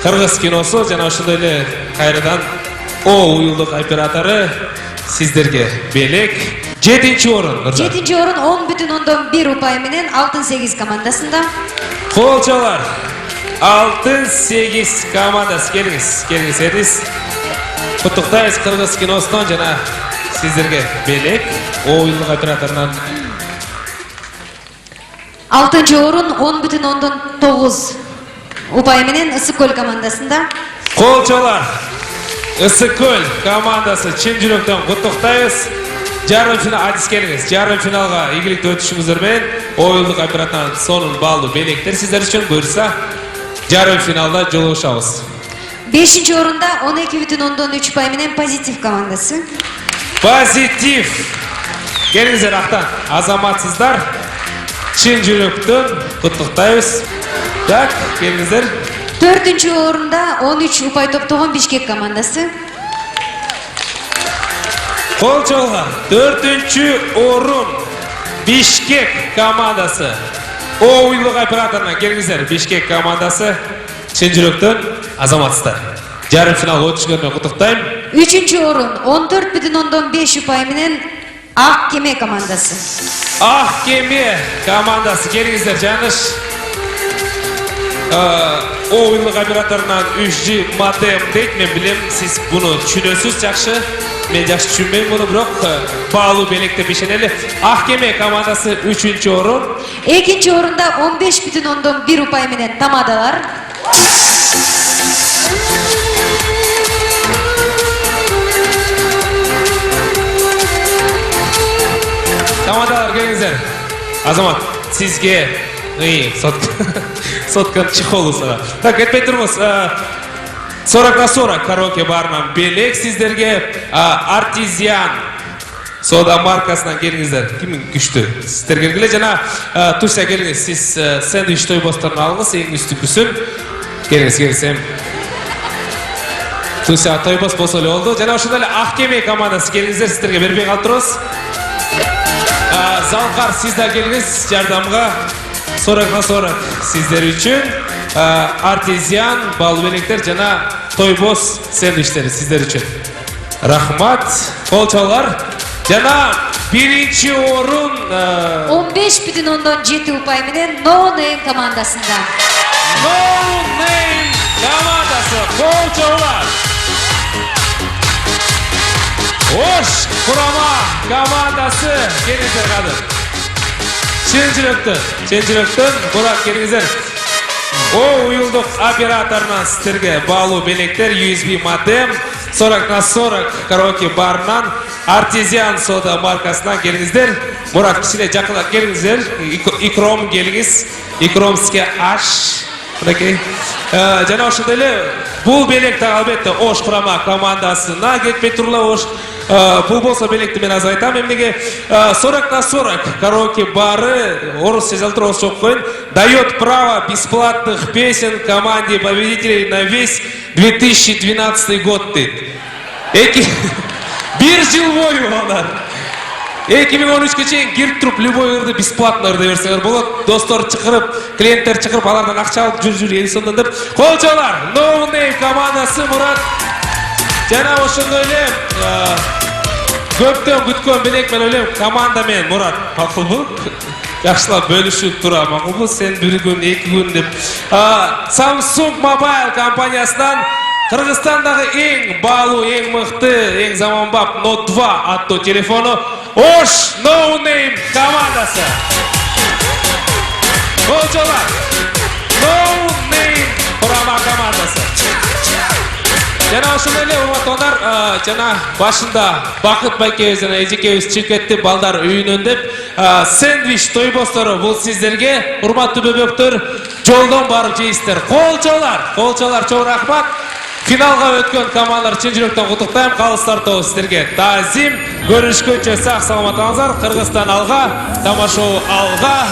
A: Кыргыз киносу жана ошондой эле кайрадан уюлдук оператору сиздерге белек. 7 орун.
W: 7 орун 10,1 упай менен Алтын 8 командасында.
A: Кол чабуулар. Алтын 8 командасы, келиңиз Эдис. Куттуктайбыз кыргыз киносунан жана сиздерге белек уюлдук операторунан.
W: 6 орун 10,9 упай менен Ысык-Көл командасында.
A: Кол чабуулар. Ысык-Көл командасы чын жүрөктөн куттуктайбыз. Жарым финал, Адис келиңиз. Жарым финалга ийгиликтүү өтүшүңүздөр менен уюлдук операторунан сонун баалуу белектер сиздер үчүн. Буюрса жарым финалда жолугушабыз.
W: 5-ci orunda 12,3 ұпай менен Позитив командасы.
A: Позитив. Келіңіздер ақтан. Азаматсыздар. Шын жүректен құттықтаймыз. Так, келіңіздер.
W: 4-ci орында 13 ұпай топтаған Бишкек командасы.
A: Қол жолға. 4-ci орын Бишкек командасы. Ойлық операторына келіңіздер. Бишкек командасы. Шын жүректен азаматсыздар. Жарым финал өтішкеріне құттықтаймын.
W: 3-ci орын 14,5 ұпай менен Ақ Кеме командасы.
A: Ақ Кеме командасы. Келіңіздер жаныш. Ойлық операторынан 3-ci модем дейді. Мен білем, сіз бұны түсінесіз жақшы. Мен жақсы түсінмеймін бұны, бірақ бағылу белекті бешенелі. Ақ Кеме командасы 3-ci орын.
W: 2-ci орында 15,1 ұпай менен Тамадалар.
A: Тамадалар, келіңіздер. Азамат, сізге соткан чехолы сыра. Так, кетпей тұрмыз. 40/40 караоке барынан белек сіздерге Артизиан сода маркасынан келіңіздер. Кімің күшті? Сіздер келгіле. Жана Туся келіңіз. Сіз сэндвич тойбостарын алыңыз, ең үсті күсін. Келіңіз, келіңіз. Туся тойбост болса өлі олды. Жана ошындайлы Ақ Кеме командасы келіңіздер. Сіздерге бербей қалдырыз. Залқар, сізді келіңіз жардамға. 40/40 сіздер үшін. Артизиан, балбелектер жана тойбос сэндвичтері сіздер үшін. Рахмат. Қол чалғар. Жана 1-ci орын
W: 15,7 ұпай менен No Name командасында.
A: No Name командасы. Қол чалғар. Ош құрама командасы. Келіңіздер қадыр. Шен жүректен, Мұрат келіңіздер. Уюлдық операторынан сіздерге бағылу белектер, USB модем, 40/40 караоке барынан, Артизиан сода маркасынан келіңіздер. Мұрат кішіле жақылар келіңіздер. Икром келіңіз. Икром сізге аш. Жана ошындайлы, бұл белекті албетті Ош құрама командасына кетпей тұрла Ош. Бұл болса белекті мен аз айтам. Емнеге 40/40 караоке бары, орыс сезалтыр осы жоқ қойын, дает право бесплатных песен команде победителей на весь 2012 год дейді. Bir жыл бойы олар. 2013-ке чейин кирип туруп любой ырды бесплатно ырды берсеңер болот. Достор чакырып, клиенттер чакырып, алардан акча алып жүр Элисондон деп. Кол чалар. No Name командасы Мурат. Жана ошондой эле көптөн күткөн белек мен ойлойм команда мен Мурат. Макулбу? Жакшылап бөлүшүп тура. Макулбу сен бир күн, 2 күн деп. Samsung Mobile компаниясынан Кыргызстандагы эң баалуу, эң мыкты, эң заманбап Note 2 аттуу телефону Ош No Name командасы. Колчолар. No Name құрама командасы. Жана ошондой эле урматтуулар, жана башында Бакыт байкебиз жана эжекебиз чыгып кетти балдар үйүнөн деп, сэндвич тойбостору бул сиздерге, урматтуу бөбөктөр, жолдон барып жейсиздер. Колчолар чоң рахмат. Финалга өткөн командалар чын жүрөктөн куттуктайм. Калыстар тобу сиздерге таазим. Көрүшкөнчө сак саламат болуңуздар. Кыргызстан алга, тамашоо алга.